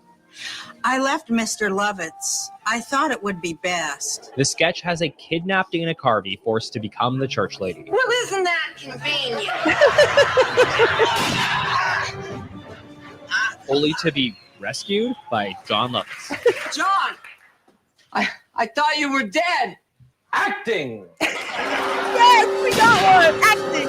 I left Mr. Lovitz. I thought it would be best.
The sketch has a kidnapped Dana Carvey forced to become the church lady.
Well, isn't that convenient?
Only to be rescued by John Lovitz.
John! I thought you were dead. Acting!
Yes, we got one! Acting!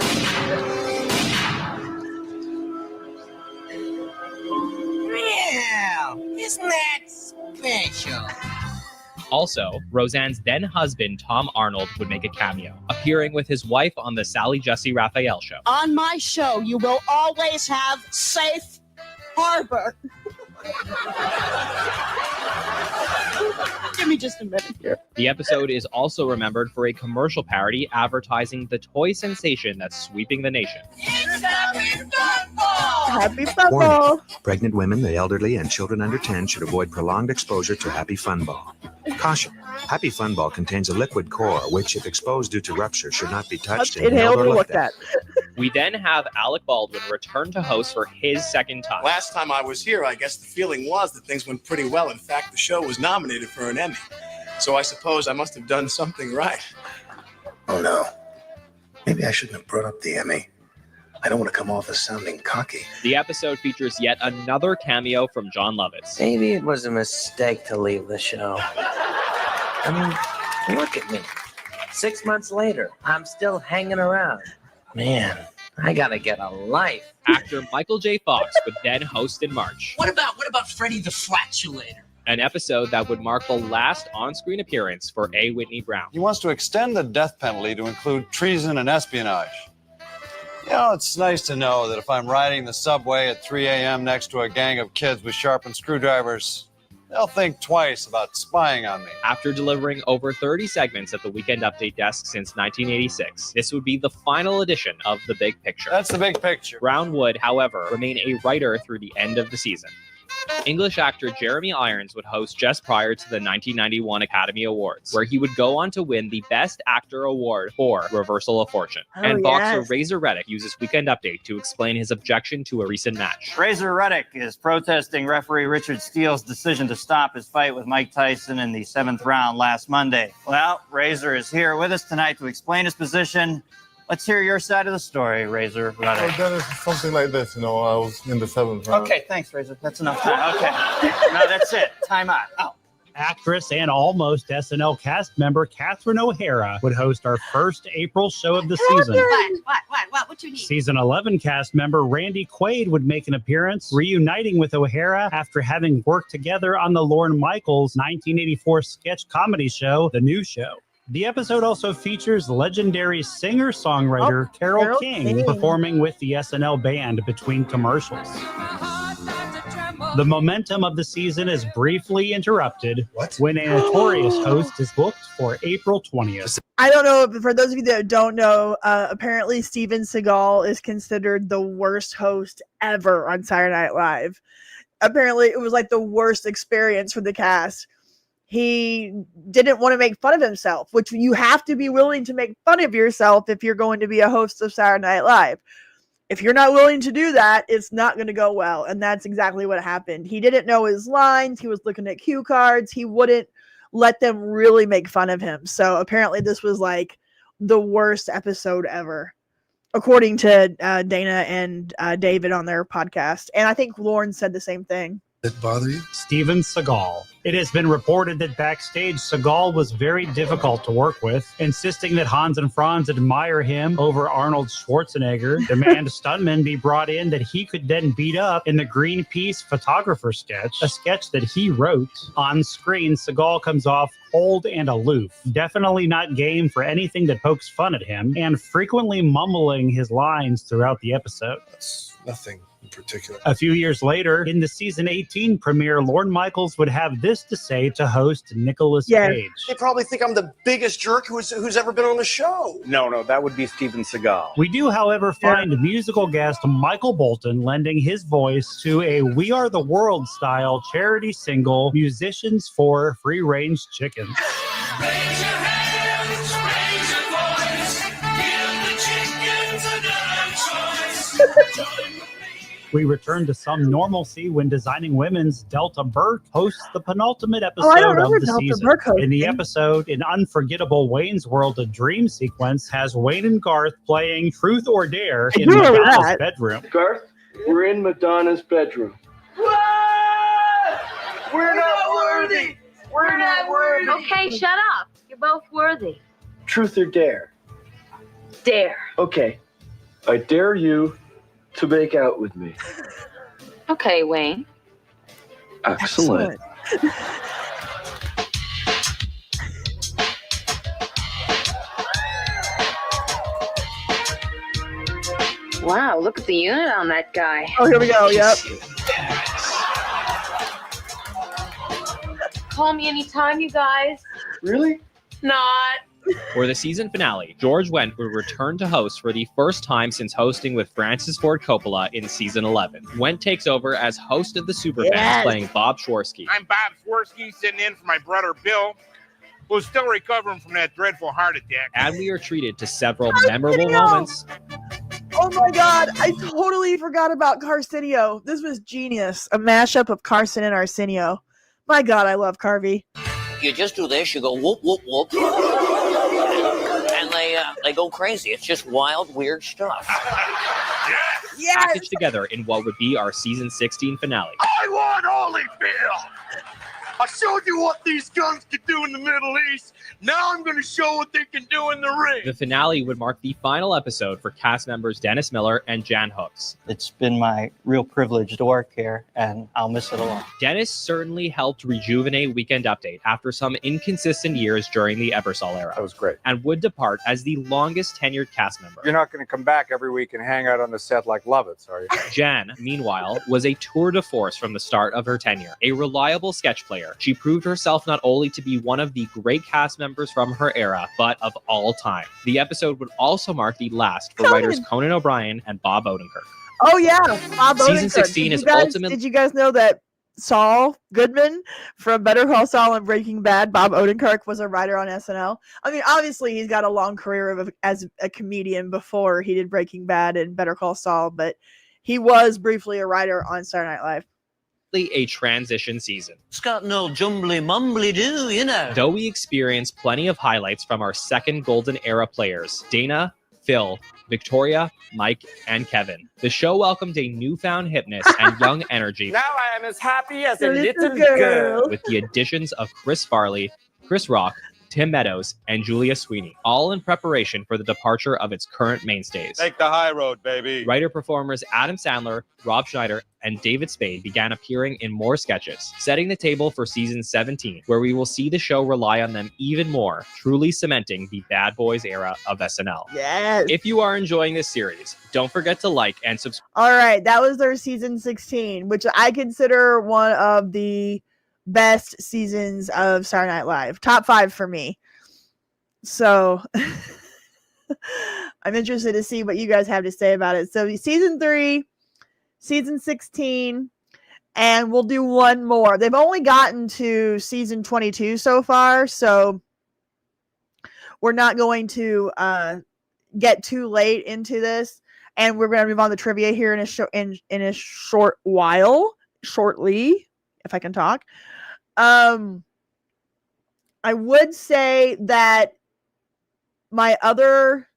Yeah, isn't that special?
Also, Roseanne's then-husband, Tom Arnold, would make a cameo, appearing with his wife on the Sally Jesse Raphael show.
On my show, you will always have safe harbor. Give me just a minute here.
The episode is also remembered for a commercial parody advertising the toy sensation that's sweeping the nation.
It's Happy Football!
Happy Football!
Warning. Pregnant women, the elderly, and children under 10 should avoid prolonged exposure to Happy Fun Ball.
Caution. Happy Fun Ball contains a liquid core, which, if exposed due to rupture, should not be touched,
Inhaled, or looked at.
We then have Alec Baldwin return to host for his second time.
Last time I was here, I guess the feeling was that things went pretty well. In fact, the show was nominated for an Emmy. So I suppose I must have done something right.
Oh, no. Maybe I shouldn't have brought up the Emmy. I don't want to come off as sounding cocky.
The episode features yet another cameo from John Lovitz.
Maybe it was a mistake to leave the show. I mean, look at me. 6 months later, I'm still hanging around. Man, I gotta get a life.
Actor Michael J. Fox would then host in March.
What about Freddie the Flatulator?
An episode that would mark the last on-screen appearance for A. Whitney Brown.
He wants to extend the death penalty to include treason and espionage. You know, it's nice to know that if I'm riding the subway at 3 a.m. next to a gang of kids with sharpened screwdrivers, they'll think twice about spying on me.
After delivering over 30 segments at the Weekend Update desk since 1986, this would be the final edition of The Big Picture.
That's The Big Picture.
Brown would, however, remain a writer through the end of the season. English actor Jeremy Irons would host just prior to the 1991 Academy Awards, where he would go on to win the Best Actor Award for Reversal of Fortune. And boxer Razor Reddick uses Weekend Update to explain his objection to a recent match.
Razor Reddick is protesting referee Richard Steele's decision to stop his fight with Mike Tyson in the 7th round last Monday. Well, Razor is here with us tonight to explain his position. Let's hear your side of the story, Razor Reddick.
Then it's something like this, I was in the 7th round.
Okay, thanks, Razor. That's enough time. Okay. No, that's it. Time out. Oh.
Actress and almost SNL cast member Catherine O'Hara would host our first April show of the season.
What you need?
Season 11 cast member Randy Quaid would make an appearance, reuniting with O'Hara after having worked together on the Lorne Michaels 1984 sketch comedy show, The New Show. The episode also features legendary singer-songwriter Carole King performing with the SNL band between commercials. The momentum of the season is briefly interrupted when a notorious host is booked for April 20th.
I don't know, but for those of you that don't know, apparently Steven Seagal is considered the worst host ever on Saturday Night Live. Apparently it was like the worst experience for the cast. He didn't want to make fun of himself, which you have to be willing to make fun of yourself if you're going to be a host of Saturday Night Live. If you're not willing to do that, it's not going to go well. And that's exactly what happened. He didn't know his lines. He was looking at cue cards. He wouldn't let them really make fun of him. So apparently this was like the worst episode ever, according to Dana and David on their podcast. And I think Lauren said the same thing.
Did it bother you?
Steven Seagal. It has been reported that backstage, Seagal was very difficult to work with, insisting that Hans and Franz admire him over Arnold Schwarzenegger, demand stuntmen be brought in that he could then beat up in the Greenpeace photographer sketch, a sketch that he wrote. On screen, Seagal comes off cold and aloof, definitely not game for anything that pokes fun at him, and frequently mumbling his lines throughout the episode.
That's nothing in particular.
A few years later, in the season 18 premiere, Lorne Michaels would have this to say to host Nicolas Cage.
They probably think I'm the biggest jerk who's ever been on the show.
No, that would be Steven Seagal.
We do, however, find musical guest Michael Bolton lending his voice to a We Are the World style charity single, Musicians for Free Range Chickens.
Raise your hands, raise your voice, give the chickens another choice.
We return to some normalcy when Designing Women's Delta Burke hosts the penultimate episode of the season. In the episode, an unforgettable Wayne's World A Dream sequence has Wayne and Garth playing Truth or Dare in Madonna's bedroom.
Garth, we're in Madonna's bedroom.
We're not worthy. We're not worthy. Okay, shut up. You're both worthy.
Truth or dare?
Dare.
Okay. I dare you to make out with me.
Okay, Wayne.
Excellent.
Wow, look at the unit on that guy.
Oh, here we go. Yep.
Call me anytime, you guys.
Really?
Not.
For the season finale, George Wendt would return to host for the first time since hosting with Francis Ford Coppola in season 11. Wendt takes over as host of the Superfans, playing Bob Schwarsky.
I'm Bob Schwarsky, sitting in for my brother Bill, who's still recovering from that dreadful heart attack.
And we are treated to several memorable moments.
Oh my God, I totally forgot about Carcinio. This was genius. A mashup of Carson and Arsenio. My God, I love Carvey.
You just do this, you go whoop, whoop, whoop. And they go crazy. It's just wild, weird stuff.
Yes!
Packaged together in what would be our season 16 finale.
I want Holyfield! I showed you what these guns could do in the Middle East. Now I'm going to show what they can do in the ring.
The finale would mark the final episode for cast members Dennis Miller and Jan Hooks.
It's been my real privilege to work here, and I'll miss it a lot.
Dennis certainly helped rejuvenate Weekend Update after some inconsistent years during the Ebersol era.
That was great.
And would depart as the longest tenured cast member.
You're not going to come back every week and hang out on the set like Lovitz, are you?
Jan, meanwhile, was a tour de force from the start of her tenure. A reliable sketch player, she proved herself not only to be one of the great cast members from her era, but of all time. The episode would also mark the last for writers Conan O'Brien and Bob Odenkirk.
Oh yeah, Bob
Season
Odenkirk.
16 is ultimately...
Did you guys know that Saul Goodman from Better Call Saul and Breaking Bad, Bob Odenkirk, was a writer on SNL? I mean, obviously he's got a long career as a comedian before he did Breaking Bad and Better Call Saul, but he was briefly a writer on Saturday Night Live.
A transition season.
It's got no jumbly mumbly do, you know.
Though we experienced plenty of highlights from our second golden era players, Dana, Phil, Victoria, Mike, and Kevin, the show welcomed a newfound hipness and young energy.
Now I am as happy as a little girl.
With the additions of Chris Farley, Chris Rock, Tim Meadows, and Julia Sweeney, all in preparation for the departure of its current mainstays.
Take the high road, baby.
Writer-performers Adam Sandler, Rob Schneider, and David Spade began appearing in more sketches, setting the table for season 17, where we will see the show rely on them even more, truly cementing the Bad Boys era of SNL.
Yes.
If you are enjoying this series, don't forget to like and subscribe.
All right, that was their season 16, which I consider one of the best seasons of Saturday Night Live. Top 5 for me. So I'm interested to see what you guys have to say about it. So season 3, season 16, and we'll do one more. They've only gotten to season 22 so far, so we're not going to get too late into this, and we're going to move on to trivia here in a short while, shortly, if I can talk. I would say that another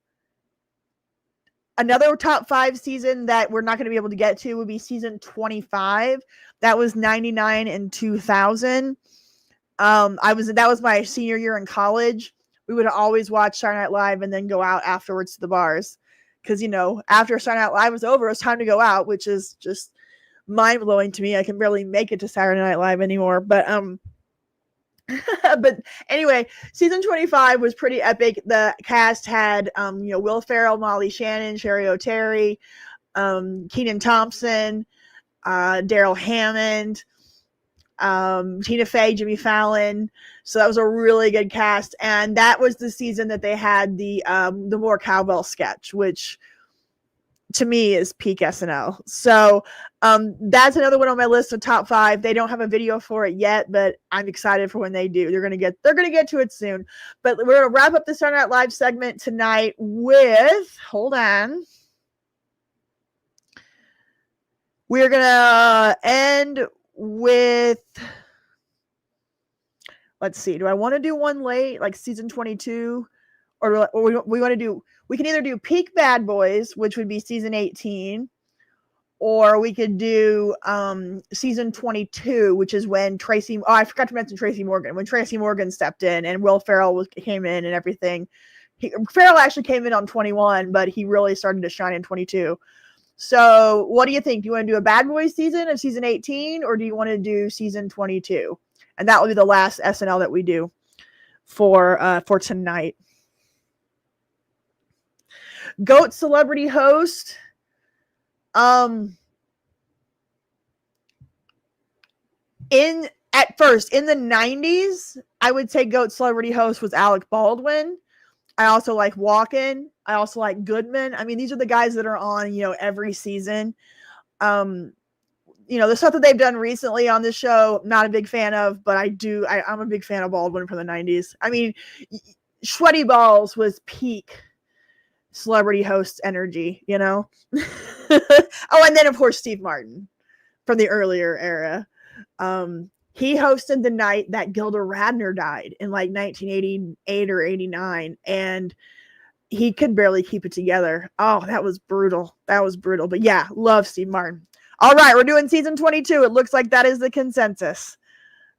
top 5 season that we're not going to be able to get to would be season 25. That was 99 and 2000. That was my senior year in college. We would always watch Saturday Night Live and then go out afterwards to the bars. Because, after Saturday Night Live was over, it was time to go out, which is just mind-blowing to me. I can barely make it to Saturday Night Live anymore. But but anyway, season 25 was pretty epic. The cast had Will Ferrell, Molly Shannon, Sherry O'Terry, Kenan Thompson, Daryl Hammond, Tina Fey, Jimmy Fallon. So that was a really good cast, and that was the season that they had the more cowbell sketch, which to me is peak SNL. So that's another one on my list of top 5. They don't have a video for it yet, but I'm excited for when they do. They're gonna get to it soon. But we're gonna wrap up the Saturday Night Live segment tonight with we're gonna end with, let's see, do I want to do one late, like season 22, or we want to do, we can either do peak Bad Boys, which would be season 18, or we could do season 22, which is when I forgot to mention Tracy Morgan, when Tracy Morgan stepped in and Will Ferrell came in and everything. Ferrell actually came in on 21, but he really started to shine in 22. So what do you think? Do you want to do a Bad Boys season of season 18, or do you want to do season 22? And that will be the last SNL that we do for tonight. GOAT celebrity host. At first, in the 90s, I would say GOAT celebrity host was Alec Baldwin. I also like Walken. I also like Goodman. I mean, these are the guys that are on, every season. The stuff that they've done recently on this show, not a big fan of, but I'm a big fan of Baldwin from the 90s. I mean, Sweaty Balls was peak celebrity host energy, Oh, and then of course Steve Martin from the earlier era. He hosted the night that Gilda Radner died in like 1988 or 89, and he could barely keep it together. Oh, that was brutal. But yeah, love Steve Martin. All right, we're doing season 22. It looks like that is the consensus.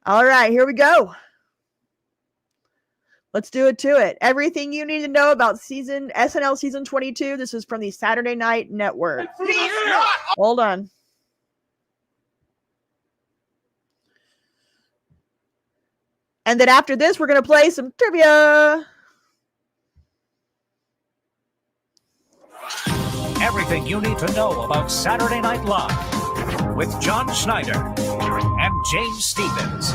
All right, here we go. Let's do it to it. Everything you need to know about SNL season 22. This is from the Saturday Night Network. Hold on. And then after this, we're going to play some trivia.
Everything you need to know about Saturday Night Live with John Schneider and James Stevens.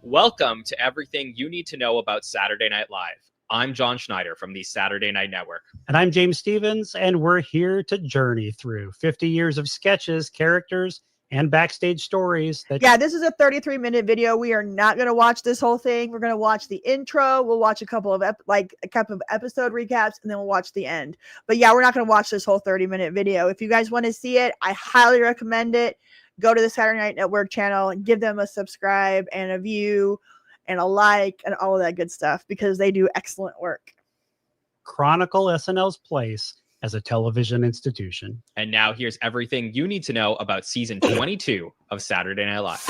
Welcome to Everything You Need to Know About Saturday Night Live. I'm John Schneider from the Saturday Night Network.
And I'm James Stevens, and we're here to journey through 50 years of sketches, characters, and backstage stories.
This is a 33-minute video. We are not going to watch this whole thing. We're going to watch the intro. We'll watch a couple of episode recaps, and then we'll watch the end. But yeah, we're not going to watch this whole 30-minute video. If you guys want to see it, I highly recommend it. Go to the Saturday Night Network channel and give them a subscribe and a view and a like and all of that good stuff, because they do excellent work.
Chronicle SNL's place as a television institution.
And now here's everything you need to know about season 22 of Saturday Night Live.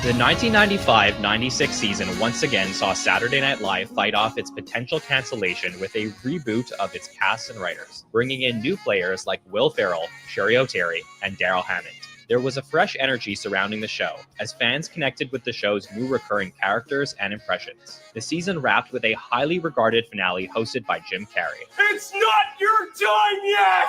The 1995-96 season once again saw Saturday Night Live fight off its potential cancellation with a reboot of its cast and writers, bringing in new players like Will Ferrell, Sherry O'Terry, and Daryl Hammond. There was a fresh energy surrounding the show, as fans connected with the show's new recurring characters and impressions. The season wrapped with a highly regarded finale hosted by Jim Carrey.
It's not your time yet!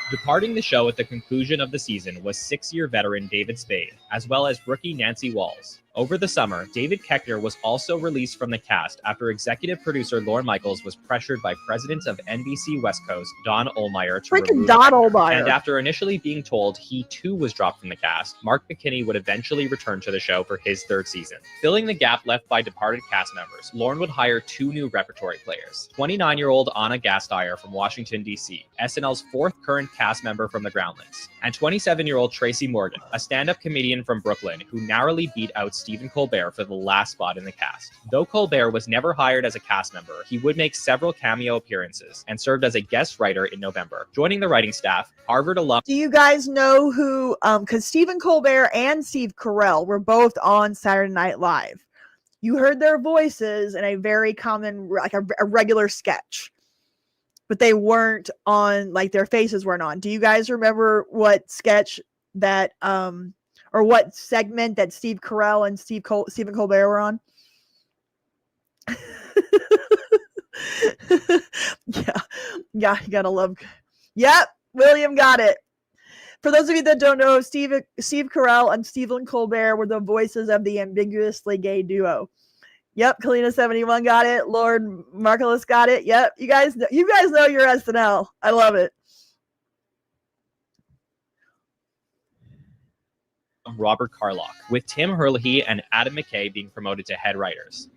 Departing the show at the conclusion of the season was six-year veteran David Spade, as well as rookie Nancy Walls. Over the summer, David Koechner was also released from the cast after executive producer Lorne Michaels was pressured by president of NBC West Coast, Don Ohlmeyer, to remove
Don
Koechner.
Ohlmeyer.
And after initially being told he too was dropped from the cast, Mark McKinney would eventually return to the show for his third season. Filling the gap left by departed cast members, Lorne would hire two new repertory players. 29-year-old Anna Gasteyer from Washington, D.C., SNL's fourth current cast member from the Groundlings, and 27-year-old Tracy Morgan, a stand-up comedian from Brooklyn who narrowly beat out Stephen Colbert for the last spot in the cast. Though Colbert was never hired as a cast member, he would make several cameo appearances and served as a guest writer in November. Joining the writing staff, Harvard alum.
Do you guys know who, because Stephen Colbert and Steve Carell were both on Saturday Night Live. You heard their voices in a very common, like a regular sketch, but they weren't on, like their faces weren't on. Do you guys remember what sketch that, or what segment that Steve Carell and Stephen Colbert were on? Yeah, you gotta love. Yep, William got it. For those of you that don't know, Steve Carell and Stephen Colbert were the voices of the ambiguously gay duo. Yep, Kalina71 got it. Lord Marcellus got it. Yep, you guys know your SNL. I love it.
Robert Carlock, with Tim Herlihy and Adam McKay being promoted to head writers.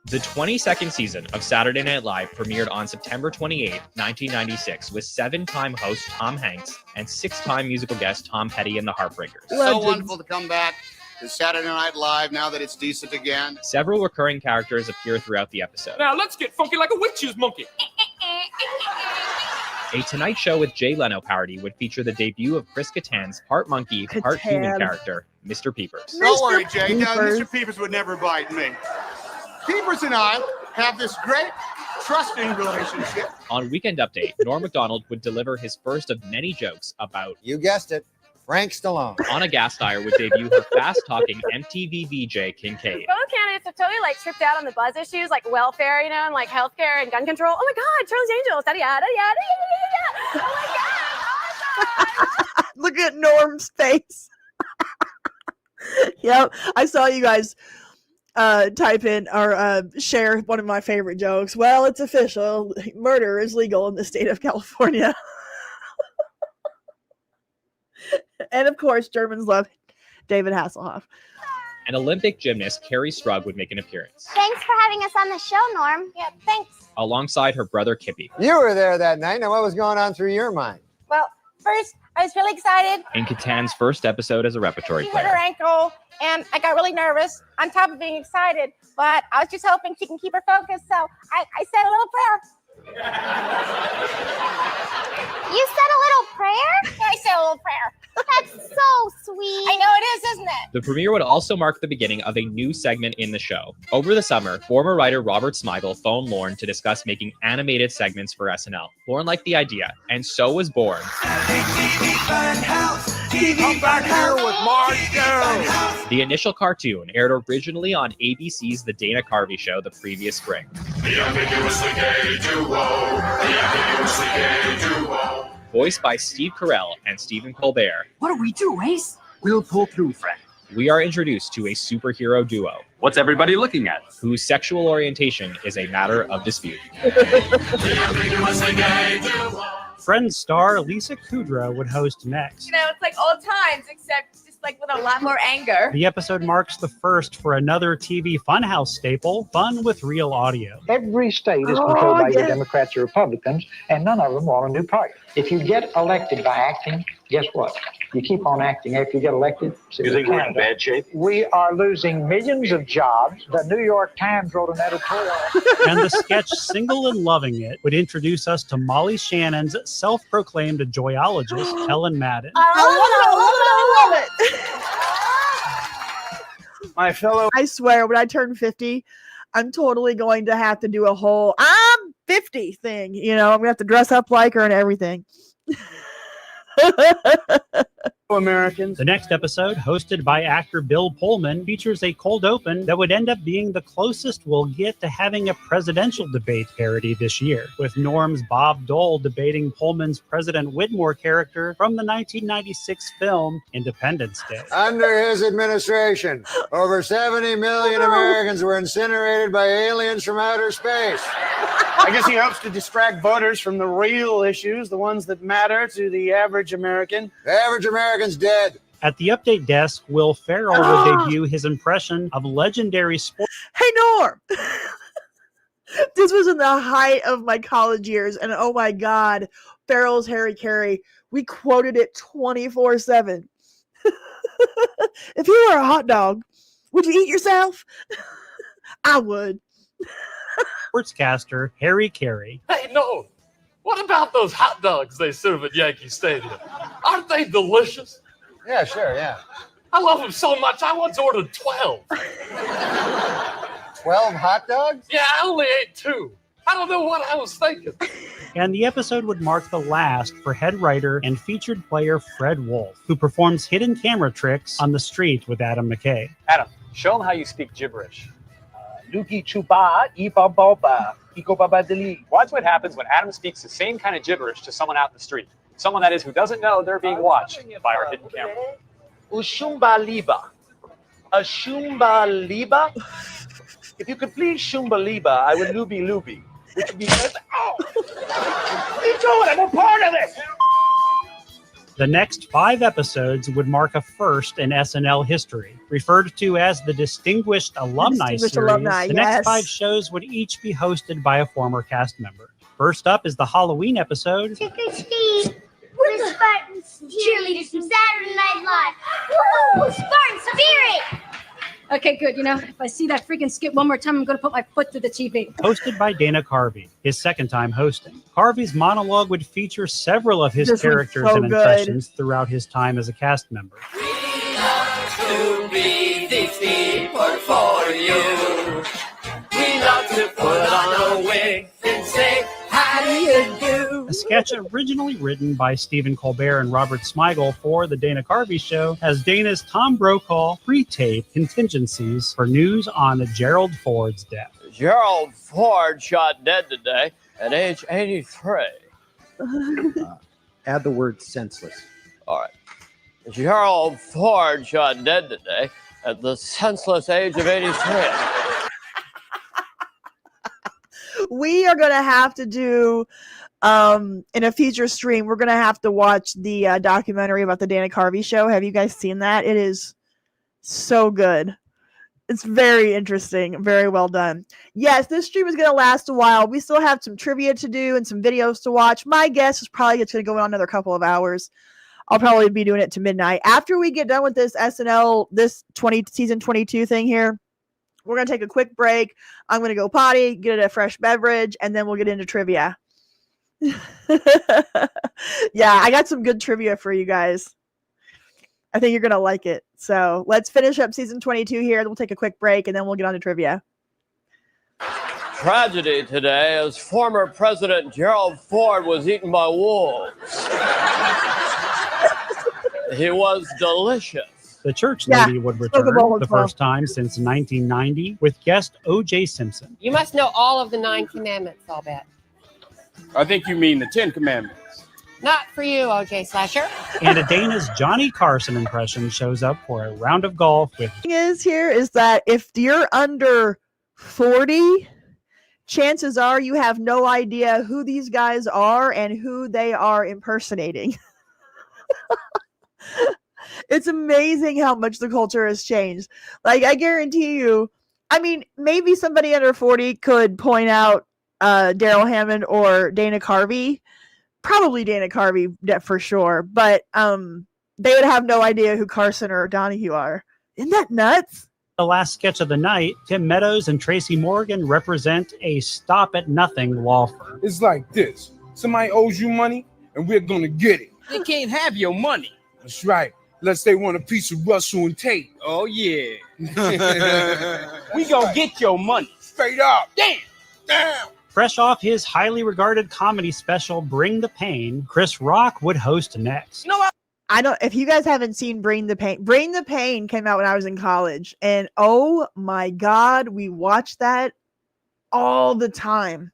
The 22nd season of Saturday Night Live premiered on September 28, 1996, with seven-time host Tom Hanks and six-time musical guest Tom Petty and the Heartbreakers.
So wonderful to come back to Saturday Night Live now that it's decent again.
Several recurring characters appear throughout the episode.
Now let's get funky like a witch's monkey.
A Tonight Show with Jay Leno parody would feature the debut of Chris Kattan's part monkey, part human character, Mr. Peepers.
Don't worry, Jay. No, Mr. Peepers would never bite me. Peepers and I have this great trusting relationship.
On Weekend Update, Norm Macdonald would deliver his first of many jokes about,
you guessed it, Frank Stallone.
Anna Gasteyer would debut her fast-talking MTV VJ Kincaid.
Both candidates have totally tripped out on the buzz issues, like welfare, and healthcare and gun control. Oh my God, Charlie's Angels, yada yada yada yada. Oh my God, awesome.
Look at Norm's face. Yep. I saw you guys type in or share one of my favorite jokes. Well, it's official. Murder is legal in the state of California. And of course, Germans love David Hasselhoff.
And Olympic gymnast Carrie Strug would make an appearance,
Thanks for having us on the show, Norm. Yeah, thanks.
alongside her brother Kippy.
You were there that night. Now, what was going on through your mind?
Well, first, I was really excited.
In Katan's first episode as a repertory
She hurt her
player.
ankle, and I got really nervous on top of being excited. But I was just hoping she can keep her focus, so I said a little prayer.
You said a little prayer?
Yeah, I said a little prayer.
That's so sweet.
I know it is, isn't it?
The premiere would also mark the beginning of a new segment in the show. Over the summer, former writer Robert Smigel phoned Lorne to discuss making animated segments for SNL. Lorne liked the idea, and so was born
TV Funhouse with Mark.
the initial cartoon, aired originally on ABC's The Dana Carvey Show the previous spring.
The ambiguously gay duo. The ambiguously gay duo.
Voiced by Steve Carell and Stephen Colbert,
What do we do, Ace? We'll pull through, Fred.
we are introduced to a superhero duo.
What's everybody looking at?
Whose sexual orientation is a matter of dispute.
The ambiguously gay duo.
Friends star Lisa Kudrow would host next.
You know, it's like old times, except just like with a lot more anger.
The episode marks the first for another TV Funhouse staple, fun with real audio.
Every state is controlled by either Democrats or Republicans, and none of them want a new party. If you get elected by acting, guess what? You keep on acting after you get elected.
You think we're in bad shape?
We are losing millions of jobs. The New York Times wrote an editorial.
And the sketch Single and Loving It would introduce us to Molly Shannon's self-proclaimed joyologist, Helen Madden.
I love it.
My fellow.
I swear, when I turn 50, I'm totally going to have to do a whole I'm 50 thing. You know, I'm going to have to dress up like her and everything.
Americans.
The next episode, hosted by actor Bill Pullman, features a cold open that would end up being the closest we'll get to having a presidential debate parody this year, with Norm's Bob Dole debating Pullman's President Whitmore character from the 1996 film Independence Day.
Under his administration, over 70 million Americans were incinerated by aliens from outer space.
I guess he hopes to distract voters from the real issues, the ones that matter to the average American.
The average American's dead.
At the update desk, Will Ferrell will debut his impression of legendary sports.
Hey, Norm. This was in the height of my college years, and oh my God, Ferrell's Harry Carey. We quoted it 24/7. If you were a hot dog, would you eat yourself? I would.
Sportscaster Harry Carey.
Hey, no. What about those hot dogs they serve at Yankee Stadium? Aren't they delicious?
Yeah, sure, yeah.
I love them so much, I once ordered 12.
12 hot dogs?
Yeah, I only ate 2. I don't know what I was thinking.
And the episode would mark the last for head writer and featured player Fred Wolf, who performs hidden camera tricks on the street with Adam McKay.
Adam, show them how you speak gibberish.
Luki chupa, ipa boba, iko baba deli.
Watch what happens when Adam speaks the same kind of gibberish to someone out in the street. Someone, that is, who doesn't know they're being watched by our hidden camera.
Ushumba liba. A shumba liba? If you could please shumba liba, I would luby luby. Which would be oh! Keep going, I'm a part of this!
The next 5 episodes would mark a first in SNL history. Referred to as the Distinguished Alumni Series, the next 5 shows would each be hosted by a former cast member. First up is the Halloween episode.
Trick or treat. We're the Spartans, cheerleaders from Saturday Night Live. Woo! Spartan spirit!
Okay, good. You know, if I see that freaking skit one more time, I'm going to put my foot through the TV.
Hosted by Dana Carvey, his second time hosting. Carvey's monologue would feature several of his characters and impressions throughout his time as a cast member.
To be 50 for you. We love to put on a wig and say, how do you do?
A sketch originally written by Stephen Colbert and Robert Smigel for The Dana Carvey Show has Dana's Tom Brokaw pre-tape contingencies for news on Gerald Ford's death.
Gerald Ford shot dead today at age 83.
Add the word senseless.
All right. Gerald Ford shot dead today
at the senseless age of 86.
We are going to have to do, in a future stream, we're going to have to watch the documentary about the Dana Carvey show. Have you guys seen that? It is so good. It's very interesting. Very well done. Yes, this stream is going to last a while. We still have some trivia to do and some videos to watch. My guess is probably it's going to go on another couple of hours. I'll probably be doing it to midnight. After we get done with this SNL, this season 22 thing here, we're going to take a quick break. I'm going to go potty, get a fresh beverage, and then we'll get into trivia. Yeah, I got some good trivia for you guys. I think you're going to like it. So let's finish up season 22 here. We'll take a quick break, and then we'll get on to trivia.
Tragedy today as former President Gerald Ford was eaten by wolves. He was delicious.
The church lady would return the first time since 1990 with guest O.J. Simpson.
You must know all of the 9 commandments, I'll bet.
I think you mean the 10 Commandments.
Not for you, O.J. Slasher.
And a Dana's Johnny Carson impression shows up for a round of golf with...
The thing is that if you're under 40, chances are you have no idea who these guys are and who they are impersonating. It's amazing how much the culture has changed. Like, I guarantee you, I mean, maybe somebody under 40 could point out Daryl Hammond or Dana Carvey. Probably Dana Carvey for sure. But they would have no idea who Carson or Donahue are. Isn't that nuts?
The last sketch of the night, Tim Meadows and Tracy Morgan represent a stop-at-nothing law firm.
It's like this. Somebody owes you money, and we're going to get it.
They can't have your money.
That's right. Unless they want a piece of Russell and Tate.
Oh, yeah. We gonna get your money.
Straight up.
Damn.
Fresh off his highly regarded comedy special, Bring the Pain, Chris Rock would host next.
You know what? I don't, if you guys haven't seen Bring the Pain came out when I was in college. And oh my God, we watched that all the time.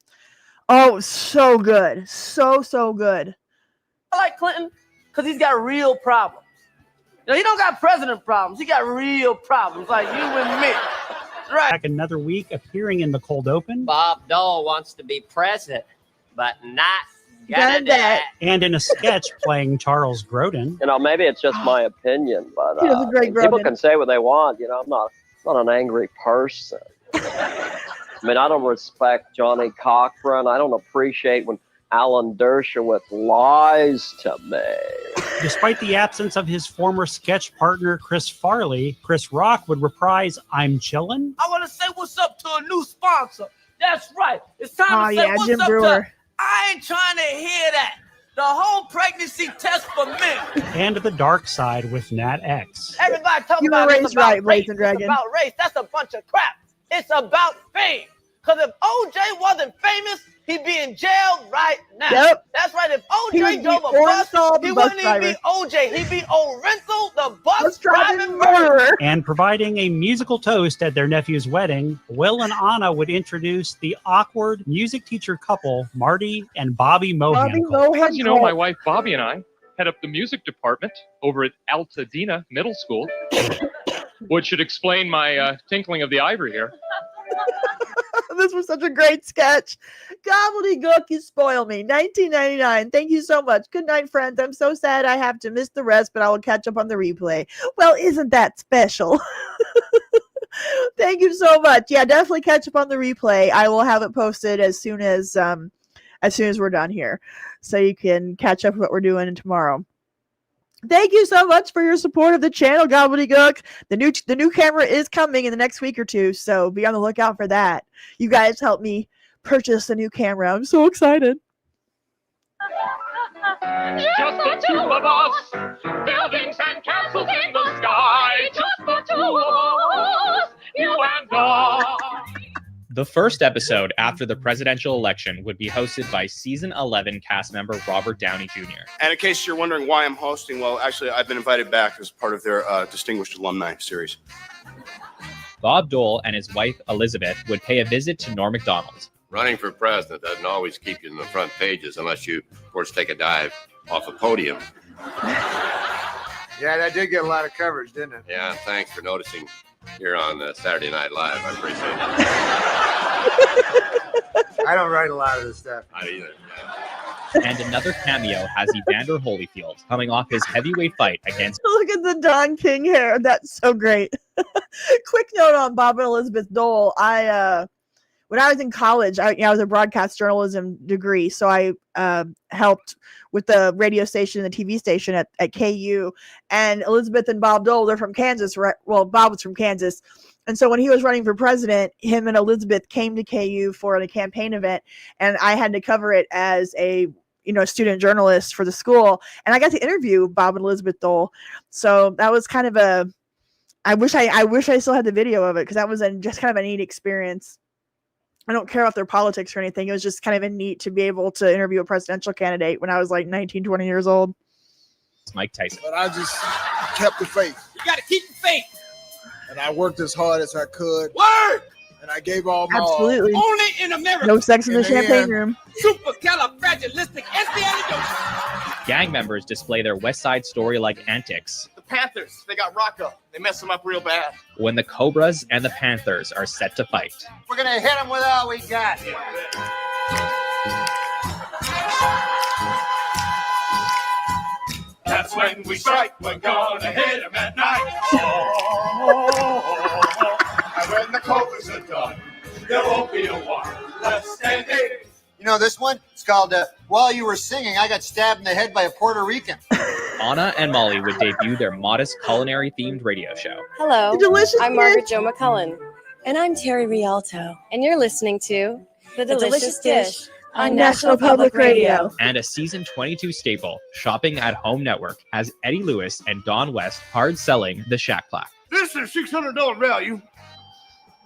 Oh, so good. So good.
I like Clinton because he's got real problems. You know, he don't got president problems. He got real problems like you and me. Right.
Back another week, appearing in the cold open.
Bob Dole wants to be president, but not gonna do it.
And in a sketch playing Charles Grodin.
You know, maybe it's just my opinion, but
He was a great
people
Grodin.
can say what they want. You know, I'm not an angry person. I mean, I don't respect Johnny Cochran. I don't appreciate when Alan Dershowitz lies to me.
Despite the absence of his former sketch partner, Chris Farley, Chris Rock would reprise I'm Chillin'.
I want to say what's up to a new sponsor. That's right. It's time to say what's
Jim
up
Brewer.
to. I ain't trying to hear that. The whole pregnancy test for men.
And The Dark Side with Nat X.
Everybody talking
You were
about it's
raised
about
right,
race.
Blazing Dragon.
It's about race. That's a bunch of crap. It's about fame. Because if OJ wasn't famous, he'd be in jail right now.
Yep.
That's right. If
He would
OJ
be
drove a bus,
Orenthal, the
he
bus
wouldn't even be
driver.
OJ. He'd be Orenthal, the bus
Bus
driving
driving
murderer.
murderer.
And providing a musical toast at their nephew's wedding, Will and Anna would introduce the awkward music teacher couple, Marty and Bobby Mohan.
As you know, my wife Bobby and I head up the music department over at Altadena Middle School, which should explain my tinkling of the ivory here.
This was such a great sketch. Gobbledygook, you spoil me. 1999. Thank you so much. Good night, friends. I'm so sad I have to miss the rest, but I will catch up on the replay. Well, isn't that special? Thank you so much. Yeah, definitely catch up on the replay. I will have it posted as soon as we're done here, so you can catch up with what we're doing tomorrow. Thank you so much for your support of the channel, Gobbledygook. The new camera is coming in the next week or two, so be on the lookout for that. You guys helped me purchase a new camera. I'm so excited.
Just the two of us, buildings and castles in the sky. Just the two of us, you and I.
The first episode after the presidential election would be hosted by season 11 cast member Robert Downey Jr.
And in case you're wondering why I'm hosting, well, actually, I've been invited back as part of their Distinguished Alumni Series.
Bob Dole and his wife Elizabeth would pay a visit to Norm Macdonald.
Running for president doesn't always keep you in the front pages unless you, of course, take a dive off a podium.
Yeah, that did get a lot of coverage, didn't it?
Yeah, thanks for noticing here on Saturday Night Live. I appreciate it.
I don't write a lot of this stuff.
Not either.
And another cameo has Evander Holyfield coming off his heavyweight fight against.
Look at the Don King hair. That's so great. Quick note on Bob and Elizabeth Dole. When I was in college, I was a broadcast journalism degree, so I helped with the radio station and the TV station at KU. And Elizabeth and Bob Dole, they're from Kansas. Right? Well, Bob was from Kansas. And so when he was running for president, him and Elizabeth came to KU for a campaign event, and I had to cover it as a student journalist for the school. And I got to interview Bob and Elizabeth Dole. So that was kind of I wish I still had the video of it, because that was just kind of a neat experience. I don't care about their politics or anything. It was just kind of neat to be able to interview a presidential candidate when I was like 19, 20 years old.
Mike Tyson.
But I just kept the faith.
You got to keep the faith.
And I worked as hard as I could.
Word!
And I gave all my
Absolutely.
all.
Only in America.
No sex in the champagne room.
Supercalifragilisticexpialidocious.
Gang members display their West Side Story-like antics
The Panthers, they got Rocco. They messed him up real bad.
when the Cobras and the Panthers are set to fight.
We're going to hit them with all we got.
That's when we strike. We're gonna hit them at night. And when the Cobras are done, there won't be a war left standing.
You know this one? It's called While You Were Singing, I Got Stabbed in the Head by a Puerto Rican.
Anna and Molly would debut their modest culinary-themed radio show.
Hello,
Delicious
I'm
Dish.
Margaret Jo McCullen. And I'm Terry Rialto. And you're listening to The Delicious Dish on National Public Radio.
And a season 22 staple, Shopping at Home Network, has Eddie Lewis and Don West hard selling the Shack Plaque.
This is $600 value.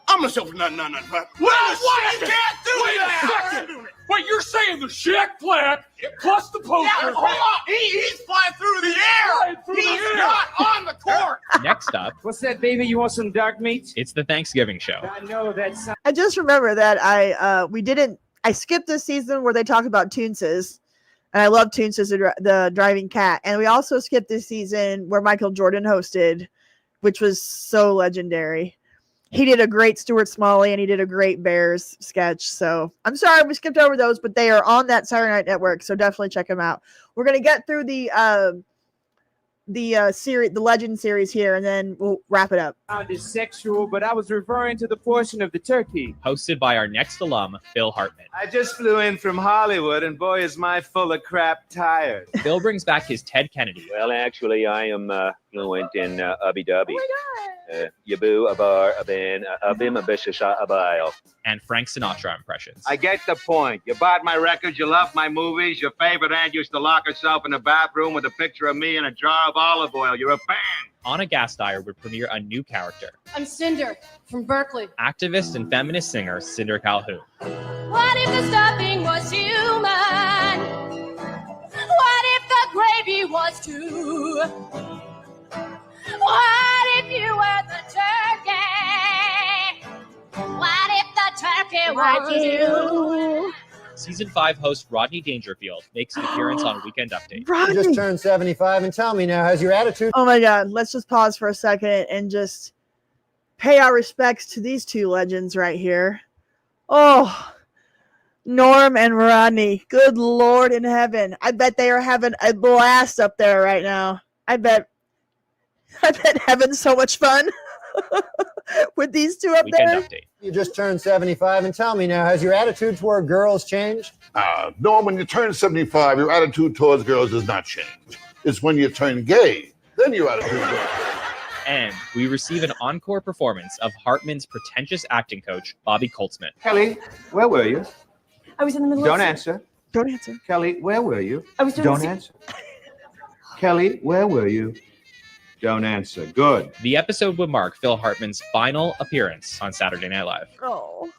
I'm gonna sell for nothing, right?
Well, why you can't do that?
Wait, you're saying the Shack plaque plus the poster?
Yeah, hold on. He's flying through the air. He's not on the court.
Next up,
What's that, baby? You want some dark meat?
it's the Thanksgiving show.
I know that's.
I just remember that I skipped this season where they talk about Toonses, and I love Toonses, the driving cat. And we also skipped this season where Michael Jordan hosted, which was so legendary. He did a great Stuart Smalley, and he did a great Bears sketch. So I'm sorry we skipped over those, but they are on that Saturday Night Network, so definitely check them out. We're gonna get through the series, the Legend series here, and then we'll wrap it up.
Sounded sexual, but I was referring to the portion of the turkey.
Hosted by our next alum, Phil Hartman.
I just flew in from Hollywood, and boy, is my full of crap tired.
Phil brings back his Ted Kennedy.
Well, actually, I am fluent in Ubby Dubby. Yabu, Abar, Abin, Abim, Abishisha, Abail.
And Frank Sinatra impressions.
I get the point. You bought my records, you love my movies. Your favorite aunt used to lock herself in the bathroom with a picture of me and a jar of olive oil. You're a fan.
Anna Gasteyer would premiere a new character,
I'm Cinder from Berkeley.
activist and feminist singer Cinder Calhoun.
What if the stuffing was human? What if the gravy was too? What if you were the turkey? What if the turkey was you?
Season 5 host Rodney Dangerfield makes an appearance on Weekend Update.
You just turned 75, and tell me now, how's your attitude?
Oh my God, let's just pause for a second and just pay our respects to these two legends right here. Oh, Norm and Rodney. Good Lord in heaven. I bet they are having a blast up there right now. I bet having so much fun with these two up
Weekend
there.
Update.
You just turned 75, and tell me now, has your attitude toward girls changed?
No, when you turn 75, your attitude towards girls does not change. It's when you turn gay, then your attitude goes.
And we receive an encore performance of Hartman's pretentious acting coach, Bobby Coltsman.
Kelly, where were you?
I was in the middle
Don't
of
answer.
Don't answer.
Kelly, where were you?
I was doing
Don't
the-
answer. Kelly, where were you? Don't answer. Good.
The episode would mark Phil Hartman's final appearance on Saturday Night Live.
Oh.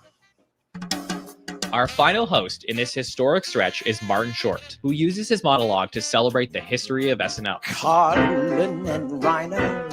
Our final host in this historic stretch is Martin Short, who uses his monologue to celebrate the history of SNL.
Carlin and Reiner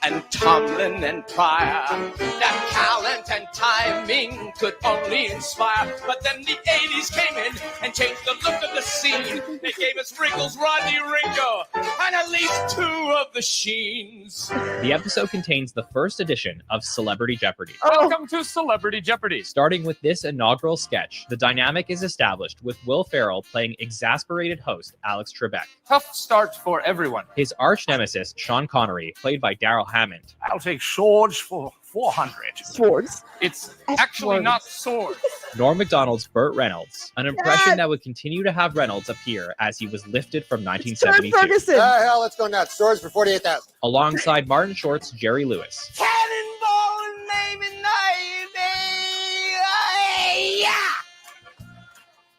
and Tomlin and Pryor. That talent and timing could only inspire. But then the 80s came in and changed the look of the scene. They gave us Wrinkles, Rodney Ringo, and at least two of the Sheens.
The episode contains the first edition of Celebrity Jeopardy.
Welcome to Celebrity Jeopardy.
Starting with this inaugural sketch, the dynamic is established with Will Ferrell playing exasperated host Alex Trebek.
Tough start for everyone.
His arch nemesis, Sean Connery, played by Daryl Hammond.
I'll take swords for 400.
Swords.
It's actually not swords.
Norm Macdonald's Burt Reynolds, an impression that would continue to have Reynolds appear as he was lifted from 1972.
Hell, let's go nuts. Swords for 48,000.
Alongside Martin Short's Jerry Lewis.
Cannonball and name and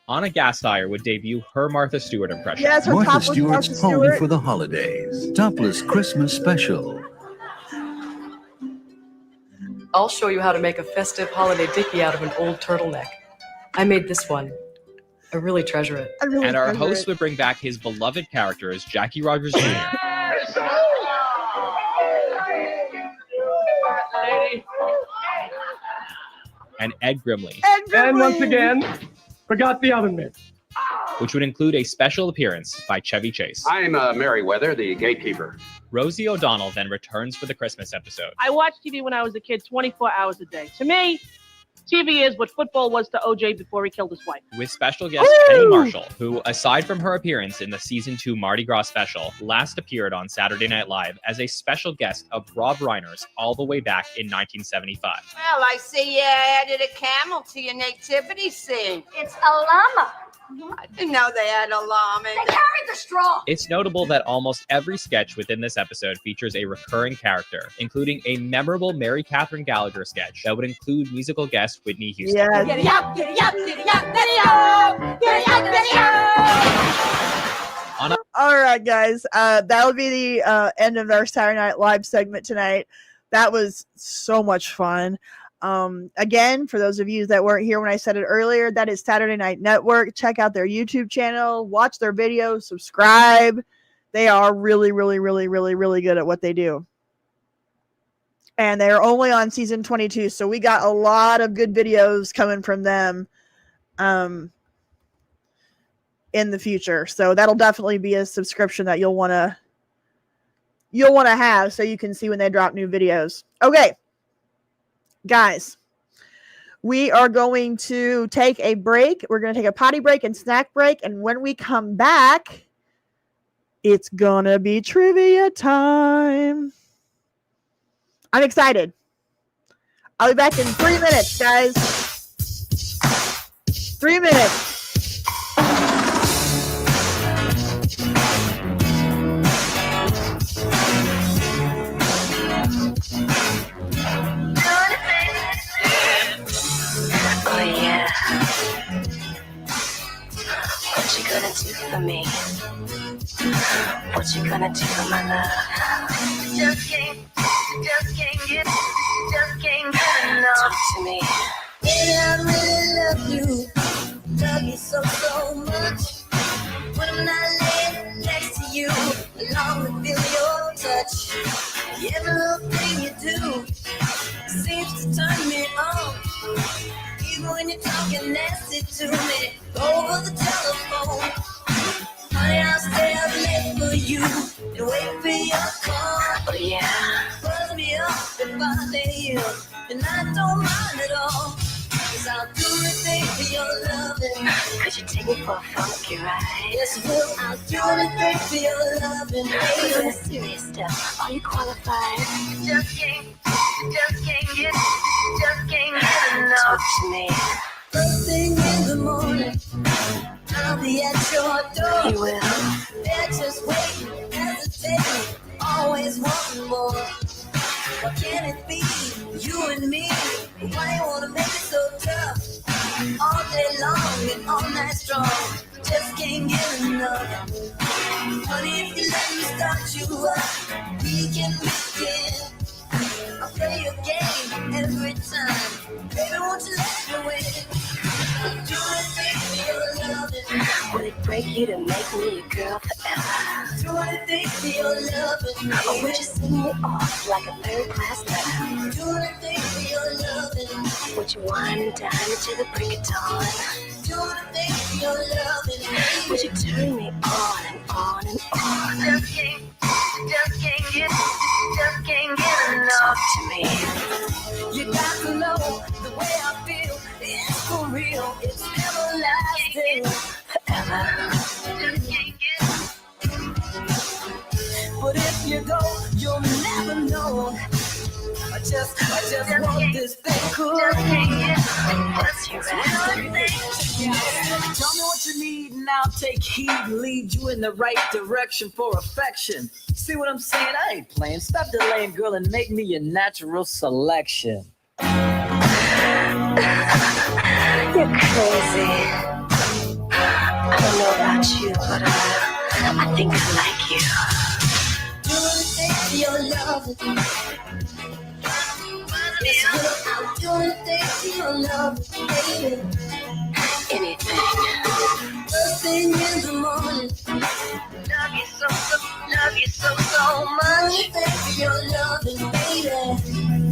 Anna Gasteyer would debut her Martha Stewart impression.
Yes, her
Martha
topless
Stewart's
Martha
Home
Stewart.
for the Holidays. Topless Christmas Special.
I'll show you how to make a festive holiday dickie out of an old turtleneck. I made this one. I really treasure it.
And our host would bring back his beloved characters, Jackie Rogers Jr. and Ed Grimley.
And once again, forgot the oven mitt.
Which would include a special appearance by Chevy Chase.
I'm Merriweather, the gatekeeper.
Rosie O'Donnell then returns for the Christmas episode.
I watched TV when I was a kid 24 hours a day. To me, TV is what football was to OJ before he killed his wife.
With special guest Penny Marshall, who, aside from her appearance in the season 2 Mardi Gras special, last appeared on Saturday Night Live as a special guest of Rob Reiner's all the way back in 1975.
Well, I see you added a camel to your nativity scene.
It's a llama.
I didn't know they had a llama.
They carried the straw.
It's notable that almost every sketch within this episode features a recurring character, including a memorable Mary Catherine Gallagher sketch that would include musical guest Whitney Houston.
Yes.
Giddy up, giddy up, giddy up, giddy up, giddy up, giddy up.
All right, guys. That'll be the end of our Saturday Night Live segment tonight. That was so much fun. Again, for those of you that weren't here when I said it earlier, that is Saturday Night Network. Check out their YouTube channel, watch their videos, subscribe. They are really, really, really, really, really good at what they do. And they're only on season 22, so we got a lot of good videos coming from them in the future. So that'll definitely be a subscription that you'll want to have so you can see when they drop new videos. Okay. Guys, we are going to take a break. We're going to take a potty break and snack break. And when we come back, it's going to be trivia time. I'm excited. I'll be back in 3 minutes, guys. 3 minutes.
Oh yeah. What you gonna do for me? What you gonna do for my love? Just can't get enough. Talk to me.
Baby, I really love you so much. When I'm not laying next to you, I long to feel your touch. Every little thing you do seems to turn me on. Even when you're talking nasty to me over the telephone. Honey, I'll stay up late for you and wait for your call.
Oh yeah.
Buzz me up if I lay you, and I don't mind at all. 'Cause I'll do anything for your loving.
Could you take me for a funky ride?
Yes, well, I'll do anything for your loving.
For the serious stuff, are you qualified?
Just can't get enough.
Talk to me.
First thing in the morning, I'll be at your door.
You will.
They're just waiting, hesitating, always wanting more. What can it be? You and me. Why you wanna make it so tough? All day long and all night strong. Just can't get enough. Honey, if you let me start you up, we can begin. I'll play your game every time. Baby, won't you let me win? Do anything for your loving.
Would it break you to make me your girl forever?
Do anything for your loving.
Or would you sing me off like a third-class lover?
Do anything for your loving.
Would you wine and dine until the break of dawn?
Do anything for your loving.
Would you turn me on and on and on?
Just But if you go, you'll never know. I just want this thing cool. Tell me what you need and I'll take heed and lead you in the right direction for affection. See what I'm saying? I ain't playing. Stop delaying, girl, and make me your natural selection.
You're crazy. I don't know about you, but I think I like you.
Do anything for your love. I'll do anything for your love, baby.
Anything.
First thing in the morning. Love you so much. Anything for your loving, baby.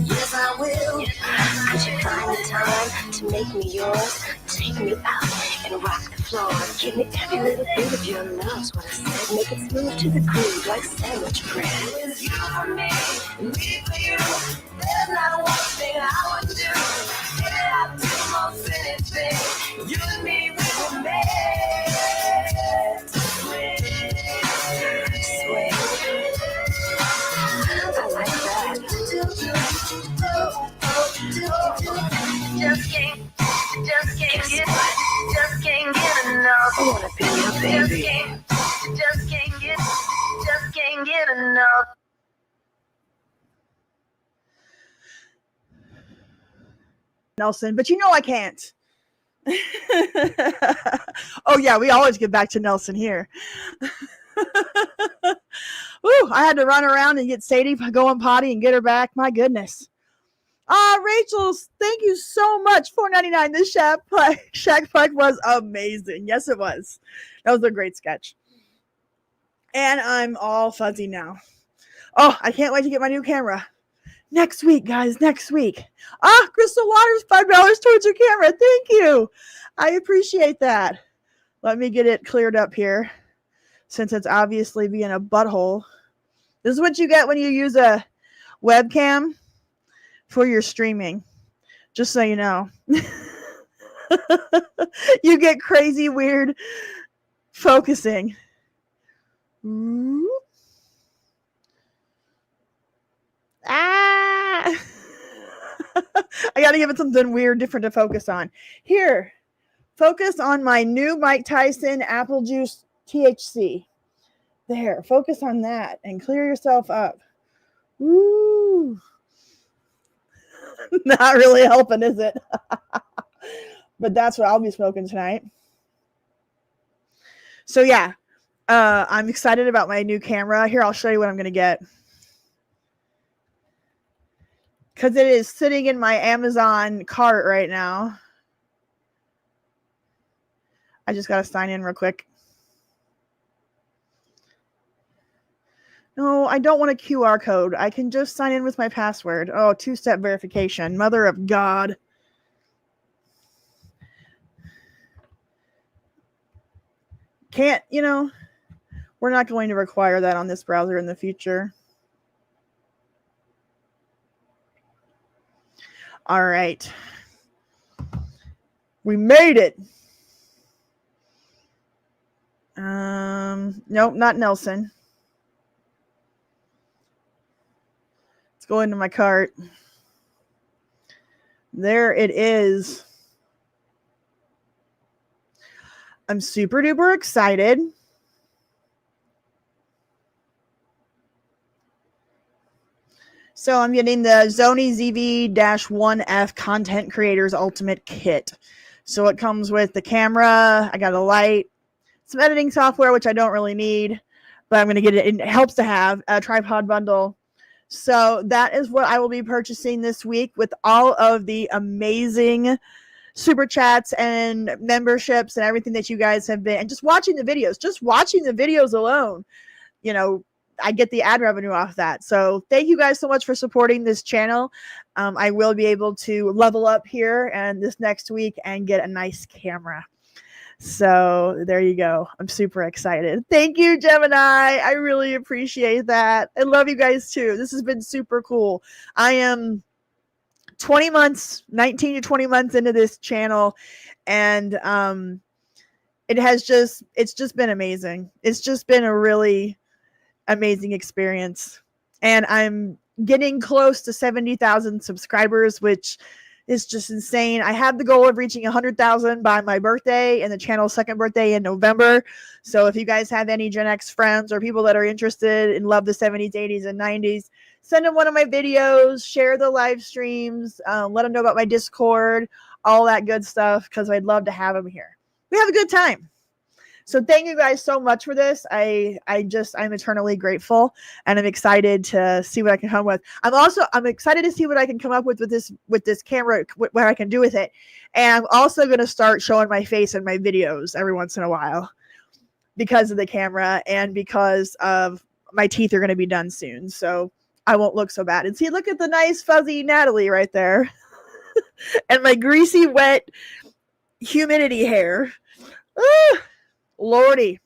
Yes, I will.
Could you find the time to make me yours? Take me out and rock the floor. Give me every little bit of your love's what I said. Make it smooth to the groove like sandwich bread.
It's you for me, and me for you. There's not one thing I would do. Yeah, I'd do most anything. You and me, we were made to swim.
I like that.
Just can't get enough.
I wanna be your baby.
Just can't get enough.
Nelson, but you know I can't. Oh yeah, we always get back to Nelson here. Woo, I had to run around and get Sadie going potty and get her back. My goodness. Rachel, thank you so much. $4.99. This Shaq Puck was amazing. Yes, it was. That was a great sketch. And I'm all fuzzy now. Oh, I can't wait to get my new camera. Next week, guys, next week. Crystal Waters, $5 towards your camera. Thank you. I appreciate that. Let me get it cleared up here since it's obviously being a butthole. This is what you get when you use a webcam for your streaming. Just so you know. You get crazy, weird focusing. Ooh. I gotta give it something weird, different to focus on. Here, focus on my new Mike Tyson apple juice THC. There, focus on that and clear yourself up. Woo! Not really helping, is it? But that's what I'll be smoking tonight. So yeah, I'm excited about my new camera. Here, I'll show you what I'm gonna get. Because it is sitting in my Amazon cart right now. I just got to sign in real quick. No, I don't want a QR code. I can just sign in with my password. Oh, two-step verification. Mother of God. Can't, we're not going to require that on this browser in the future. All right. We made it. Nope, not Nelson. Let's go into my cart. There it is. I'm super duper excited. So I'm getting the Sony ZV-1F Content Creators Ultimate Kit. So it comes with the camera, I got a light, some editing software, which I don't really need, but I'm going to get it. It helps to have a tripod bundle. So that is what I will be purchasing this week with all of the amazing super chats and memberships and everything that you guys have been, and just watching the videos, alone, I get the ad revenue off that. So thank you guys so much for supporting this channel. I will be able to level up here and this next week and get a nice camera. So there you go. I'm super excited. Thank you, Gemini. I really appreciate that. I love you guys too. This has been super cool. I am 19 to 20 months into this channel, and it's just been amazing. It's just been a really amazing experience. And I'm getting close to 70,000 subscribers, which is just insane. I have the goal of reaching 100,000 by my birthday and the channel's second birthday in November. So if you guys have any Gen X friends or people that are interested and love the 70s, 80s, and 90s, send them one of my videos, share the live streams, let them know about my Discord, all that good stuff, because I'd love to have them here. We have a good time. So thank you guys so much for this. I'm eternally grateful, and I'm excited to see what I can come with. I'm excited to see what I can come up with this camera, what I can do with it. And I'm also going to start showing my face in my videos every once in a while because of the camera and because of my teeth are going to be done soon. So I won't look so bad. And see, look at the nice fuzzy Natalie right there. And my greasy, wet, humidity hair. Lordy.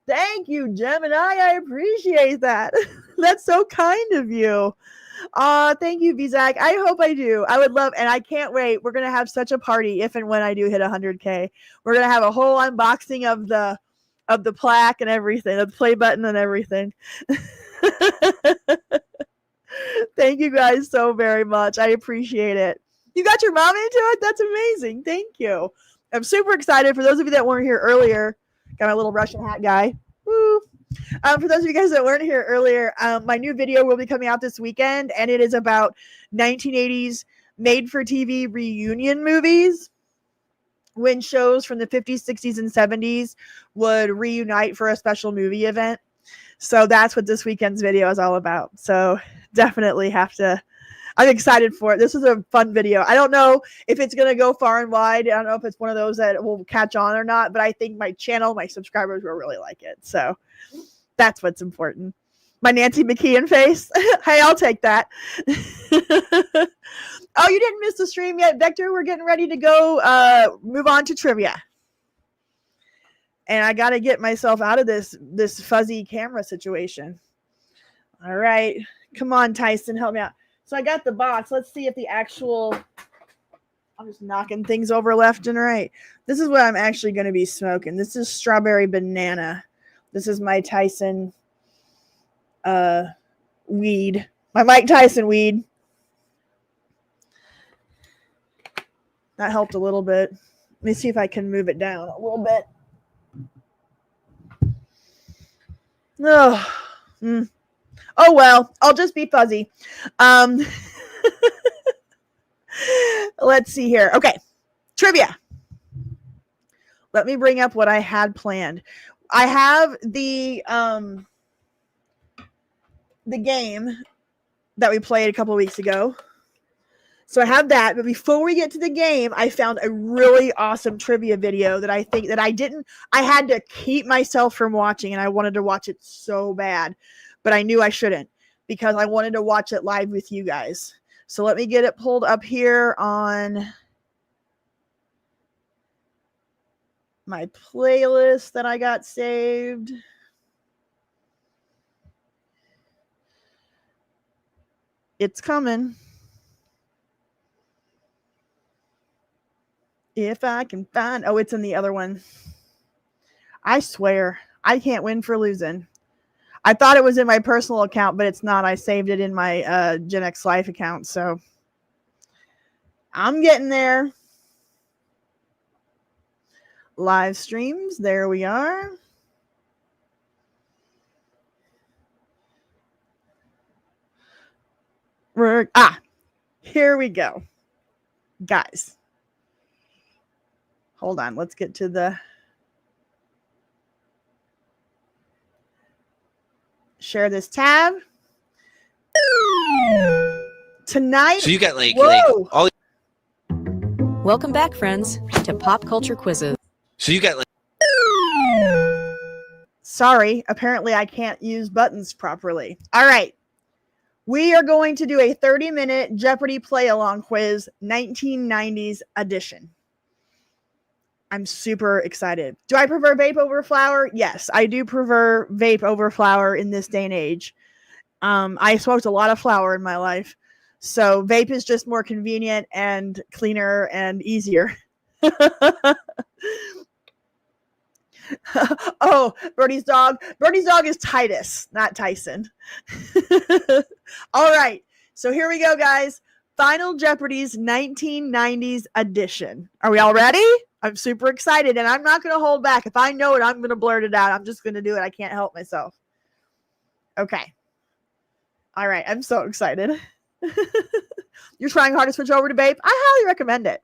Thank you, Gemini. I appreciate that. That's so kind of you. Thank you, Bizak. I hope I do. I would love, and I can't wait. We're going to have such a party if and when I do hit 100K. We're going to have a whole unboxing of the plaque and everything, of the play button and everything. Thank you guys so very much. I appreciate it. You got your mom into it? That's amazing. Thank you. I'm super excited. For those of you that weren't here earlier, got my little Russian hat guy. Woo. For those of you guys that weren't here earlier, my new video will be coming out this weekend, and it is about 1980s made-for-TV reunion movies when shows from the 50s, 60s, and 70s would reunite for a special movie event. So that's what this weekend's video is all about. So definitely I'm excited for it. This is a fun video. I don't know if it's going to go far and wide. I don't know if it's one of those that will catch on or not, but I think my channel, my subscribers will really like it. So that's what's important. My Nancy McKeon face. Hey, I'll take that. Oh, you didn't miss the stream yet, Vector. We're getting ready to go move on to trivia. And I got to get myself out of this fuzzy camera situation. All right. Come on, Tyson, help me out. So I got the box. Let's see if the actual, I'm just knocking things over left and right. This is what I'm actually going to be smoking. This is strawberry banana. This is my Tyson weed. My Mike Tyson weed. That helped a little bit. Let me see if I can move it down a little bit. Oh, well, I'll just be fuzzy. Let's see here. Okay, trivia. Let me bring up what I had planned. I have the game that we played a couple weeks ago. So I have that, but before we get to the game, I found a really awesome trivia video that I think that I had to keep myself from watching, and I wanted to watch it so bad, but I knew I shouldn't because I wanted to watch it live with you guys. So let me get it pulled up here on my playlist that I got saved. It's coming. If I can find, oh, it's in the other one. I swear, I can't win for losing. I thought it was in my personal account, but it's not. I saved it in my Gen X Life account, so I'm getting there. Live streams, there we are. Here we go. Guys. Hold on, let's get to the share this tab. Tonight.
So you got like all.
Welcome back, friends, to Pop Culture Quizzes.
So you got like.
Sorry, apparently I can't use buttons properly. All right. We are going to do a 30-minute Jeopardy play-along quiz, 1990s edition. I'm super excited. Do I prefer vape over flower? Yes, I do prefer vape over flower in this day and age. I smoked a lot of flower in my life. So vape is just more convenient and cleaner and easier. Oh, Birdie's dog. Birdie's dog is Titus, not Tyson. All right. So here we go, guys. Final Jeopardy's 1990s edition. Are we all ready? I'm super excited, and I'm not going to hold back. If I know it, I'm going to blurt it out. I'm just going to do it. I can't help myself. Okay. All right. I'm so excited. You're trying hard to switch over to Babe? I highly recommend it.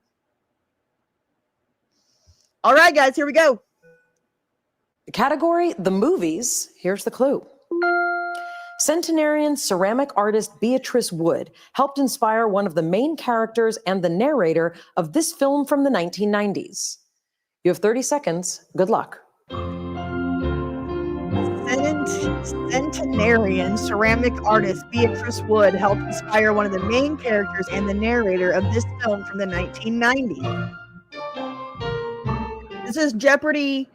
All right, guys. Here we go.
The category, the movies. Here's the clue. Centenarian ceramic artist Beatrice Wood helped inspire one of the main characters and the narrator of this film from the 1990s. You have 30 seconds. Good luck.
Centenarian ceramic artist Beatrice Wood helped inspire one of the main characters and the narrator of this film from the 1990s. This is Jeopardy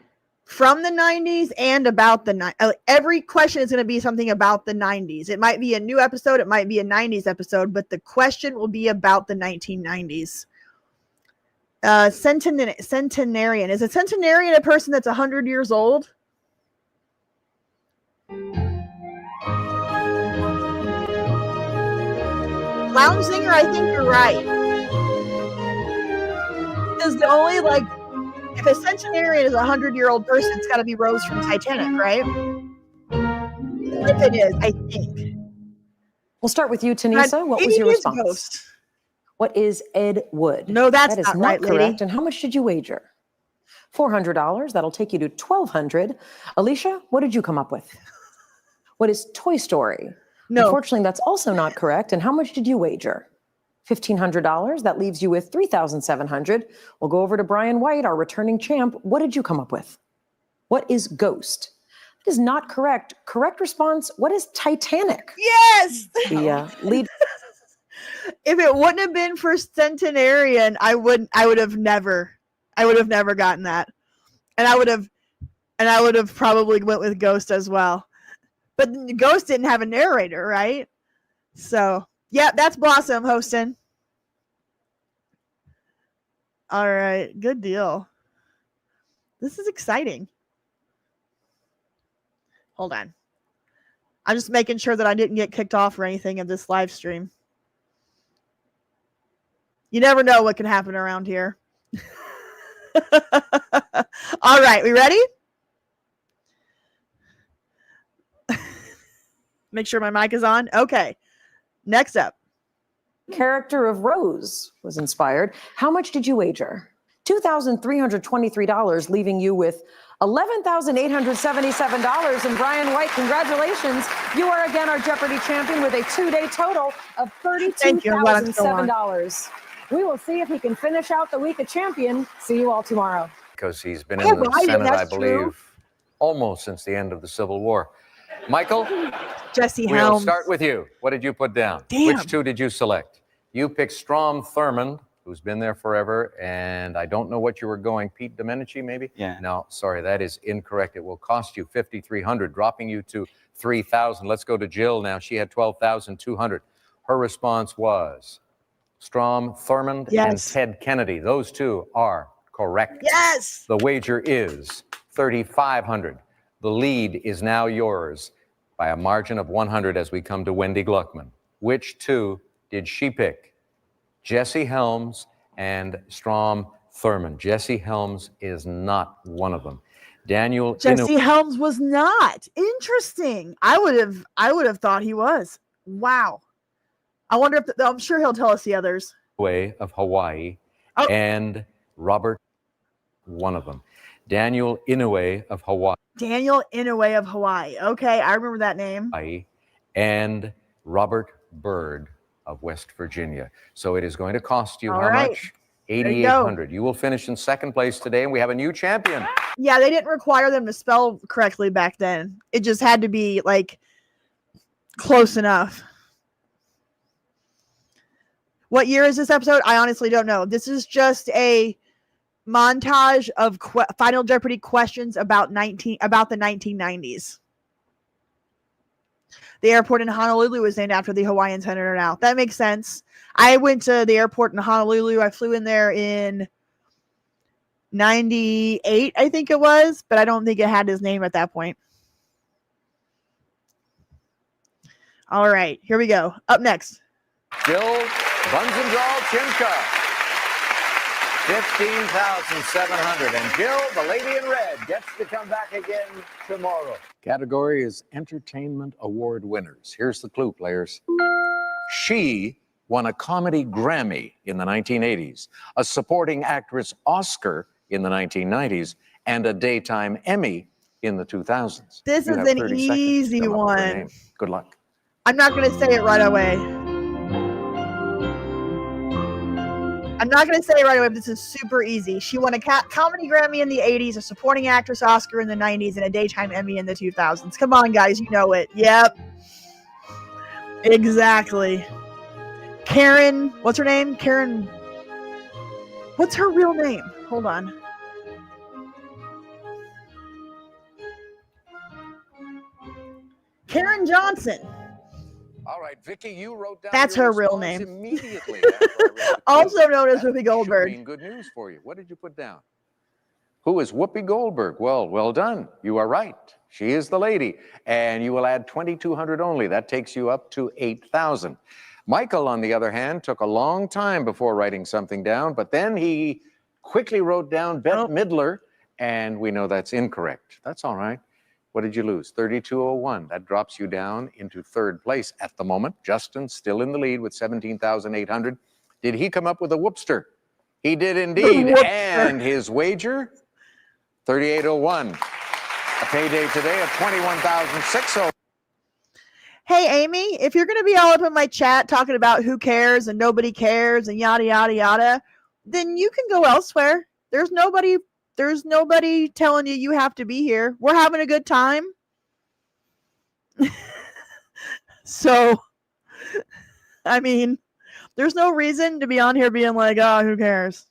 from the 90s and about the 90s. Every question is going to be something about the 90s. It might be a new episode. It might be a 90s episode, but the question will be about the 1990s. Centenarian. Is a centenarian a person that's 100 years old? Lounge singer, I think you're right. Because the only, like, if a centenarian is a 100-year-old person, it's got to be Rose from Titanic, right? If it is, I think.
We'll start with you, Tanisa. What was your response?
Ghost.
What is Ed Wood?
No, that is
not
right,
correct.
lady.
And how much did you wager? $400. That'll take you to $1,200. Alicia, what did you come up with? What is Toy Story?
No.
Unfortunately, that's also not correct. And how much did you wager? $1,500. That leaves you with $3,700. We'll go over to Brian white, our returning champ. What did you come up with? What is Ghost? That is not correct. Correct response, what is Titanic?
Yes!
The lead.
If it wouldn't have been for Centenarian, I would have never gotten that. And I would have probably went with Ghost as well. But Ghost didn't have a narrator, right? So, yeah, that's Blossom hosting. All right, good deal. This is exciting. Hold on. I'm just making sure that I didn't get kicked off or anything of this live stream. You never know what can happen around here. All right, we ready? Make sure my mic is on. Okay. Next up.
Character of Rose was inspired. How much did you wager? $2,323, leaving you with $11,877. And Brian White, congratulations. You are again our Jeopardy champion with a 2-day total of $32,007. We will see if he can finish out the week a champion. See you all tomorrow.
Because he's been in the Senate, I believe, almost since the end of the Civil War. Michael?
Jesse
We'll
Helms.
start with you. What did you put down?
Damn.
Which two did you select? You picked Strom Thurmond, who's been there forever, and I don't know what you were going. Pete Domenici, maybe?
Yeah.
No, sorry, that is incorrect. It will cost you $5,300, dropping you to $3,000. Let's go to Jill now. She had $12,200. Her response was Strom Thurmond and Ted Kennedy. Those two are correct.
Yes.
The wager is $3,500. The lead is now yours by a margin of 100 as we come to Wendy Gluckman. Which two did she pick? Jesse Helms and Strom Thurmond. Jesse Helms is not one of them. Daniel
Jesse Helms was not. Interesting. I would have thought he was. Wow. I wonder if I'm sure he'll tell us the others.
Inouye of Hawaii and Robert, one of them. Daniel Inouye of Hawaii.
Daniel Inouye of Hawaii. Okay, I remember that name.
And Robert Byrd of West Virginia. So it is going to cost you
All
how
right.
much?
There you go.
$8,800. You will finish in second place today, and we have a new champion.
Yeah, they didn't require them to spell correctly back then. It just had to be like close enough. What year is this episode? I honestly don't know. This is just a montage of Final Jeopardy questions about the 1990s. The airport in Honolulu is named after the Hawaiian senator now. That makes sense. I went to the airport in Honolulu. I flew in there in 98, I think it was, but I don't think it had his name at that point. All right, here we go. Up next.
Jill Bunzendahl Chimka. 15,700. And Jill, the lady in red, gets to come back again tomorrow. Category is Entertainment Award winners. Here's the clue, players. She won a comedy Grammy in the 1980s, a supporting actress Oscar in the 1990s, and a daytime Emmy in the 2000s.
This is an easy one.
Good luck.
I'm not going to say it right away. But this is super easy. She won a comedy Grammy in the 80s, a supporting actress Oscar in the 90s, and a daytime Emmy in the 2000s. Come on, guys. You know it. Yep. Exactly. Karen. What's her name? Karen. What's her real name? Hold on. Karen Johnson.
All right, Vicky, you wrote down
That's
your
her real
response
name.
Immediately after I read the
Also known as
That
Whoopi
should
Goldberg.
mean good news for you. What did you put down? Who is Whoopi Goldberg? Well done. You are right. She is the lady. And you will add 2,200 only. That takes you up to 8,000. Michael, on the other hand, took a long time before writing something down, but then he quickly wrote down Bette Midler, and we know that's incorrect. That's all right. What did you lose? 3,201. That drops you down into third place at the moment. Justin still in the lead with 17,800. Did he come up with a whoopster? He did indeed. And his wager, 3,801. A payday today of 21,600.
Hey, Amy, if you're going to be all up in my chat talking about who cares and nobody cares and yada, yada, yada, then you can go elsewhere. There's nobody telling you have to be here. We're having a good time. So, I mean, there's no reason to be on here being like, oh, who cares?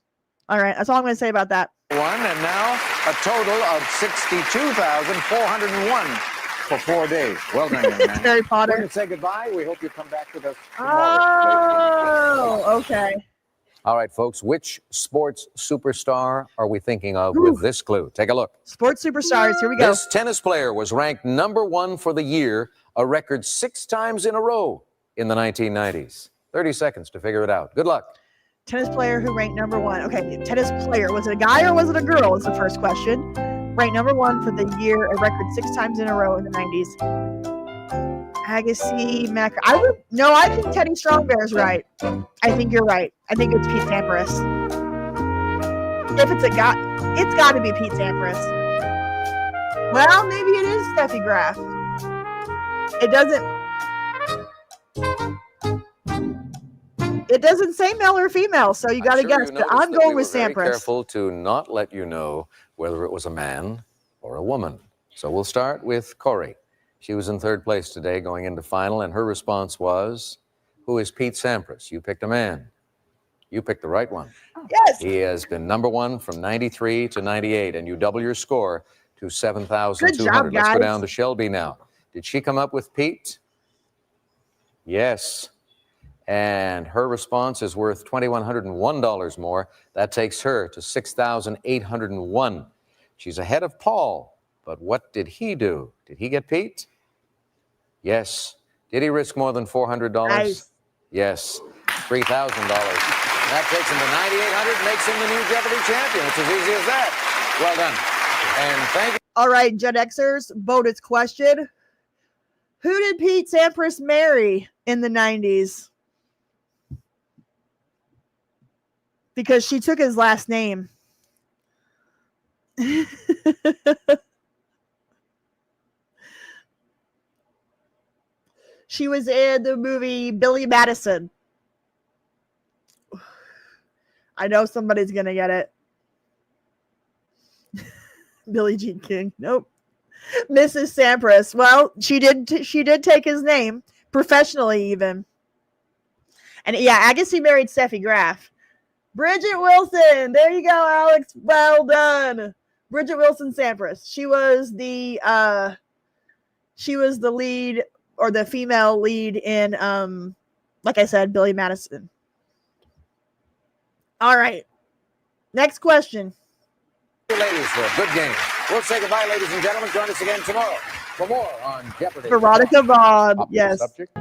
All right, that's all I'm going to say about that.
And now a total of 62,401 for 4 days. Well done, young man.
Harry Potter.
We're going to say goodbye. We hope you come back with us tomorrow.
Oh, okay.
All right, folks, which sports superstar are we thinking of with this clue? Take a look.
Sports superstars, here we go.
This tennis player was ranked #1 for the year, a record 6 times in a row in the 1990s. 30 seconds to figure it out. Good luck.
Tennis player who ranked #1. Okay, tennis player. Was it a guy or was it a girl is the first question. Ranked #1 for the year, a record 6 times in a row in the 90s. Agassi, I think Teddy Strongbear's right. I think you're right. I think it's Pete Sampras. If it's a guy, it's got to be Pete Sampras. Well, maybe it is Steffi Graf. It doesn't say male or female, so you got to guess. But I'm going with Sampras.
Very careful to not let you know whether it was a man or a woman. So we'll start with Corey. She was in third place today going into final, and her response was, who is Pete Sampras? You picked a man. You picked the right one.
Yes.
He has been #1 from 93 to 98, and you double your score to 7,200.
Good job,
Let's go
guys.
down to Shelby now. Did she come up with Pete? Yes. And her response is worth $2,101 more. That takes her to 6,801. She's ahead of Paul. But what did he do? Did he get Pete? Yes. Did he risk more than $400?
Nice.
Yes. $3,000. That takes him to 9,800, makes him the new Jeopardy champion. It's as easy as that. Well done. And thank you.
All right, Gen Xers, vote its question. Who did Pete Sampras marry in the 90s? Because she took his last name. She was in the movie Billy Madison. I know somebody's going to get it. Billie Jean King. Nope. Mrs. Sampras. Well, she did take his name professionally even. And yeah, Agassi married Steffi Graf. Bridget Wilson. There you go, Alex. Well done. Bridget Wilson Sampras. She was the lead or the female lead in like I said, Billy Madison. All right. Next question.
you ladies for a good game. We'll say goodbye, ladies and gentlemen. Join us again tomorrow for more on Jeopardy.
Veronica Vaughn.
Popular
Yes.
subject.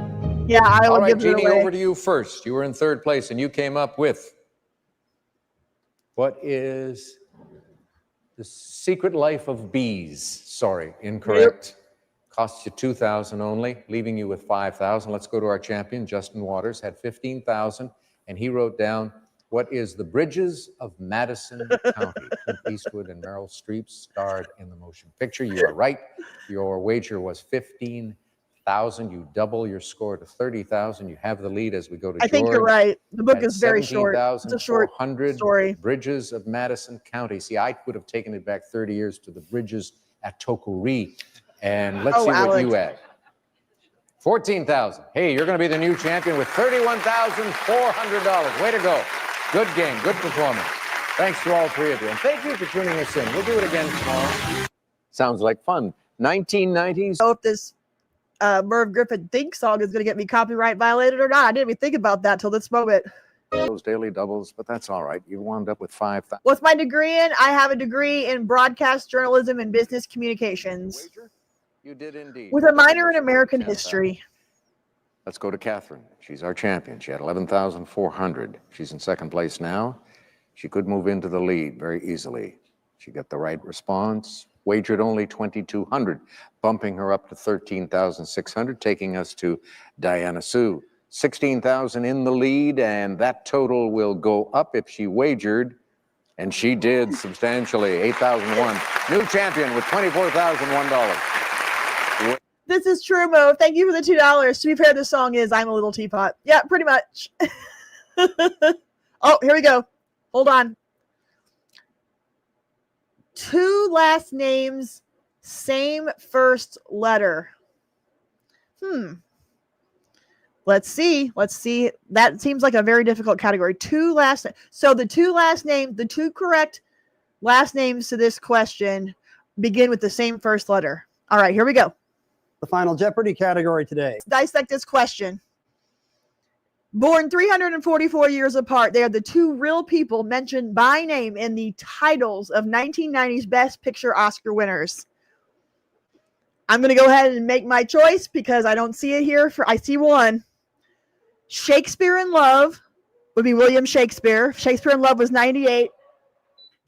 Yeah, I will
All right,
give it
Jeannie,
away.
over to you first. You were in third place, and you came up with what is The Secret Life of Bees. Sorry, incorrect. Costs you $2,000 only, leaving you with $5,000. Let's go to our champion, Justin Waters, had $15,000, and he wrote down, what is the Bridges of Madison County? Clint Eastwood and Meryl Streep starred in the motion picture. You are right. Your wager was $15,000. You double your score to $30,000. You have the lead as we go to George.
I think you're right. The book
at
is very short. It's a short story.
Bridges of Madison County. See, I would have taken it back 30 years to the bridges at Tokuri. And let's see what you add. 14,000. Hey, you're going to be the new champion with $31,400. Way to go. Good game. Good performance. Thanks to all three of you. And thank you for tuning us in. We'll do it again tomorrow. Sounds like fun. 1990s.
So if this Merv Griffin Think song is going to get me copyright violated or not. I didn't even think about that till this moment.
Those daily doubles, but that's all right. You wound up with 5,000.
What's my degree in? I have a degree in broadcast journalism and business communications.
You did indeed.
With a minor in American history.
Let's go to Catherine. She's our champion. She had 11,400. She's in second place now. She could move into the lead very easily. She got the right response. Wagered only 2,200, bumping her up to 13,600, taking us to Diana Sue. 16,000 in the lead, and that total will go up if she wagered, and she did substantially. 8,001. New champion with $24,001.
This is true, Mo. Thank you for the $2. To be fair, this song is I'm a Little Teapot. Yeah, pretty much. Oh, here we go. Hold on. 2 last names, same first letter. Let's see. That seems like a very difficult category. So the 2 last names, the 2 correct last names to this question begin with the same first letter. All right, here we go.
The final Jeopardy category today.
Let's dissect this question. Born 344 years apart, they are the 2 real people mentioned by name in the titles of 1990s Best Picture Oscar winners. I'm going to go ahead and make my choice because I don't see it here. I see one. Shakespeare in Love would be William Shakespeare. Shakespeare in Love was 98.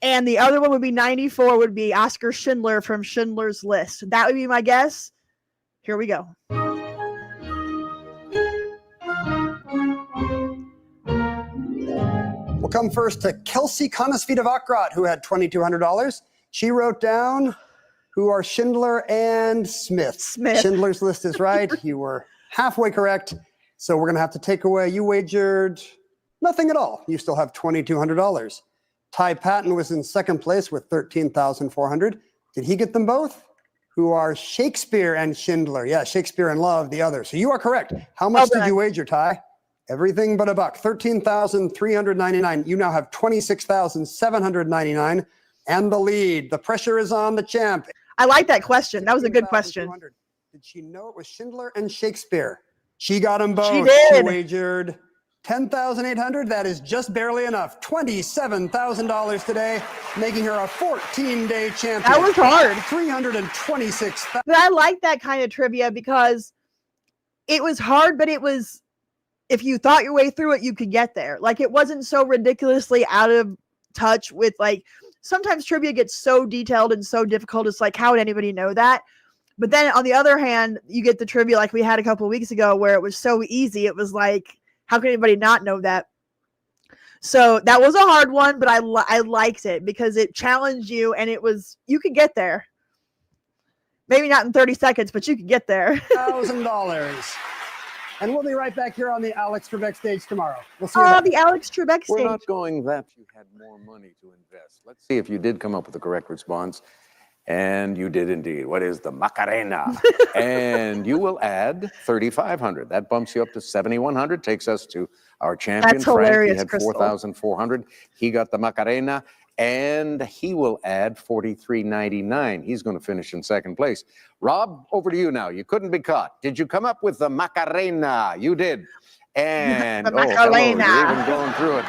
And the other one would be 94, would be Oscar Schindler from Schindler's List. That would be my guess. Here we go.
We'll come first to Kelsey Conasvita-Vakrat, who had $2,200. She wrote down who are Schindler and Smith. Schindler's List is right. You were halfway correct. So we're going to have to take away. You wagered nothing at all. You still have $2,200. Ty Patton was in second place with $13,400. Did he get them both? Who are Shakespeare and Schindler. Yeah, Shakespeare in Love, the other. So you are correct. How much did you wager, Ty? Everything but a buck. $13,399. You now have $26,799 and the lead. The pressure is on the champ.
I like that question. That was a good question.
Did she know it was Schindler and Shakespeare? She got them both.
She did.
She wagered $10,800. That is just barely enough. $27,000 today, making her a 14-day champion.
That was hard.
$326,000.
But I like that kind of trivia because it was hard, but it was, if you thought your way through it, you could get there. Like, it wasn't so ridiculously out of touch with, like, sometimes trivia gets so detailed and so difficult. It's like, how would anybody know that? But then on the other hand, you get the trivia like we had a couple of weeks ago where it was so easy. It was like, how could anybody not know that? So that was a hard one, but I liked it because it challenged you and it was, you could get there. Maybe not in 30 seconds, but you could get there.
$1,000. And we'll be right back here on the Alex Trebek stage tomorrow. We'll see you then.
The Alex Trebek stage.
We're not going that you had more money to invest. Let's see if you did come up with the correct response. And you did indeed. What is the Macarena? And you will add $3,500. That bumps you up to $7,100, takes us to our champion,
That's
Frank.
hilarious,
He had
Crystal.
$4,400. He got the Macarena, and he will add $43.99. He's going to finish in second place. Rob, over to you now. You couldn't be caught. Did you come up with the Macarena? You did. And
The
hello,
Macarena.
you're even going through it.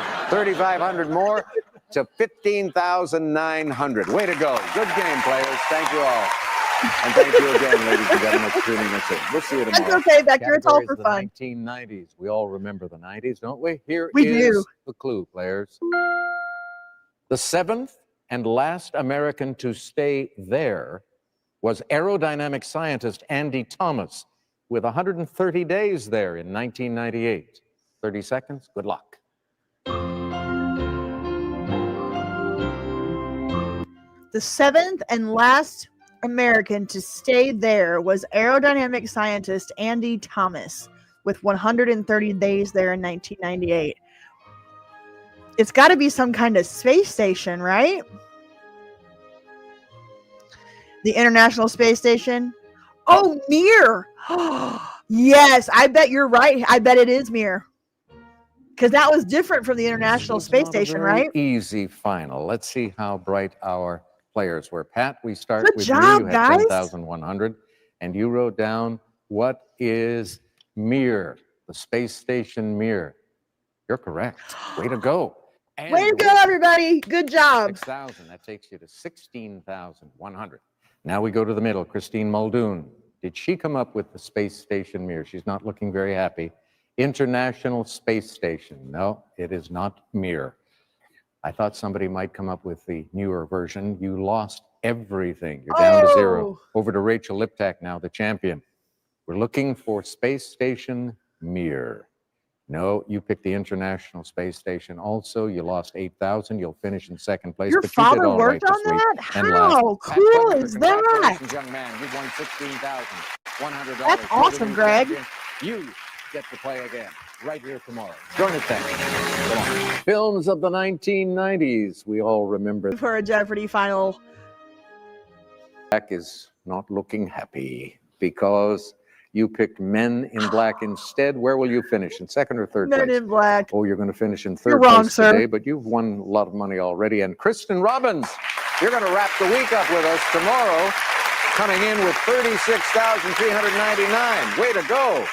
$3,500 more. to 15,900. Way to go. Good game, players. Thank you all. And thank you again, ladies and gentlemen, for tuning us in. We'll see you tomorrow.
That's okay, Vector. It's all for
The
fun.
1990s. We all remember the 90s, don't we? Here
We
is
do.
the clue, players. The seventh and last American to stay there was aerodynamic scientist Andy Thomas with 130 days there in 1998. 30 seconds. Good luck.
The seventh and last American to stay there was aerodynamic scientist Andy Thomas with 130 days there in 1998. It's got to be some kind of space station, right? The International Space Station. Oh, Mir. Yes, I bet you're right. I bet it is Mir. Because that was different from the International Space Station, right?
Easy final. Let's see how bright our players were. Pat, we start
Good
with
job,
you. You
guys.
had 10,100. And you wrote down, what is Mir? The space station Mir. You're correct. Way to go. And
Way to go, everybody. Good job.
6,000. That takes you to 16,100. Now we go to the middle. Christine Muldoon. Did she come up with the space station Mir? She's not looking very happy. International Space Station. No, it is not Mir. I thought somebody might come up with the newer version. You lost everything. You're down to 0. Over to Rachel Liptak now, the champion. We're looking for Space Station Mir. No, you picked the International Space Station. Also, you lost 8,000. You'll finish in second place.
Your
but
father
you did all
worked
right
on
this week.
that?
And
How
last. Pat
cool
Butler,
is that?
congratulations, young man. You've won $16,100.
That's awesome, Greg.
You get to play again right here tomorrow. Join us then. Come on. Films of the 1990s. We all remember.
For a Jeopardy final.
Jack is not looking happy because you picked Men in Black instead. Where will you finish? In second or third place?
Men in Black.
Oh, you're going to finish in
You're
third
wrong,
place
sir.
today, but you've won a lot of money already. And Kristen Robbins, you're going to wrap the week up with us tomorrow, coming in with 36,399. Way to go.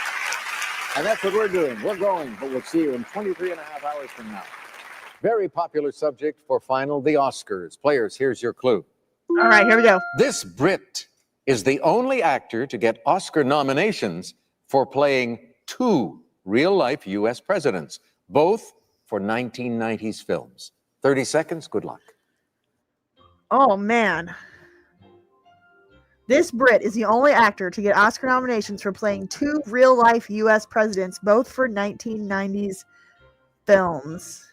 And that's what we're doing. We're going, but we'll see you in 23 and a half hours from now. Very popular subject for final, the Oscars. Players, here's your clue.
All right, here we go.
This Brit is the only actor to get Oscar nominations for playing 2 real-life U.S. presidents, both for 1990s films. 30 seconds, good luck.
Oh, man. This Brit is the only actor to get Oscar nominations for playing 2 real-life U.S. presidents, both for 1990s films.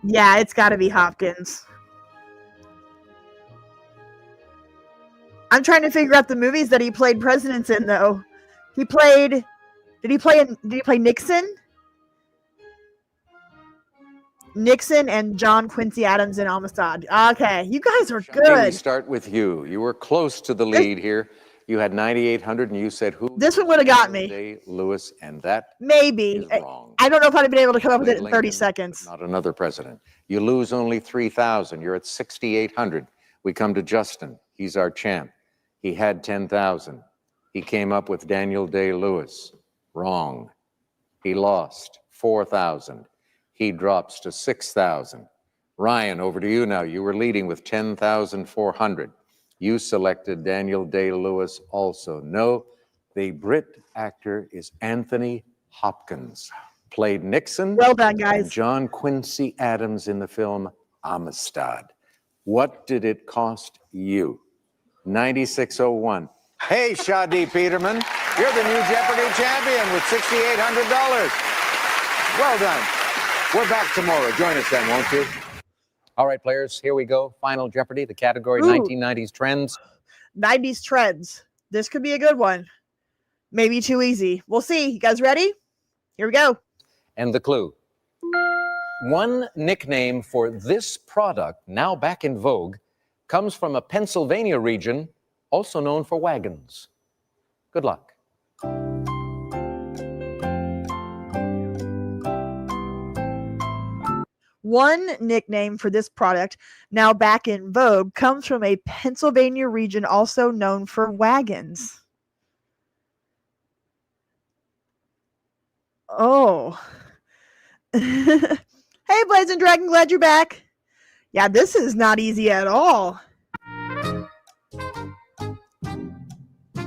Yeah, it's got to be Hopkins. I'm trying to figure out the movies that he played presidents in, though. Did he play Nixon? Nixon and John Quincy Adams in Amistad. Okay, you guys are
Hey, we
good.
start with you. You were close to the lead here. You had 9,800, and you said who?
This one would have got me.
Day-Lewis, and that
Maybe.
is wrong.
I don't know if I'd have been able to come up with it in
Lincoln,
30 seconds.
Not another president. You lose only 3,000. You're at 6,800. We come to Justin. He's our champ. He had 10,000. He came up with Daniel Day-Lewis. Wrong. He lost 4,000. He drops to 6,000. Ryan, over to you now. You were leading with 10,400. You selected Daniel Day-Lewis also. No, the Brit actor is Anthony Hopkins. Played Nixon.
Well done, guys.
And John Quincy Adams in the film Amistad. What did it cost you? 9601. Hey, Shadi Peterman, you're the new Jeopardy champion with $6,800. Well done. We're back tomorrow. Join us then, won't you? All right, players, here we go. Final Jeopardy, the category 1990s trends.
90s trends. This could be a good one. Maybe too easy. We'll see. You guys ready? Here we go.
And the clue. One nickname for this product, now back in vogue, comes from a Pennsylvania region, also known for wagons. Good luck.
One nickname for this product, now back in vogue, comes from a Pennsylvania region also known for wagons. Oh. Hey, Blazing Dragon, glad you're back. Yeah, this is not easy at all.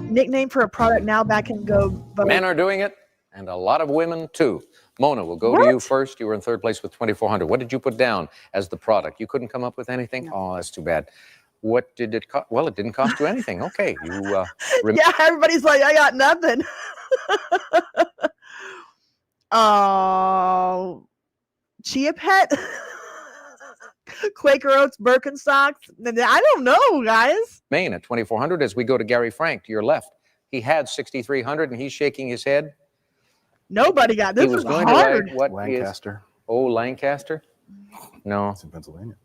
Nickname for a product now back and go.
Men are doing it, and a lot of women too. Mona, we'll go to you first. You were in third place with 2,400. What did you put down as the product? You couldn't come up with anything? No. Oh, that's too bad. What did it cost? Well, it didn't cost you anything. Okay. You.
Yeah, everybody's like, I got nothing. Oh, Chia Pet, Quaker Oats, Birkenstocks. I don't know, guys.
Maine at 2,400 as we go to Gary Frank to your left. He had 6,300 and he's shaking his head.
Nobody got this.
He was going
hard.
to write what
Lancaster.
Lancaster? No.
It's in Pennsylvania.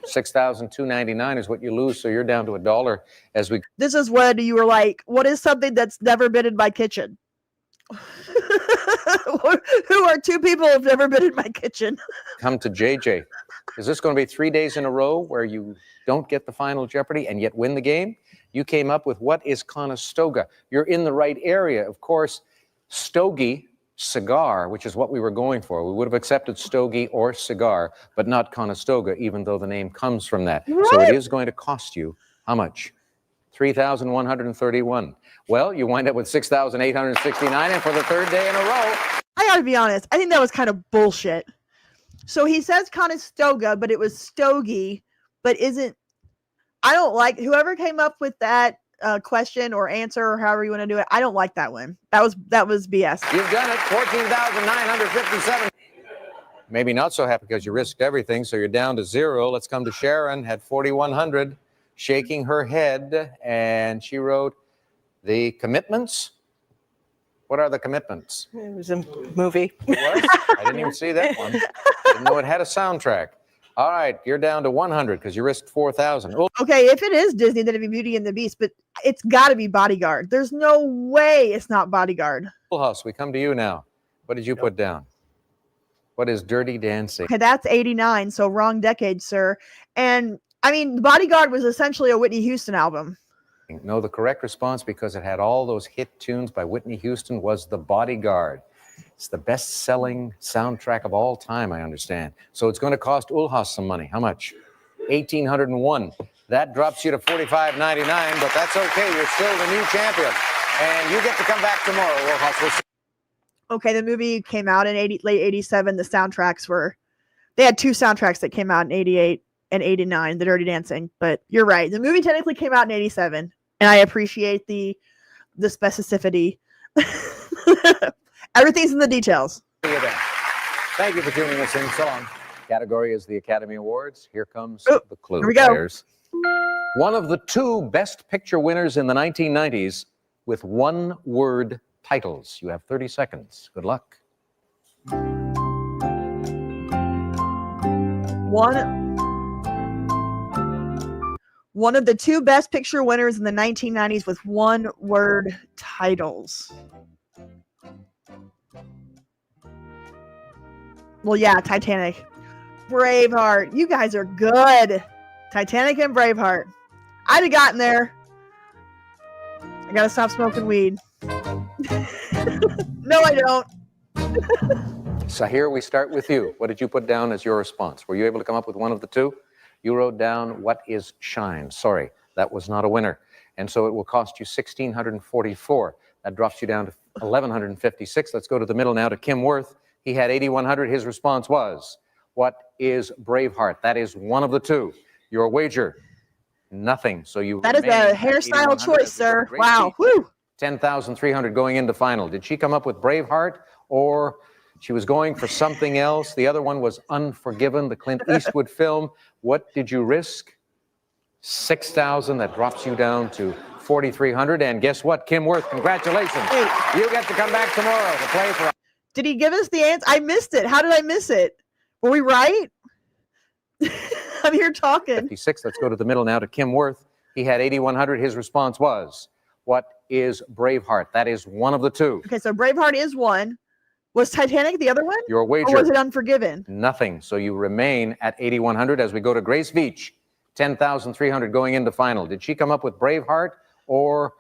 6,299 is what you lose, so you're down to $1 as we.
This is when you were like, what is something that's never been in my kitchen? Who are two people who've never been in my kitchen?
Come to JJ. Is this going to be 3 days in a row where you don't get the final Jeopardy and yet win the game? You came up with what is Conestoga. You're in the right area. Of course, stogie, cigar, which is what we were going for. We would have accepted stogie or cigar, but not Conestoga, even though the name comes from that. Right. So it is going to cost you how much? 3,131. Well, you wind up with 6,869, and for the third day in a row.
I gotta be honest, I think that was kind of bullshit. So he says Conestoga, but it was stogie, but isn't. I don't like whoever came up with that question or answer or however you want to do it. I don't like that one. That was BS.
You've done it. 14,957. Maybe not so happy because you risked everything, so you're down to 0. Let's come to Sharon at 4,100, shaking her head, and she wrote The Commitments. What are The Commitments?
It was a movie.
It was? I didn't even see that one. Didn't know it had a soundtrack. All right, you're down to 100 because you risked 4,000.
Okay, if it is Disney, then it'd be Beauty and the Beast, but it's got to be Bodyguard. There's no way it's not Bodyguard.
Full House, we come to you now. What did you put down? What is Dirty Dancing?
Okay, that's 89, so wrong decade, sir. And, I mean, Bodyguard was essentially a Whitney Houston album.
No, the correct response, because it had all those hit tunes by Whitney Houston, was The Bodyguard. It's the best-selling soundtrack of all time, I understand. So it's going to cost Ulhas some money. How much? 1,801. That drops you to $45.99, but that's okay. You're still the new champion. And you get to come back tomorrow, Ulhas. We'll see.
Okay, the movie came out in late 87. The soundtracks were... They had two soundtracks that came out in 88 and 89, The Dirty Dancing. But you're right. The movie technically came out in 87. And I appreciate the specificity. Everything's in the details.
Thank you for tuning us in. Song category is the Academy Awards. Here comes the clue.
Here we go.
Players. One of the two Best Picture winners in the 1990s with one-word titles. You have 30 seconds. Good luck.
One of the two Best Picture winners in the 1990s with one-word titles. Well, yeah, Titanic. Braveheart. You guys are good. Titanic and Braveheart. I'd have gotten there. I gotta stop smoking weed. No, I don't.
Sahir, we start with you. What did you put down as your response? Were you able to come up with one of the two? You wrote down, what is shine? Sorry, that was not a winner. And so it will cost you $1,644. That drops you down to $1,156. Let's go to the middle now to Kim Worth. He had 8,100. His response was, what is Braveheart? That is one of the two. Your wager, nothing. So you
That is a hairstyle choice, sir. Wow. Woo.
10,300 going into final. Did she come up with Braveheart, or she was going for something else? The other one was Unforgiven, the Clint Eastwood film. What did you risk? 6,000. That drops you down to 4,300. And guess what, Kim Worth? Congratulations.
Wait.
You get to come back tomorrow to play for.
Did he give us the answer? I missed it. How did I miss it? Were we right? I'm here talking.
56. Let's go to the middle now to Kim Worth. He had 8,100. His response was, what is Braveheart? That is one of the two.
Okay, so Braveheart is one. Was Titanic the other one?
Your wager.
Or was it Unforgiven?
Nothing. So you remain at 8,100 as we go to Grace Veach. 10,300 going into final. Did she come up with Braveheart, or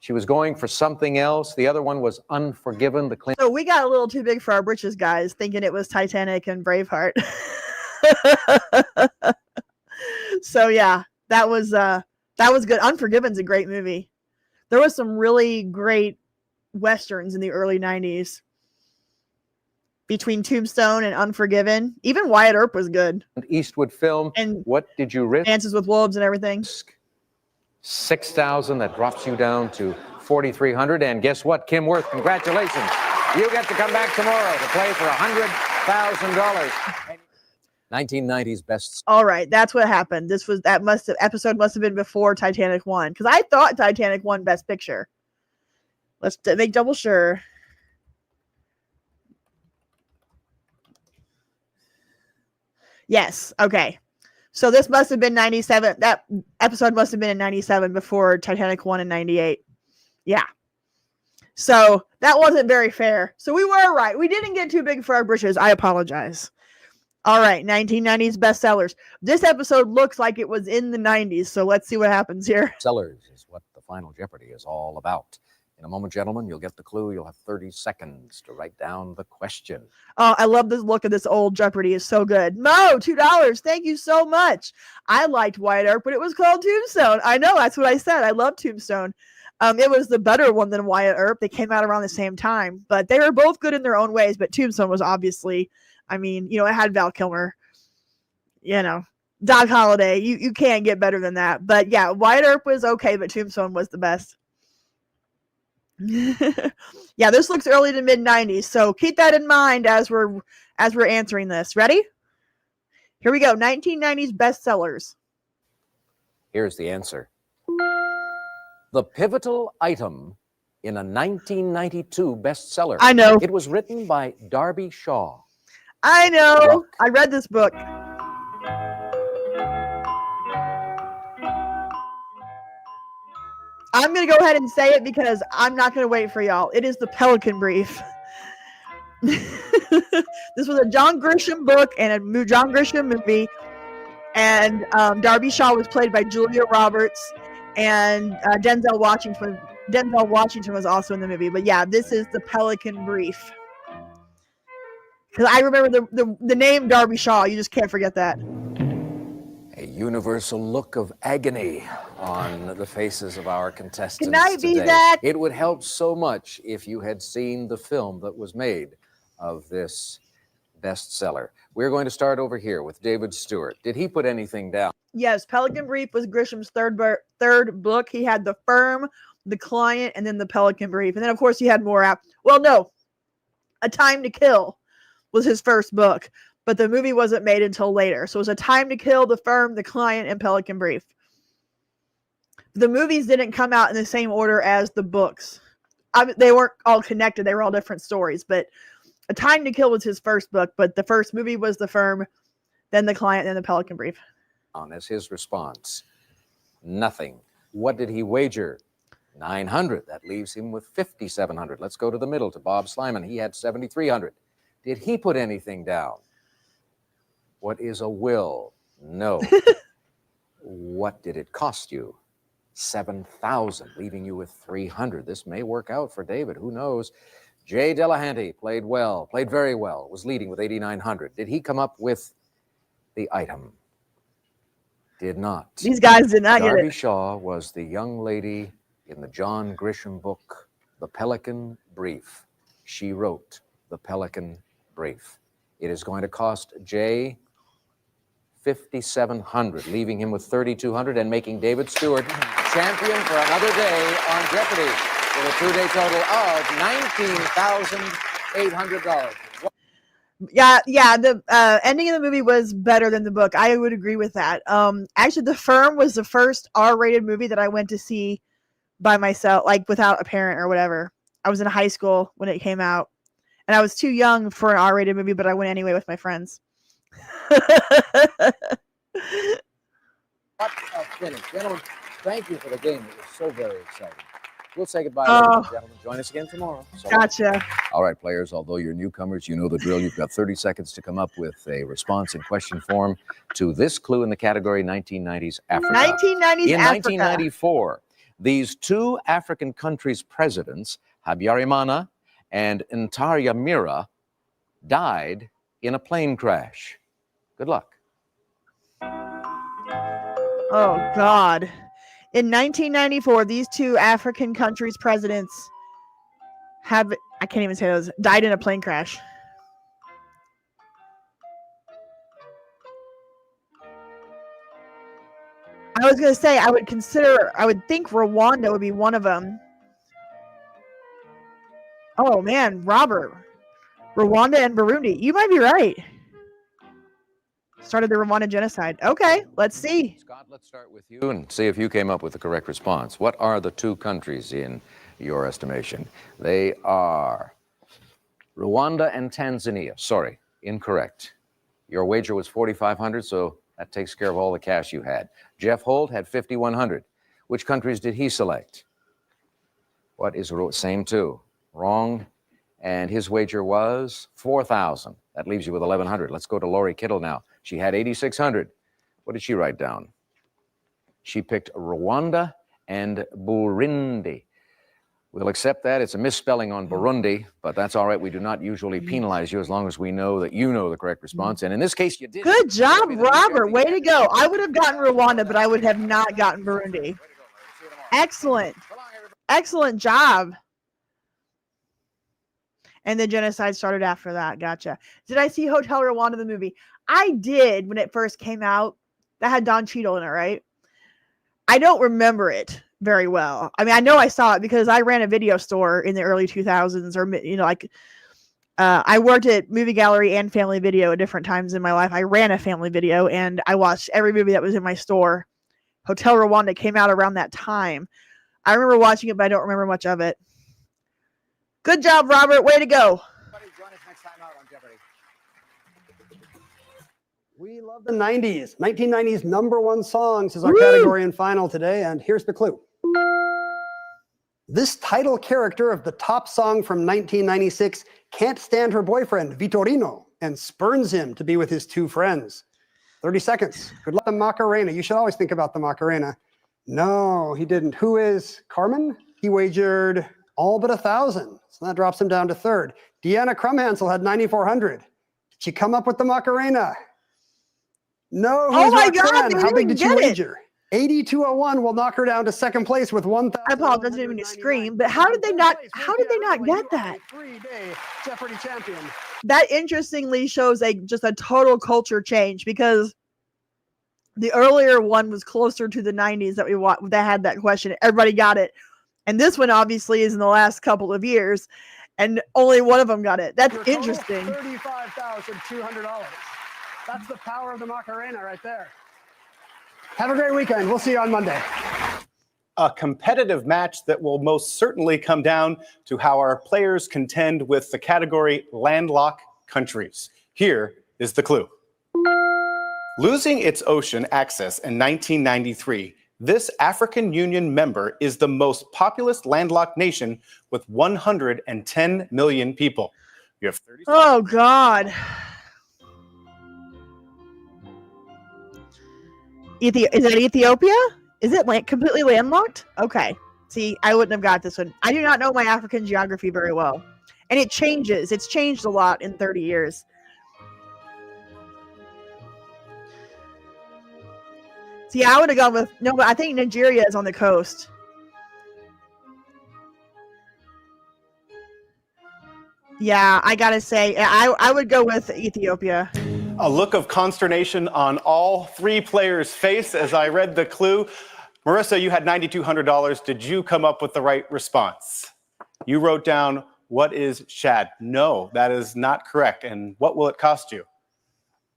She was going for something else. The other one was Unforgiven. The Clint.
So we got a little too big for our britches, guys, thinking it was Titanic and Braveheart. So yeah, that was good. Unforgiven's a great movie. There was some really great westerns in the early 90s. Between Tombstone and Unforgiven. Even Wyatt Earp was good.
Eastwood film.
And
what did you risk?
Dances with Wolves and everything.
$6,000. That drops you down to $4,300. And guess what, Kim Worth? Congratulations. You get to come back tomorrow to play for $100,000. 1990s best.
All right, that's what happened. Episode must have been before Titanic won, because I thought Titanic won Best Picture. Let's make double sure. Yes. Okay. So this must have been 97. That episode must have been in 97 before Titanic won in 98. Yeah. So that wasn't very fair. So we were right. We didn't get too big for our britches. I apologize. All right. 1990s bestsellers. This episode looks like it was in the 90s. So let's see what happens here.
Sellers is what the Final Jeopardy is all about. In a moment, gentlemen, you'll get the clue. You'll have 30 seconds to write down the question.
Oh, I love the look of this old Jeopardy. It's so good. Mo, $2. Thank you so much. I liked Wyatt Earp, but it was called Tombstone. I know, that's what I said. I love Tombstone. It was the better one than Wyatt Earp. They came out around the same time, but they were both good in their own ways. But Tombstone was obviously, it had Val Kilmer, Doc Holliday. You can't get better than that. But yeah, Wyatt Earp was okay, but Tombstone was the best. Yeah, this looks early to mid 90s, so keep that in mind as we're answering this. Ready? Here we go. 1990s bestsellers.
Here's the answer. The pivotal item in a 1992 bestseller.
I know.
It was written by Darby Shaw.
I know. I read this book. I'm going to go ahead and say it because I'm not going to wait for y'all. It is The Pelican Brief. This was a John Grisham book and a John Grisham movie. And Darby Shaw was played by Julia Roberts. And Denzel Washington was also in the movie. But yeah, this is The Pelican Brief. Because I remember the name Darby Shaw. You just can't forget that.
A universal look of agony on the faces of our contestants.
Can I be
today.
that?
It would help so much if you had seen the film that was made of this bestseller. We're going to start over here with David Stewart. Did he put anything down?
Yes, Pelican Brief was Grisham's third book. He had The Firm, The Client, and then The Pelican Brief. And then, of course, he had more out. Well, no. A Time to Kill was his first book. But the movie wasn't made until later. So it was A Time to Kill, The Firm, The Client, and Pelican Brief. The movies didn't come out in the same order as the books. They weren't all connected. They were all different stories. But A Time to Kill was his first book. But the first movie was The Firm, then The Client, then The Pelican Brief.
As his response, nothing. What did he wager? 900. That leaves him with 5,700. Let's go to the middle to Bob Slyman. He had 7,300. Did he put anything down? What is a will? No. What did it cost you? 7,000, leaving you with 300. This may work out for David. Who knows? Jay Delahanty played very well, was leading with 8,900. Did he come up with the item? Did not.
These guys did not get
Darby
it.
Shaw was the young lady in the John Grisham book, The Pelican Brief. She wrote The Pelican Brief. It is going to cost Jay 5,700, leaving him with 3,200 and making David Stewart champion for another day on Jeopardy with a two-day total of $19,800.
Yeah. The ending of the movie was better than the book. I would agree with that. Actually, The Firm was the first R-rated movie that I went to see by myself, like without a parent or whatever. I was in high school when it came out, and I was too young for an R-rated movie, but I went anyway with my friends.
Finish. Gentlemen, thank you for the game. It was so very exciting. We'll say goodbye, ladies and gentlemen. Join us again tomorrow. So
Gotcha.
All right, players, although you're newcomers, you know the drill. You've got 30 seconds to come up with a response in question form to this clue in the category 1990s Africa.
1990s
in
Africa.
1994, These two African countries' presidents, Habyarimana and Ntaryamira, died in a plane crash. Good luck.
Oh, God. In 1994, these two African countries' presidents I can't even say those, died in a plane crash. I was going to say, I would think Rwanda would be one of them. Oh, man, Robert. Rwanda and Burundi. You might be right. Started the Rwanda genocide. Okay, let's see.
Scott, let's start with you and see if you came up with the correct response. What are the two countries in your estimation? They are Rwanda and Tanzania. Sorry, incorrect. Your wager was $4,500, so that takes care of all the cash you had. Jeff Holt had $5,100. Which countries did he select? What is same two? Wrong. And his wager was $4,000. That leaves you with $1,100. Let's go to Lori Kittle now. She had $8,600. What did she write down? She picked Rwanda and Burundi. We'll accept that. It's a misspelling on Burundi, but that's all right. We do not usually penalize you as long as we know that you know the correct response. And in this case, you did.
Good job, Robert. Way to go. I would have gotten Rwanda, but I would have not gotten Burundi. Excellent. Excellent job. And the genocide started after that. Gotcha. Did I see Hotel Rwanda, the movie? I did when it first came out. That had Don Cheadle in it, right? I don't remember it very well. I mean, I know I saw it because I ran a video store in the early 2000s, or, you know, like I worked at Movie Gallery and Family Video at different times in my life. I ran a Family Video and I watched every movie that was in my store. Hotel Rwanda came out around that time. I remember watching it, but I don't remember much of it. Good job, Robert. Way to go.
Join us next time out on Jeopardy. We love the 90s. 1990s #1 songs is our category and final today, and here's the clue. This title character of the top song from 1996 can't stand her boyfriend, Vitorino, and spurns him to be with his two friends. 30 seconds. Good luck. The Macarena. You should always think about the Macarena. No, he didn't. Who is Carmen? He wagered all but 1,000. So that drops him down to third. Deanna Crumhansel had 9,400. Did she come up with the Macarena? No.
Oh my God.
How big did you wager? 8201 will knock her down to second place with 1,000.
I apologize, I didn't mean to scream, but how did they not get that?
Three-day Jeopardy champion.
That interestingly shows just a total culture change, because the earlier one was closer to the 90s that had that question. Everybody got it. And this one obviously is in the last couple of years, and only one of them got it. That's interesting.
$35,200. That's the power of the Macarena right there. Have a great weekend. We'll see you on Monday.
A competitive match that will most certainly come down to how our players contend with the category landlocked countries. Here is the clue. Losing its ocean access in 1993, this African Union member is the most populous landlocked nation with 110 million people. You have 30 seconds.
Oh, God. Is it Ethiopia? Is it completely landlocked? Okay. See, I wouldn't have got this one. I do not know my African geography very well. And it changes. It's changed a lot in 30 years. See, I would have gone with, no, but I think Nigeria is on the coast. Yeah, I gotta say, I would go with Ethiopia.
A look of consternation on all three players' face as I read the clue. Marissa, you had $9,200. Did you come up with the right response? You wrote down, what is shad? No, that is not correct. And what will it cost you?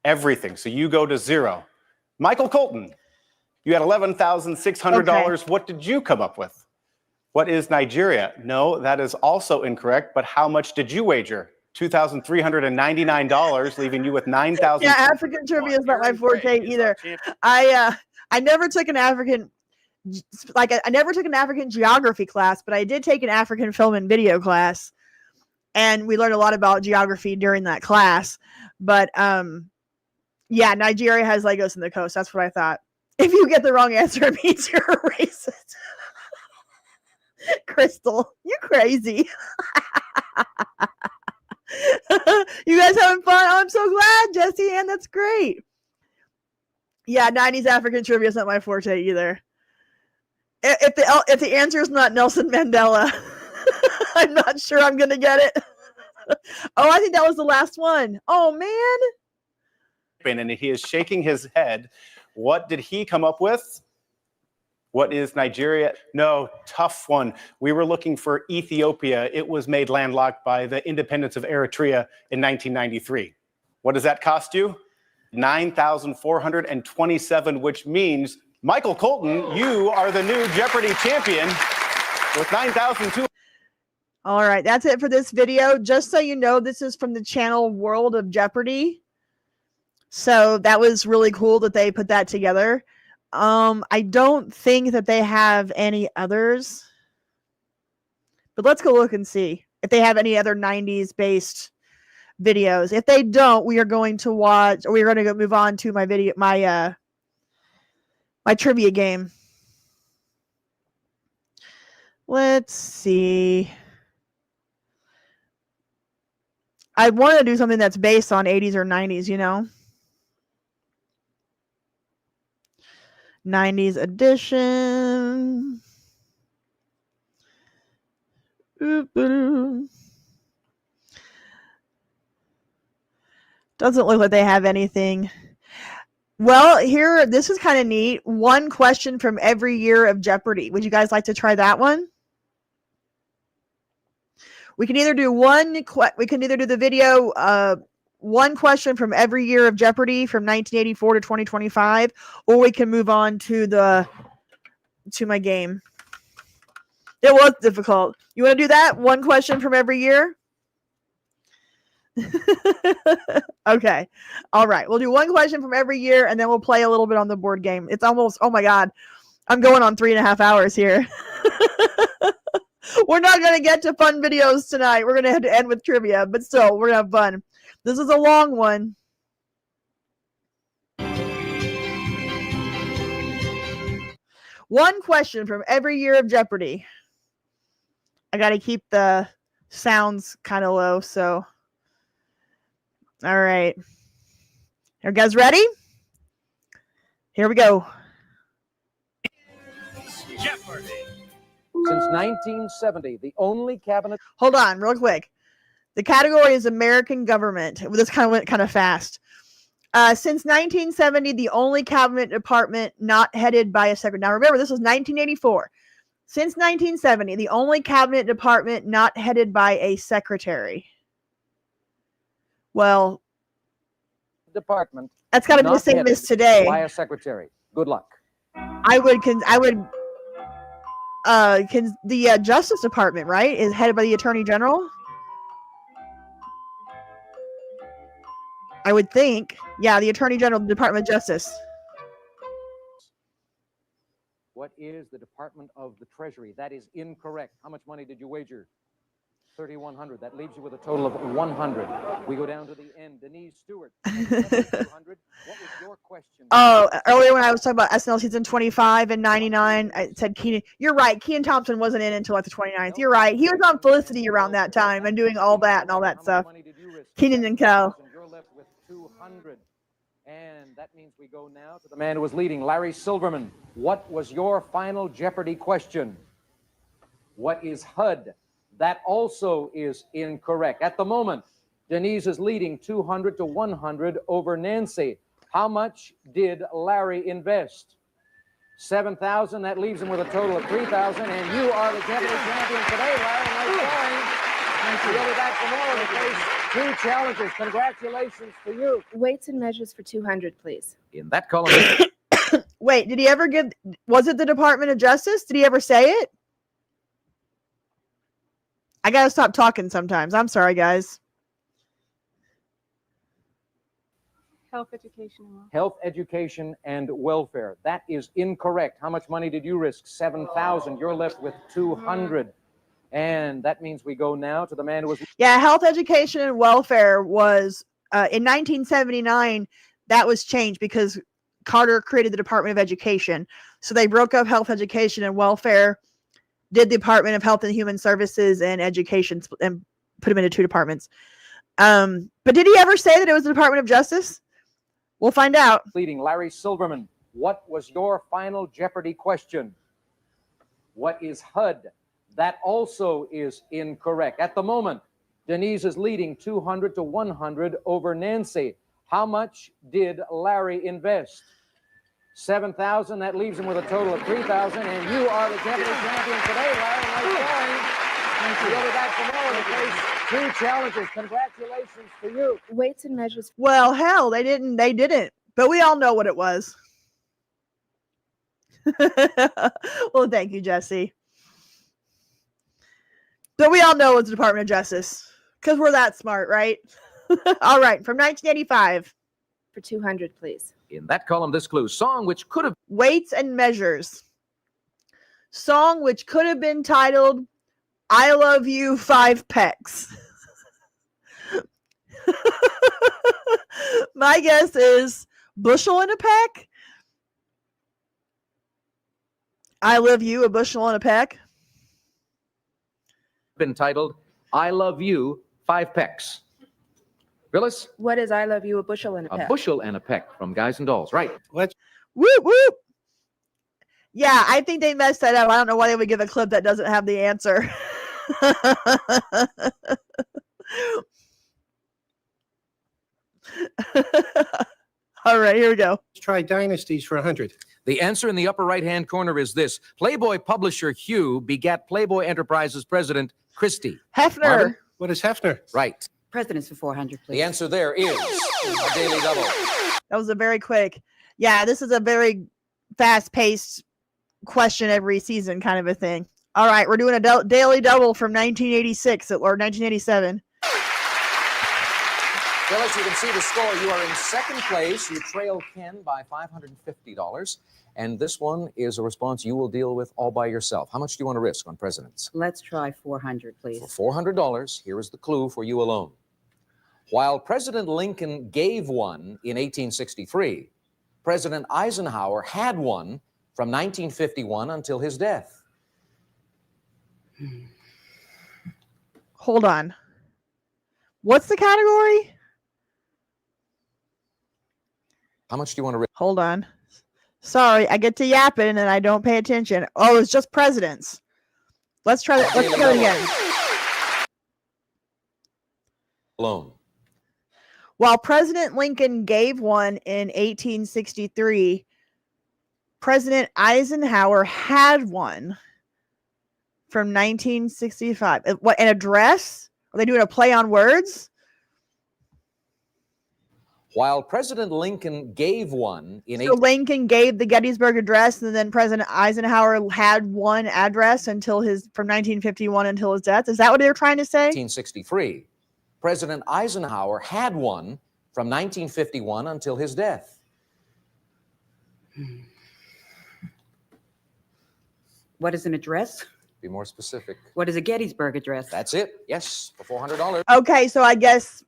Everything. So you go to zero. Michael Colton, you had $11,600. Okay. What did you come up with? What is Nigeria? No, that is also incorrect. But how much did you wager? $2,399, leaving you with $9,000.
Yeah, African trivia is not my forte either. I never took an African, I never took an African geography class, but I did take an African film and video class, and we learned a lot about geography during that class. But yeah, Nigeria has Lagos in the coast. That's what I thought. If you get the wrong answer, it means you're a racist. Crystal, you crazy. You guys having fun? Oh, I'm so glad, Jesse, and that's great. Yeah, 90s African trivia is not my forte either. If the answer is not Nelson Mandela, I'm not sure I'm gonna get it. Oh, I think that was the last one. Oh man.
And he is shaking his head. What did he come up with? What is Nigeria? No, tough one. We were looking for Ethiopia. It was made landlocked by the independence of Eritrea in 1993. What does that cost you? $9,427, which means, Michael Colton, you are the new Jeopardy champion with $9,200.
All right, that's it for this video. Just so you know, this is from the channel World of Jeopardy. So that was really cool that they put that together. I don't think that they have any others, but let's go look and see if they have any other 90s based videos. If they don't, we are going to watch, or we're going to go move on to my video, my trivia game. Let's see. I want to do something that's based on 80s or 90s, you know. 90s edition. Doesn't look like they have anything. Well, here, this is kind of neat. One question from every year of Jeopardy. Would you guys like to try that one? We can either do the video, one question from every year of Jeopardy from 1984 to 2025, or we can move on to my game. It was difficult. You want to do that? One question from every year? Okay. All right. We'll do one question from every year, and then we'll play a little bit on the board game. It's almost, oh my God, I'm going on 3.5 hours here. We're not going to get to fun videos tonight. We're going to have to end with trivia, but still, we're going to have fun. This is a long one. One question from every year of Jeopardy. I got to keep the sounds kind of low, so. All right. Are you guys ready? Here we go.
Jeopardy! Since 1970, the only cabinet...
Hold on, real quick. The category is American government. This kind of went kind of fast. Since 1970, the only cabinet department not headed by a secretary. Now remember, this was 1984. Since 1970, the only cabinet department not headed by a secretary. Well,
department.
That's got to be the same as today.
By a secretary. Good luck.
The Justice Department, right, is headed by the Attorney General. I would think. Yeah, the Attorney General, Department of Justice.
What is the Department of the Treasury? That is incorrect. How much money did you wager? 3,100. That leaves you with a total of 100. We go down to the end. Denise Stewart. 200. What was your question?
Oh, earlier when I was talking about SNL season 25 and 99, I said Keenan. You're right. Kenan Thompson wasn't in until like the 29th. You're right. He was on Felicity around that time and doing all that and all that stuff. Keenan and Kel.
You're left with 200. And that means we go now to the man who was leading, Larry Silverman. What was your final Jeopardy question? What is HUD? That also is incorrect. At the moment, Denise is leading 200 to 100 over Nancy. How much did Larry invest? 7,000. That leaves him with a total of 3,000. And you are the Jeopardy champion today, Larry. Nice going. Thank you. We'll be back tomorrow to face 2 challenges. Congratulations to you.
Weights and measures for 200, please.
In that column.
Wait, did he ever give? Was it the Department of Justice? Did he ever say it? I gotta stop talking sometimes. I'm sorry, guys.
Health, education, and welfare.
Health, education, and welfare. That is incorrect. How much money did you risk? 7,000. You're left with 200. And that means we go now to the man who was...
Yeah, health, education, and welfare was, in 1979, that was changed because Carter created the Department of Education. So they broke up health, education, and welfare did the Department of Health and Human Services and Education and put them into two departments. But did he ever say that it was the Department of Justice? We'll find out.
Leading Larry Silverman, what was your final Jeopardy question? What is HUD? That also is incorrect. At the moment, Denise is leading 200 to 100 over Nancy. How much did Larry invest? 7,000. That leaves him with a total of 3,000. And you are the Jeopardy champion today, Larry. Nice going. You'll be back tomorrow to face 2 challenges. Congratulations to you.
Weights and measures.
Well, hell, they didn't. But we all know what it was. Well, thank you, Jesse. But we all know it was the Department of Justice because we're that smart, right? All right, from 1985.
For 200, please.
In that column, this clue, song which could have...
Weights and measures. Song which could have been titled, I Love You 5 Pecs. My guess is bushel and a peck. I love you, a bushel and a peck.
Been titled, I Love You 5 Pecs. Phyllis?
What is I love you, a bushel and a peck?
A bushel and a peck from Guys and Dolls. Right.
Whoop, whoop. Yeah, I think they messed that up. I don't know why they would give a clip that doesn't have the answer. All right, here we go.
Let's try Dynasties for 100.
The answer in the upper right-hand corner is this. Playboy publisher Hugh begat Playboy Enterprises president Christie.
Hefner.
Marvin?
What is Hefner?
Right.
Presidents for 400, please.
The answer there is a daily double.
That was a very quick. Yeah, this is a very fast-paced question every season kind of a thing. All right, we're doing a daily double from 1986 or 1987.
Phyllis, you can see the score. You are in second place. You trail Ken by $550. And this one is a response you will deal with all by yourself. How much do you want to risk on presidents?
Let's try 400, please.
For $400, here is the clue for you alone. While President Lincoln gave one in 1863, President Eisenhower had one from 1951 until his death.
Hold on. What's the category?
How much do you want to risk?
Hold on. Sorry, I get to yapping and I don't pay attention. Oh, it's just presidents. Let's try that. Let's go again.
Alone.
While President Lincoln gave one in 1863, President Eisenhower had one from 1965. What, an address? Are they doing a play on words?
While President Lincoln gave one in...
So Lincoln gave the Gettysburg Address, and then President Eisenhower had one address until from 1951 until his death. Is that what they're trying to say?
1863. President Eisenhower had one from 1951 until his death.
What is an address?
Be more specific.
What is a Gettysburg Address?
That's it. Yes, for $400.
Okay, so I guess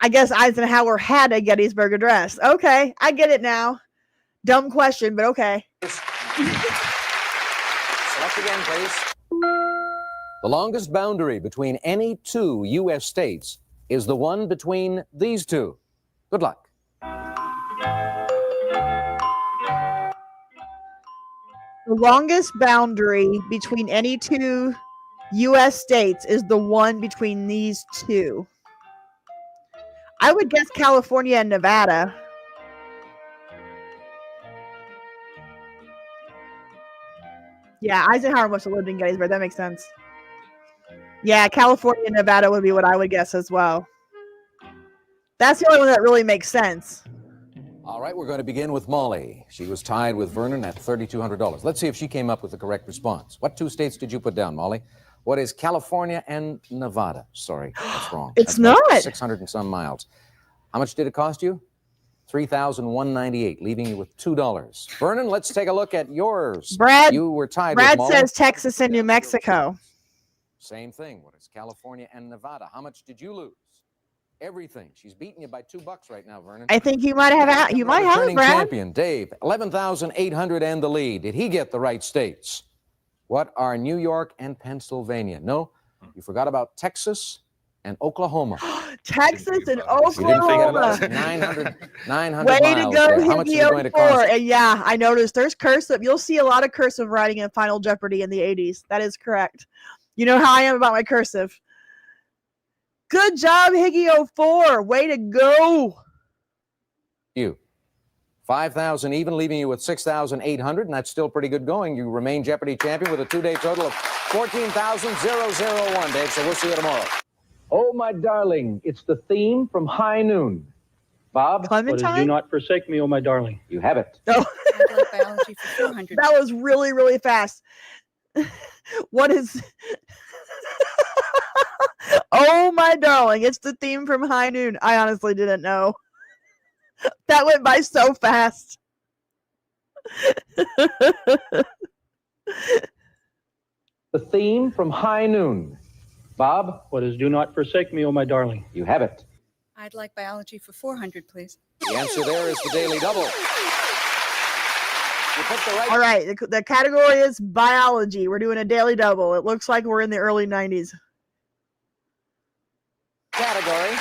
Eisenhower had a Gettysburg Address. Okay, I get it now. Dumb question, but okay.
Select again, please. The longest boundary between any two U.S. states is the one between these two. Good luck.
The longest boundary between any two U.S. states is the one between these two. I would guess California and Nevada. Yeah, Eisenhower must have lived in Gettysburg. That makes sense. Yeah, California and Nevada would be what I would guess as well. That's the only one that really makes sense.
All right, we're going to begin with Molly. She was tied with Vernon at $3,200. Let's see if she came up with the correct response. What two states did you put down, Molly? What is California and Nevada? Sorry, that's wrong.
It's
that's
not.
600 and some miles. How much did it cost you? $3,198, leaving you with $2. Vernon, let's take a look at yours.
Brad,
you were tied
Brad
with Molly.
says Texas and New Mexico.
Same thing. What is California and Nevada? How much did you lose? Everything. She's beating you by $2 right now, Vernon.
I think you might have. You might have,
Returning
Brad.
champion Dave, 11,800 and the lead. Did he get the right states? What are New York and Pennsylvania? No, you forgot about Texas and Oklahoma.
Texas and
You didn't forget about
Oklahoma.
it. 900
Way to
miles
go,
there. How much is it going to cost?
And yeah, I noticed there's cursive. You'll see a lot of cursive writing in Final Jeopardy in the 80s. That is correct. You know how I am about my cursive. Good job, Higgy04. Way to go.
You. 5,000 even, leaving you with 6,800, and that's still pretty good going. You remain Jeopardy champion with a two-day total of 14,001, Dave, so we'll see you tomorrow.
Oh, my darling, it's the theme from High Noon. Bob, what is
Clementine?
Do Not Forsake Me, oh, my darling. You have it.
Oh.
Biology for 400.
That was really, really fast. What is... Oh, my darling, it's the theme from High Noon. I honestly didn't know. That went by so fast.
The theme from High Noon. Bob, what is Do Not Forsake Me, oh, my darling. You have it.
I'd like biology for 400, please.
The answer there is the Daily Double. You picked the right...
All right, the category is biology. We're doing a daily double. It looks like we're in the early 90s.
category.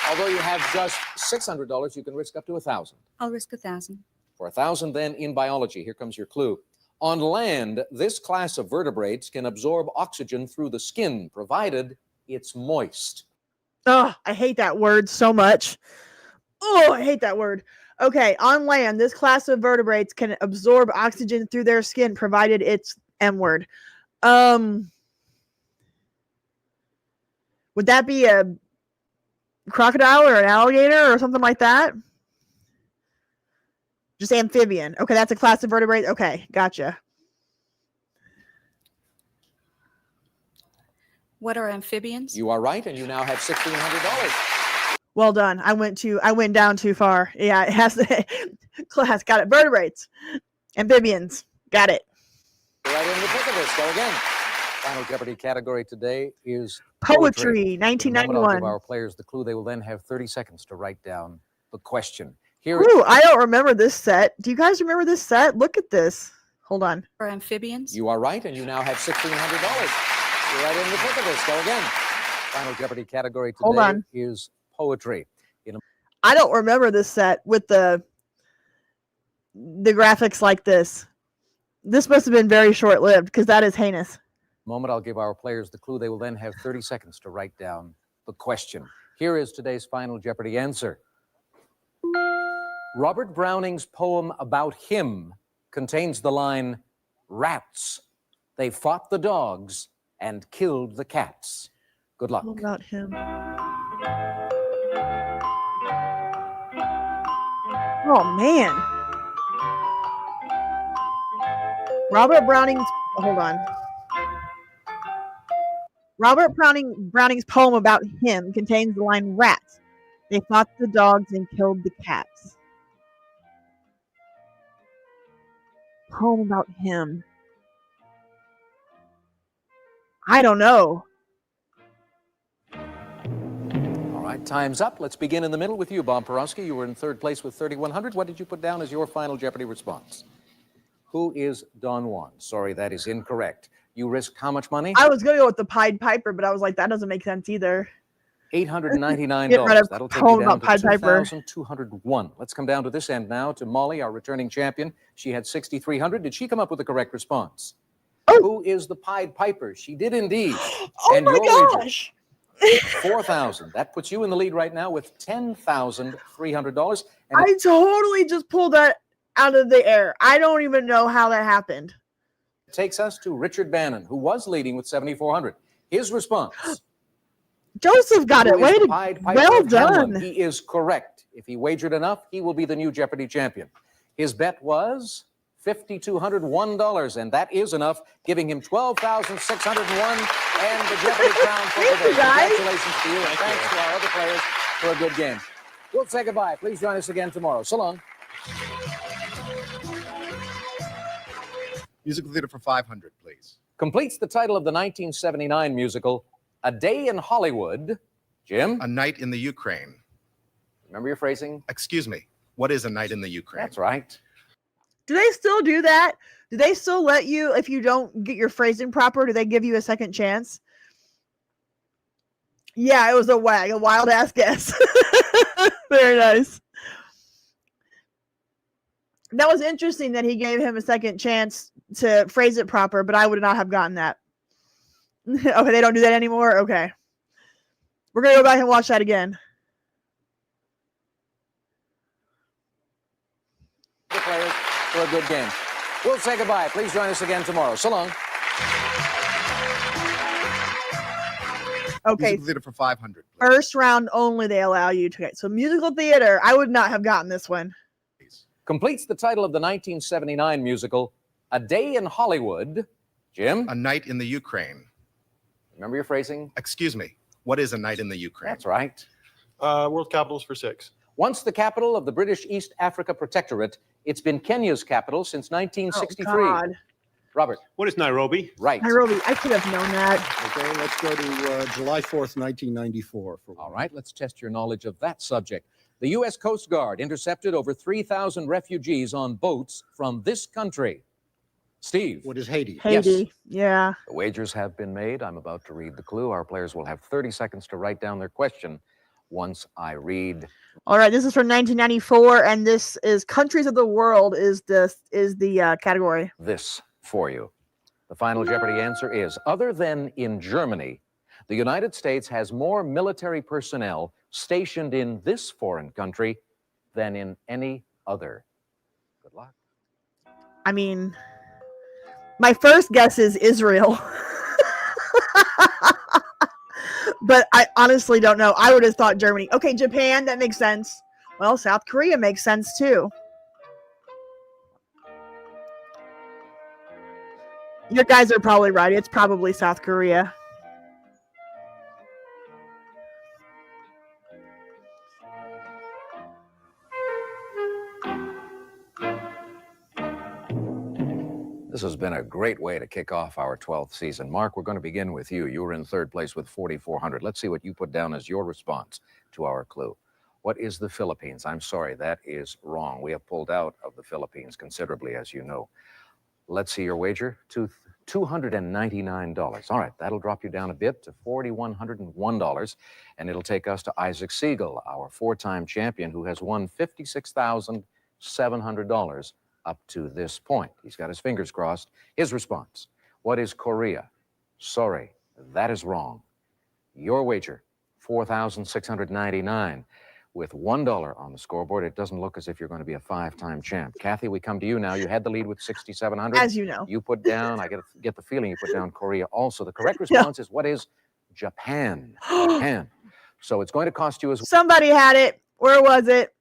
Although you have just $600, you can risk up to 1,000.
I'll risk 1,000.
For 1,000, then, in biology, here comes your clue. On land, this class of vertebrates can absorb oxygen through the skin, provided it's moist.
Oh, I hate that word so much. Oh, I hate that word. Okay, on land, this class of vertebrates can absorb oxygen through their skin, provided it's M-word. Would that be a crocodile or an alligator or something like that? Just amphibian. Okay, that's a class of vertebrates. Okay, gotcha.
What are amphibians?
You are right, and you now have $1,600.
Well done. I went down too far. Yeah, it has to class. Got it. Vertebrates. Amphibians. Got it.
Right in the thick of this. Go again. Final Jeopardy category today is
Poetry,
In a moment,
1991.
I'll give our players the clue. They will then have 30 seconds to write down the question. Here
Ooh, I don't remember this set. Do you guys remember this set? Look at this. Hold on.
Are amphibians?
You are right, and you now have $1,600. You're right in the thick of this. Go again. Final Jeopardy category today
Hold on.
is poetry.
I don't remember this set with the graphics like this. This must have been very short-lived because that is heinous.
Moment, I'll give our players the clue. They will then have 30 seconds to write down the question. Here is today's Final Jeopardy answer. Robert Browning's poem about him contains the line, "Rats, they fought the dogs and killed the cats." Good luck.
What about him? Oh, man. Robert Browning's... Hold on. Robert Browning's poem about him contains the line, "Rats. They fought the dogs and killed the cats." Poem about him. I don't know.
All right, time's up. Let's begin in the middle with you, Bob Porosky. You were in third place with 3,100. What did you put down as your Final Jeopardy response? Who is Don Juan? Sorry, that is incorrect. You risked how much money?
I was going to go with the Pied Piper, but I was like, that doesn't make sense either.
$899.
Get rid of
That'll take
poem
you down
about Pied
to
Piper.
2,201. Let's come down to this end now to Molly, our returning champion. She had 6,300. Did she come up with the correct response?
Oh.
Who is the Pied Piper? She did indeed.
Oh
And
my
your
gosh.
wager, 4,000. That puts you in the lead right now with $10,300. And
I totally just pulled that out of the air. I don't even know how that happened.
it takes us to Richard Bannon, who was leading with 7,400. His response.
Joseph got
Who
it.
is
Way
the
to
Pied Piper
well
of Hamelin?
done.
He is correct. If he wagered enough, he will be the new Jeopardy champion. His bet was $5,201, and that is enough, giving him $12,601 and the Jeopardy crown for
Thank
today.
you, guys.
Congratulations to you, and thanks to our other players for a good game. We'll say goodbye. Please join us again tomorrow. So long.
Musical theater for 500, please.
Completes the title of the 1979 musical, A Day in Hollywood. Jim?
A Night in the Ukraine.
Remember your phrasing?
Excuse me. What is A Night in the Ukraine?
That's right.
Do they still do that? Do they still let you, if you don't get your phrasing proper, do they give you a second chance? Yeah, it was a wild ass guess. Very nice. That was interesting that he gave him a second chance to phrase it proper, but I would not have gotten that. Okay, they don't do that anymore? Okay. We're going to go back and watch that again.
The players for a good game. We'll say goodbye. Please join us again tomorrow. So long.
Okay.
Musical theater for 500.
First round only they allow you to get. So musical theater, I would not have gotten this one.
Completes the title of the 1979 musical, A Day in Hollywood. Jim?
A Night in the Ukraine.
Remember your phrasing?
Excuse me. What is A Night in the Ukraine?
That's right.
World capitals for 6.
Once the capital of the British East Africa Protectorate, it's been Kenya's capital since 1963.
Oh, God.
Robert.
What is Nairobi?
Right.
Nairobi, I could have known that.
Okay, let's go to July 4th, 1994.
All right, let's test your knowledge of that subject. The U.S. Coast Guard intercepted over 3,000 refugees on boats from this country. Steve.
What is Haiti?
Haiti,
Yes.
yeah.
The wagers have been made. I'm about to read the clue. Our players will have 30 seconds to write down their question once I read.
All right, this is from 1994, and this is countries of the world is the category.
This for you. The final Jeopardy answer is, other than in Germany, the United States has more military personnel stationed in this foreign country than in any other. Good luck.
I mean, my first guess is Israel. But I honestly don't know. I would have thought Germany. Okay, Japan, that makes sense. Well, South Korea makes sense too. You guys are probably right. It's probably South Korea.
This has been a great way to kick off our 12th season. Mark, we're going to begin with you. You were in third place with 4,400. Let's see what you put down as your response to our clue. What is the Philippines? I'm sorry, that is wrong. We have pulled out of the Philippines considerably, as you know. Let's see your wager. $299. All right, that'll drop you down a bit to $4,101, and it'll take us to Isaac Siegel, our four-time champion, who has won $56,700 up to this point. He's got his fingers crossed. His response: what is Korea? Sorry, that is wrong. Your wager, $4,699. With $1 on the scoreboard, it doesn't look as if you're going to be a five-time champ. Kathy, we come to you now. You had the lead with 6,700.
As you know.
You put down, I get the feeling you put down Korea also. The correct response is, what is Japan? Japan. So it's going to cost you as...
Somebody had it. Where was it?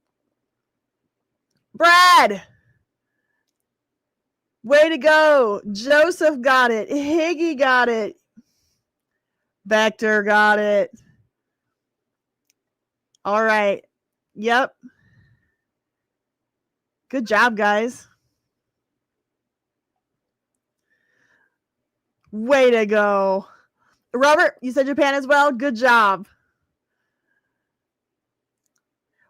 Brad. Way to go. Joseph got it. Higgy got it. Vector got it. All right. Yep. Good job, guys. Way to go. Robert, you said Japan as well? Good job.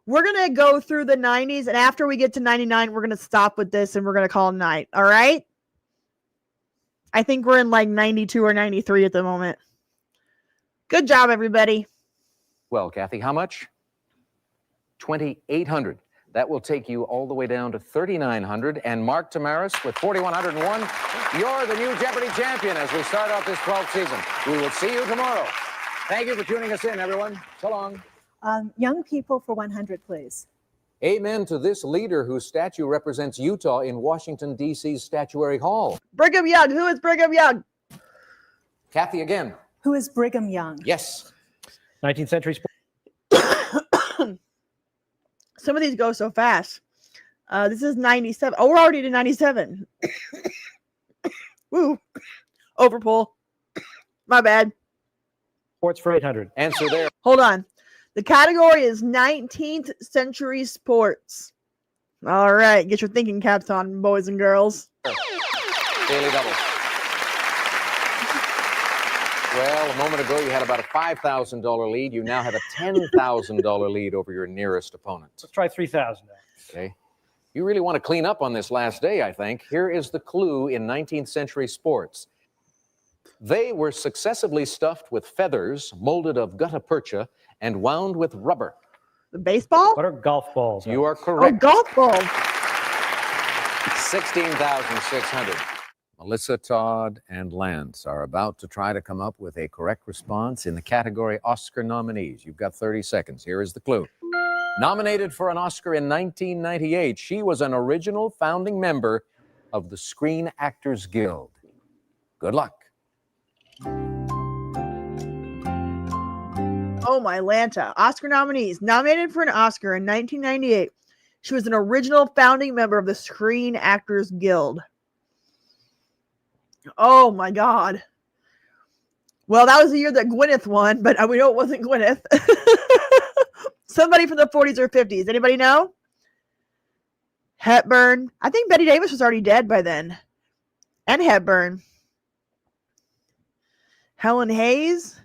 We're going to go through the 90s, and after we get to 99, we're going to stop with this, and we're going to call it a night. All right? I think we're in like 92 or 93 at the moment. Good job, everybody.
Well, Kathy, how much? 2,800. That will take you all the way down to 3,900. And Mark Tamaris with 4,101. You're the new Jeopardy champion as we start off this 12th season. We will see you tomorrow. Thank you for tuning us in, everyone. So long.
Young people for 100, please.
Amen to this leader whose statue represents Utah in Washington, D.C.'s Statuary Hall.
Brigham Young. Who is Brigham Young?
Kathy again.
Who is Brigham Young?
Yes.
19th century sport.
Some of these go so fast. This is 97. Oh, we're already to 97. Woo. Overpull. My bad.
Sports for 800.
Answer there.
Hold on. The category is 19th century sports. All right. Get your thinking caps on, boys and girls.
Daily double. Well, a moment ago, you had about a $5,000 lead. You now have a $10,000 lead over your nearest opponent.
Let's try 3,000.
Okay. You really want to clean up on this last day, I think. Here is the clue in 19th century sports. They were successively stuffed with feathers, molded of gutta percha, and wound with rubber.
The baseball?
What are golf balls?
You are correct.
Oh, golf balls.
16,600. Melissa, Todd, and Lance are about to try to come up with a correct response in the category Oscar nominees. You've got 30 seconds. Here is the clue. Nominated for an Oscar in 1998, she was an original founding member of the Screen Actors Guild. Good luck.
Oh, my Lanta. Oscar nominees. Nominated for an Oscar in 1998. She was an original founding member of the Screen Actors Guild. Oh, my God. Well, that was the year that Gwyneth won, but we know it wasn't Gwyneth. Somebody from the 40s or 50s. Anybody know? Hepburn. I think Betty Davis was already dead by then. And Hepburn. Helen Hayes.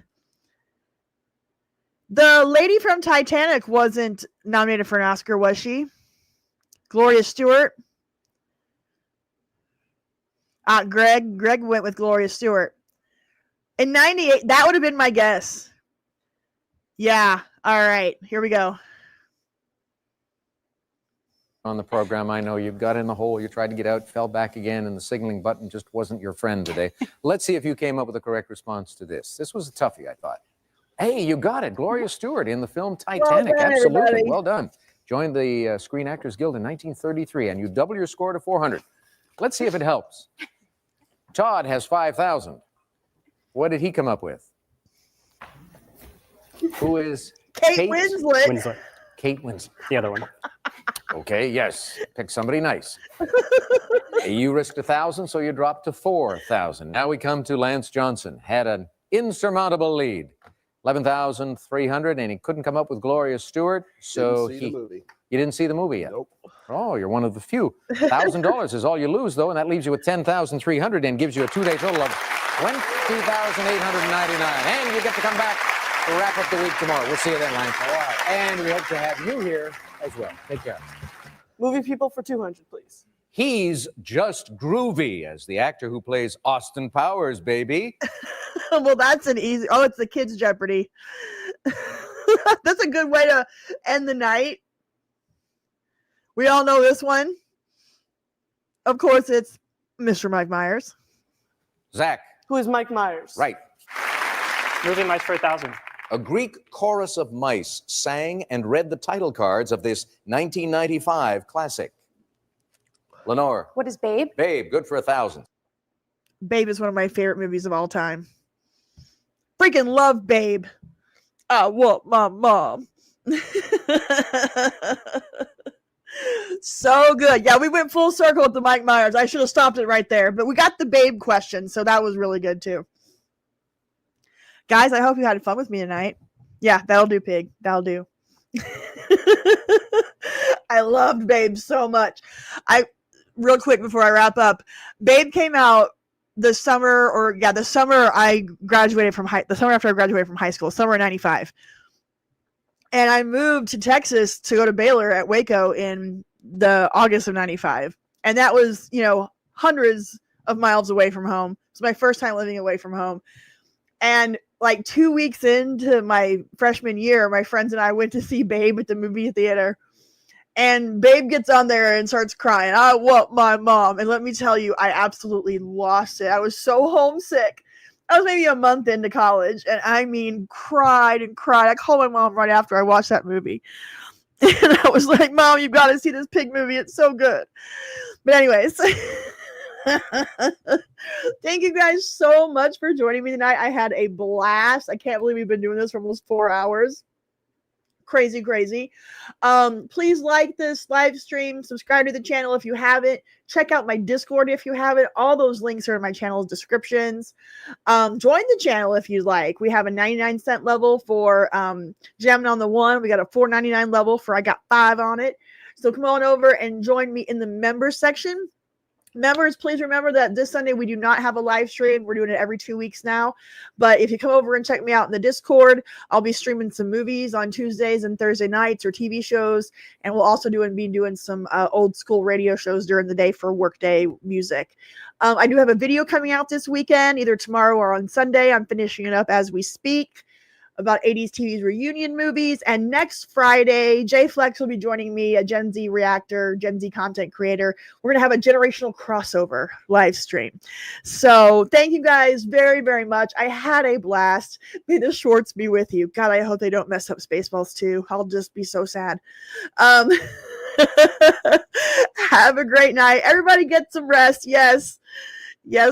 The lady from Titanic wasn't nominated for an Oscar, was she? Gloria Stewart. Greg went with Gloria Stewart. In 98, that would have been my guess. Yeah. All right. Here we go.
On the program, I know you got in the hole, you tried to get out, fell back again, and the signaling button just wasn't your friend today. Let's see if you came up with the correct response to this. This was a toughie, I thought. Hey, you got it. Gloria Stewart in the film Titanic.
Well done,
Absolutely.
everybody.
Well done. Joined the Screen Actors Guild in 1933, and you double your score to 400. Let's see if it helps. Todd has 5,000. What did he come up with? Who is
Kate Winslet.
Kate Winslet.
The other one.
Okay, yes. Pick somebody nice. You risked 1,000, so you dropped to 4,000. Now we come to Lance Johnson. Had an insurmountable lead. 11,300, and he couldn't come up with Gloria Stewart, so
Didn't see the movie.
You didn't see the movie yet?
Nope.
Oh, you're one of the few. $1,000 is all you lose, though, and that leaves you with 10,300 and gives you a two-day total of 20,899. And you get to come back to wrap up the week tomorrow. We'll see you then, Lance. All right. And we hope to have you here as well. Take care.
Movie people for 200, please.
He's just groovy as the actor who plays Austin Powers, baby.
Well, that's an easy. Oh, it's the kids' Jeopardy. That's a good way to end the night. We all know this one. Of course, it's Mr. Mike Myers.
Zach.
Who is Mike Myers?
Right.
Movie Mice for 1,000.
A Greek chorus of mice sang and read the title cards of this 1995 classic. Lenore.
What is Babe?
Babe, good for 1,000.
Babe is one of my favorite movies of all time. Freaking love Babe. I want my mom. So good. Yeah, we went full circle with the Mike Myers. I should have stopped it right there, but we got the Babe question, so that was really good too. Guys, I hope you had fun with me tonight. Yeah, that'll do, pig. That'll do. I loved Babe so much. Real quick before I wrap up, Babe came out the summer I graduated from the summer after I graduated from high school, summer of 95. And I moved to Texas to go to Baylor at Waco in the August of 95. And that was, hundreds of miles away from home. It was my first time living away from home. And like 2 weeks into my freshman year, my friends and I went to see Babe at the movie theater. And Babe gets on there and starts crying. I want my mom. And let me tell you, I absolutely lost it. I was so homesick. I was maybe a month into college, and I mean, cried and cried. I called my mom right after I watched that movie. And I was like, Mom, you've got to see this pig movie. It's so good. But anyways, thank you guys so much for joining me tonight. I had a blast. I can't believe we've been doing this for almost 4 hours. Crazy. Please like this live stream, subscribe to the channel if you haven't, check out my Discord if you haven't. All those links are in my channel's descriptions. Join the channel if you'd like. We have a 99-cent level for jamming on the one. We got a $4.99 level for I got 5 on it. So come on over and join me in the members section. Members, please remember that this Sunday we do not have a live stream. We're doing it every 2 weeks now. But if you come over and check me out in the Discord, I'll be streaming some movies on Tuesdays and Thursday nights or TV shows. And we'll also be doing some old school radio shows during the day for workday music. I do have a video coming out this weekend, either tomorrow or on Sunday. I'm finishing it up as we speak, about 80s TV's reunion movies. And next Friday, Jay Flex will be joining me, a Gen Z reactor, Gen Z content creator. We're going to have a generational crossover live stream. So thank you guys very, very much. I had a blast. May the Schwartz be with you. God, I hope they don't mess up Spaceballs too. I'll just be so sad. Have a great night. Everybody get some rest. Yes,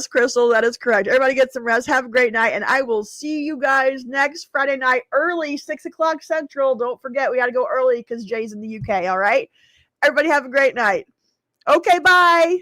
Crystal, that is correct. Everybody get some rest. Have a great night, and I will see you guys next Friday night early, 6 o'clock Central. Don't forget, we got to go early because Jay's in the UK, all right? Everybody have a great night. Okay, bye.